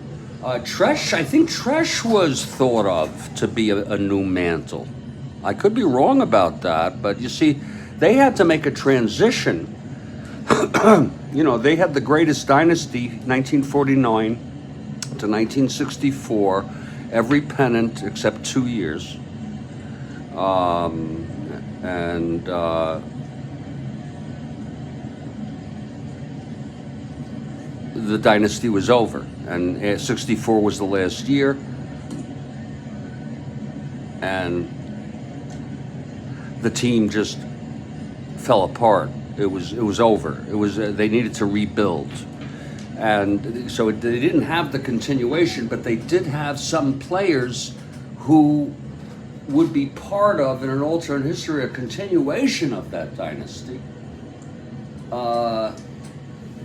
Tresh, I think Tresh was thought of to be a new mantle. I could be wrong about that, but you see, they had to make a transition. You know, they had the greatest dynasty, 1949 to 1964, every pennant except 2 years. And the dynasty was over, and 64 was the last year, and the team just fell apart. It was over. It was they needed to rebuild, and so they didn't have the continuation, but they did have some players who would be part of, in an alternate history, a continuation of that dynasty.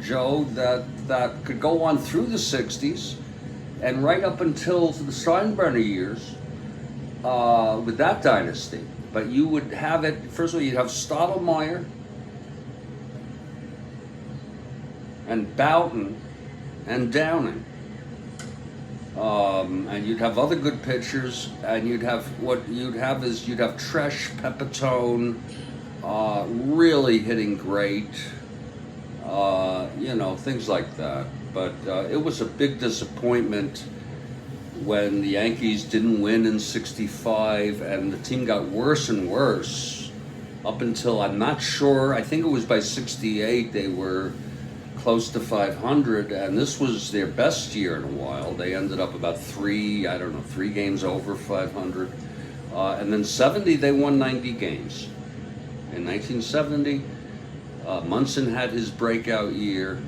Joe, that could go on through the 60s and right up until the Steinbrenner years with that dynasty. But you would have it, first of all, you'd have Stottlemyre and Boughton and Downing. And you'd have other good pitchers, and you'd have Tresh, Pepitone, really hitting great. You know, things like that. But it was a big disappointment when the Yankees didn't win in 65, and the team got worse and worse up until, I'm not sure, I think it was by 68 they were close to 500, and this was their best year in a while. They ended up about 3 games over 500. And then 70, they won 90 games. In 1970, Munson had his breakout year.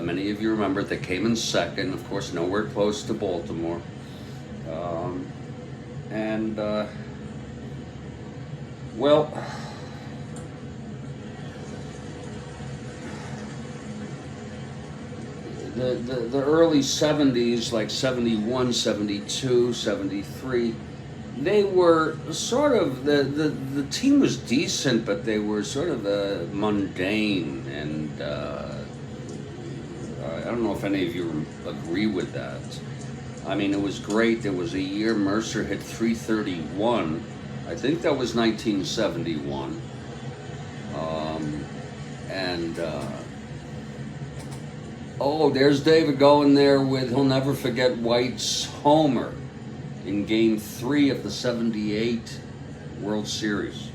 Many of you remember they came in second, of course, nowhere close to Baltimore. Well, the early 70s, like 71, 72, 73, they were sort of, the team was decent, but they were sort of mundane, and I don't know if any of you agree with that. I mean, it was great. There was a year Mercer hit 331. I think that was 1971. Oh, there's David going there with, he'll never forget White's homer in Game 3 of the 78 World Series.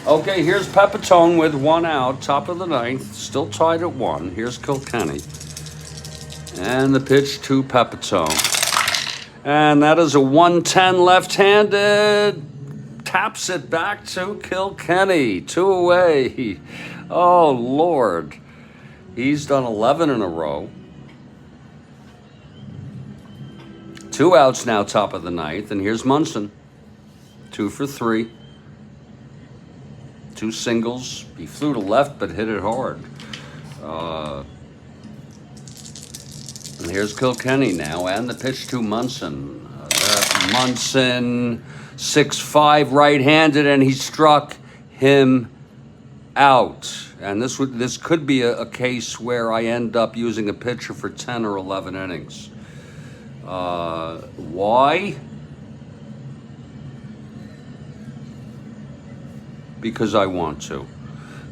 Okay, here's Pepitone with 1 out, top of the 9th, still tied at 1. Here's Kilkenny. And the pitch to Pepitone. And that is a 110 left-handed. Taps it back to Kilkenny. 2 away. Oh, Lord. He's done 11 in a row. 2 outs now, top of the 9th. And here's Munson. 2 for 3. 2 singles. He flew to left, but hit it hard. And here's Kilkenny now, and the pitch to Munson. Munson, 6'5", right-handed, and he struck him out. And this could be a case where I end up using a pitcher for 10 or 11 innings. Why? Because I want to.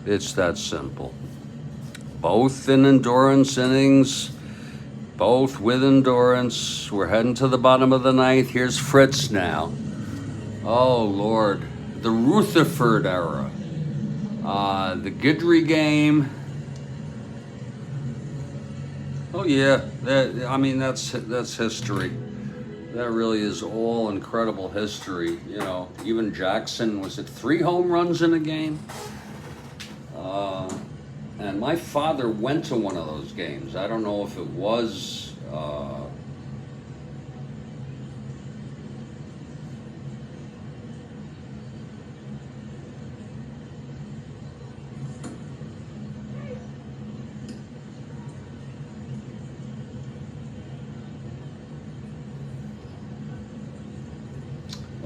It's that simple. Both in endurance innings, both with endurance. We're heading to the bottom of the 9th. Here's Fritz now. Oh, Lord. The Rutherford era. The Guidry game. Oh, yeah. That's history. That really is all incredible history. You know, even Jackson, was it 3 home runs in a game? And my father went to one of those games. I don't know if it was...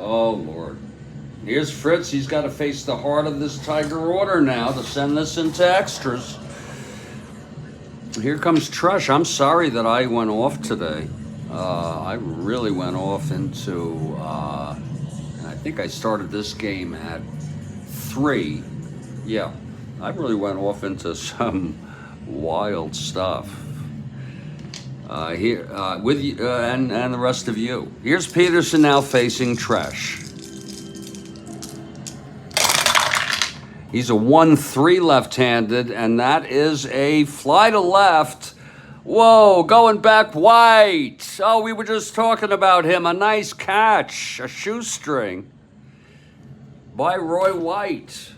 Oh, Lord. Here's Fritz. He's got to face the heart of this Tiger order now to send this into extras. Here comes Trush. I'm sorry that I went off today. I really went off into, and I think I started this game at 3. Yeah, I really went off into some wild stuff. Here with you and the rest of you. Here's Peterson now facing Tresh. He's a 1-3 left-handed, and that is a fly to left. Whoa, going back White. Oh, we were just talking about him. A nice catch, a shoestring by Roy White.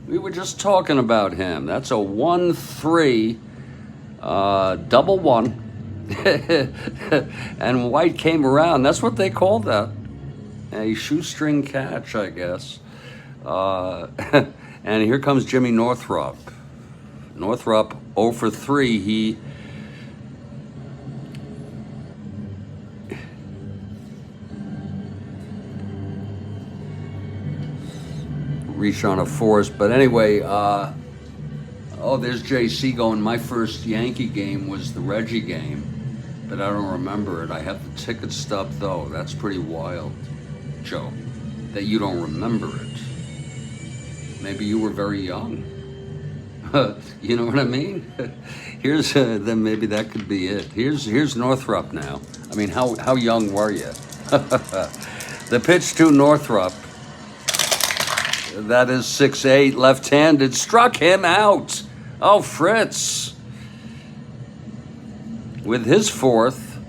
We were just talking about him. That's a 1-3, double one. And White came around. That's what they call that. A shoestring catch, I guess. And here comes Jimmy Northrup. Northrup 0 for 3. He reached on a force, but anyway, oh, there's JC going. My first Yankee game was the Reggie game, but I don't remember it. I have the ticket stub though. That's pretty wild, Joe, that you don't remember it. Maybe you were very young. You know what I mean? Here's then maybe that could be it. Here's Northrup now. I mean, how young were you? The pitch to Northrup. That is 6'8", left-handed. Struck him out. Oh, Fritz with his 4th,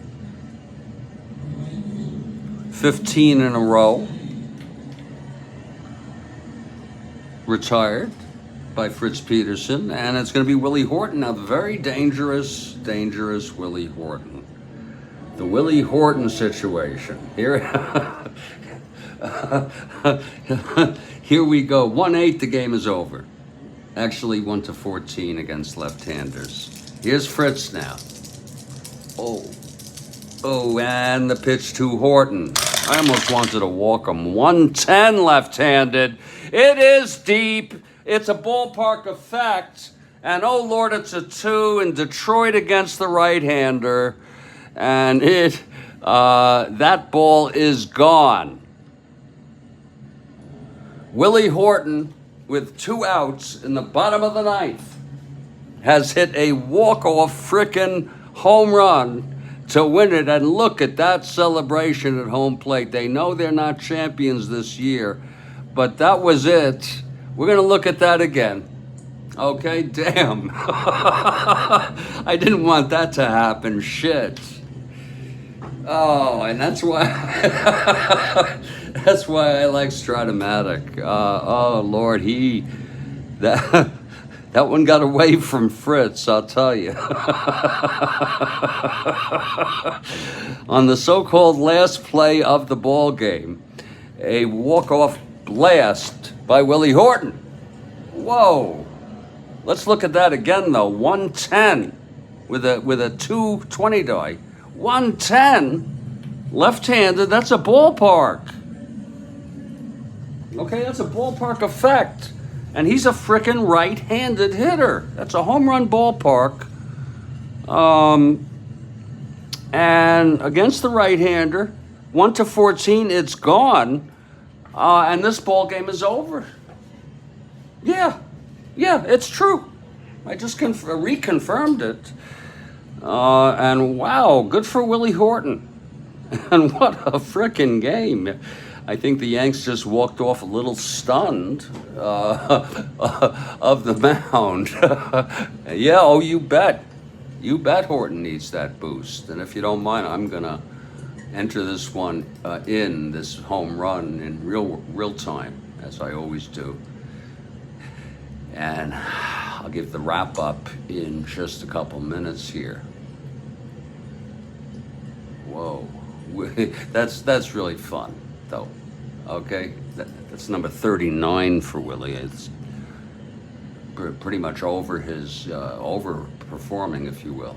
15 in a row. Retired by Fritz Peterson, and it's going to be Willie Horton now. Very dangerous Willie Horton. The Willie Horton situation. Here, here we go. 1-8, the game is over. Actually, 1-14 against left-handers. Here's Fritz now. Oh, and the pitch to Horton. I almost wanted to walk him. 110 left-handed. It is deep. It's a ballpark effect. And oh, Lord, it's a 2 in Detroit against the right-hander. And that ball is gone. Willie Horton, with 2 outs in the bottom of the 9th, has hit a walk-off frickin' home run to win it. And look at that celebration at home plate. They know they're not champions this year, but that was it. We're going to look at that again. Okay, damn. I didn't want that to happen. Shit. Oh, and that's why that's why I like Strat-O-Matic. Oh Lord, that one got away from Fritz, I'll tell you. On the so-called last play of the ball game, a walk-off blast by Willie Horton. Whoa. Let's look at that again though. 110 with a 220 die. 110 left-handed. That's a ballpark. Okay, that's a ballpark effect. And he's a frickin' right-handed hitter. That's a home run ballpark. And against the right-hander, 1-14, it's gone. And this ball game is over. Yeah, it's true. I just reconfirmed it. And wow, good for Willie Horton. And what a frickin' game. I think the Yanks just walked off a little stunned of the mound. Yeah, oh, you bet. You bet Horton needs that boost. And if you don't mind, I'm going to enter this one in this home run in real time, as I always do. And I'll give the wrap up in just a couple minutes here. Whoa, that's really fun, though. Okay, that's number 39 for Willie. It's pretty much over his overperforming, if you will.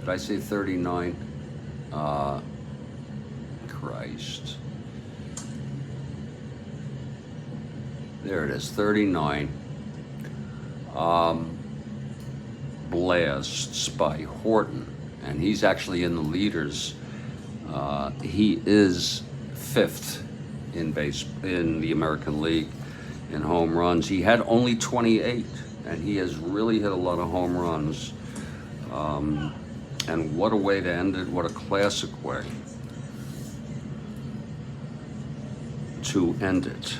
Did I say 39? Christ. There it is, 39. Blasts by Horton, and he's actually in the leaders. He is 5th in the American League in home runs. He had only 28, and he has really hit a lot of home runs. And what a way to end it! What a classic way to end it.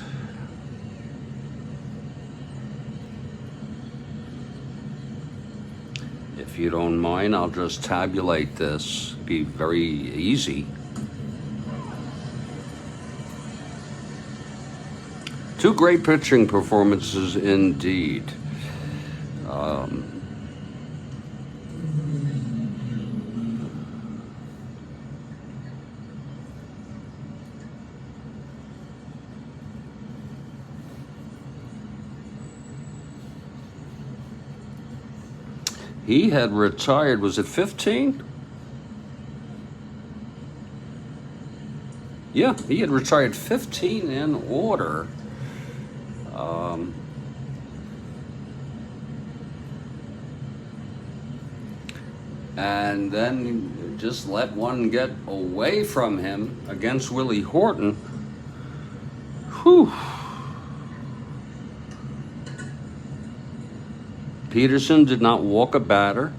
If you don't mind, I'll just tabulate this. Be very easy. 2 great pitching performances indeed. He had retired, was it 15? Yeah, he had retired 15 in order. And then just let one get away from him against Willie Horton. Whew. Peterson did not walk a batter,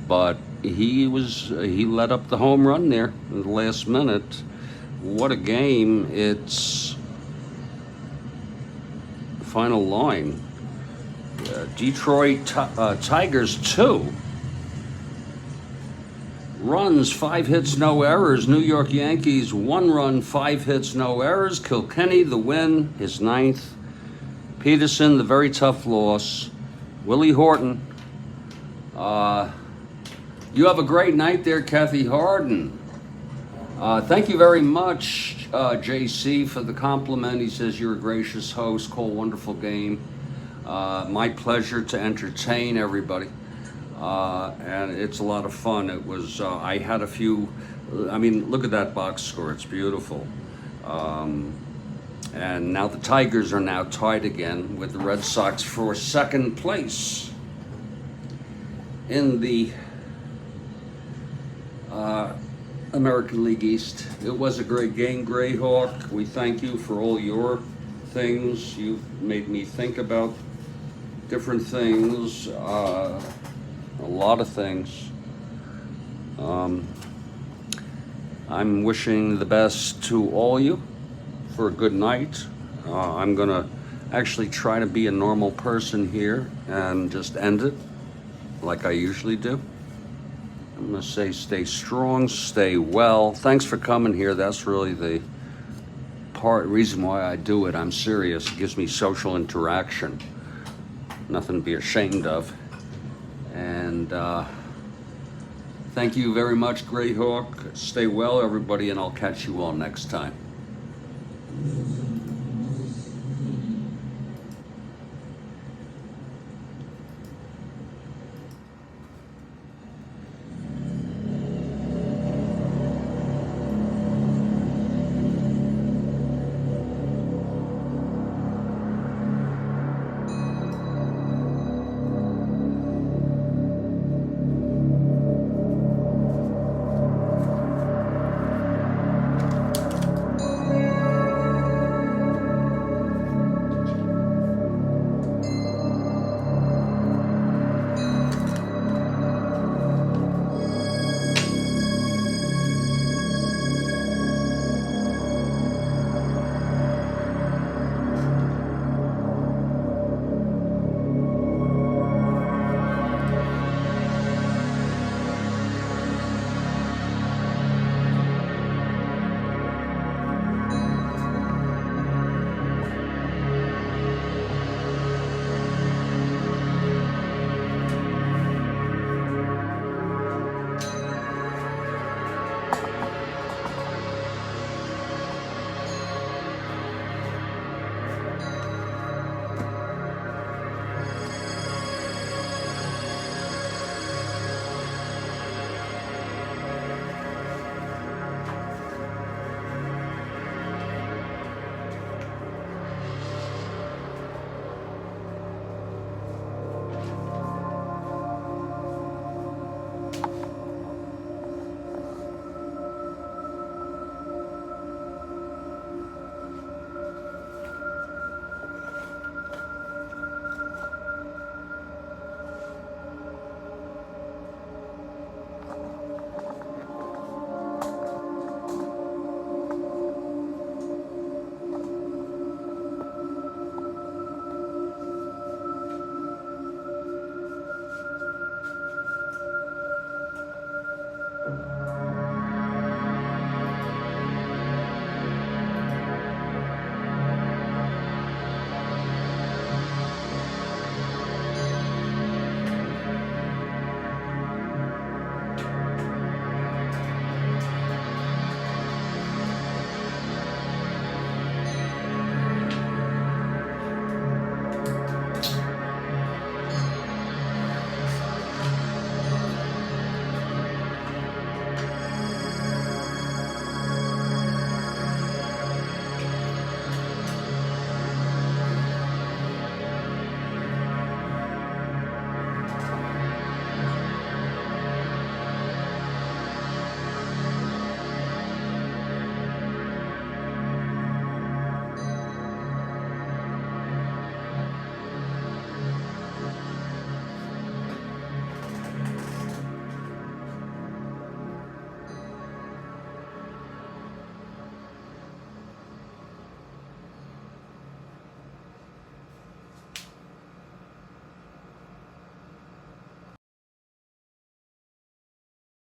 but he let up the home run there in the last minute. What a game. It's final line. Detroit Tigers 2 runs, 5 hits, no errors. New York Yankees 1 run, 5 hits, no errors. Kilkenny the win, his 9th. Peterson, the very tough loss. Willie Horton. You have a great night there, Kathy Harden. Thank you very much, JC, for the compliment. He says you're a gracious host. Cole, wonderful game. My pleasure to entertain everybody. And it's a lot of fun. It was, I had a few, I mean, look at that box score. It's beautiful. And now the Tigers are now tied again with the Red Sox for 2nd place in the American League East. It was a great game, Greyhawk. We thank you for all your things. You've made me think about different things, a lot of things. I'm wishing the best to all you for a good night. I'm gonna actually try to be a normal person here and just end it like I usually do. I'm gonna say stay strong, stay well. Thanks for coming here. That's really the reason why I do it. I'm serious. It gives me social interaction. Nothing to be ashamed of. And thank you very much, Greyhawk. Stay well, everybody, and I'll catch you all next time.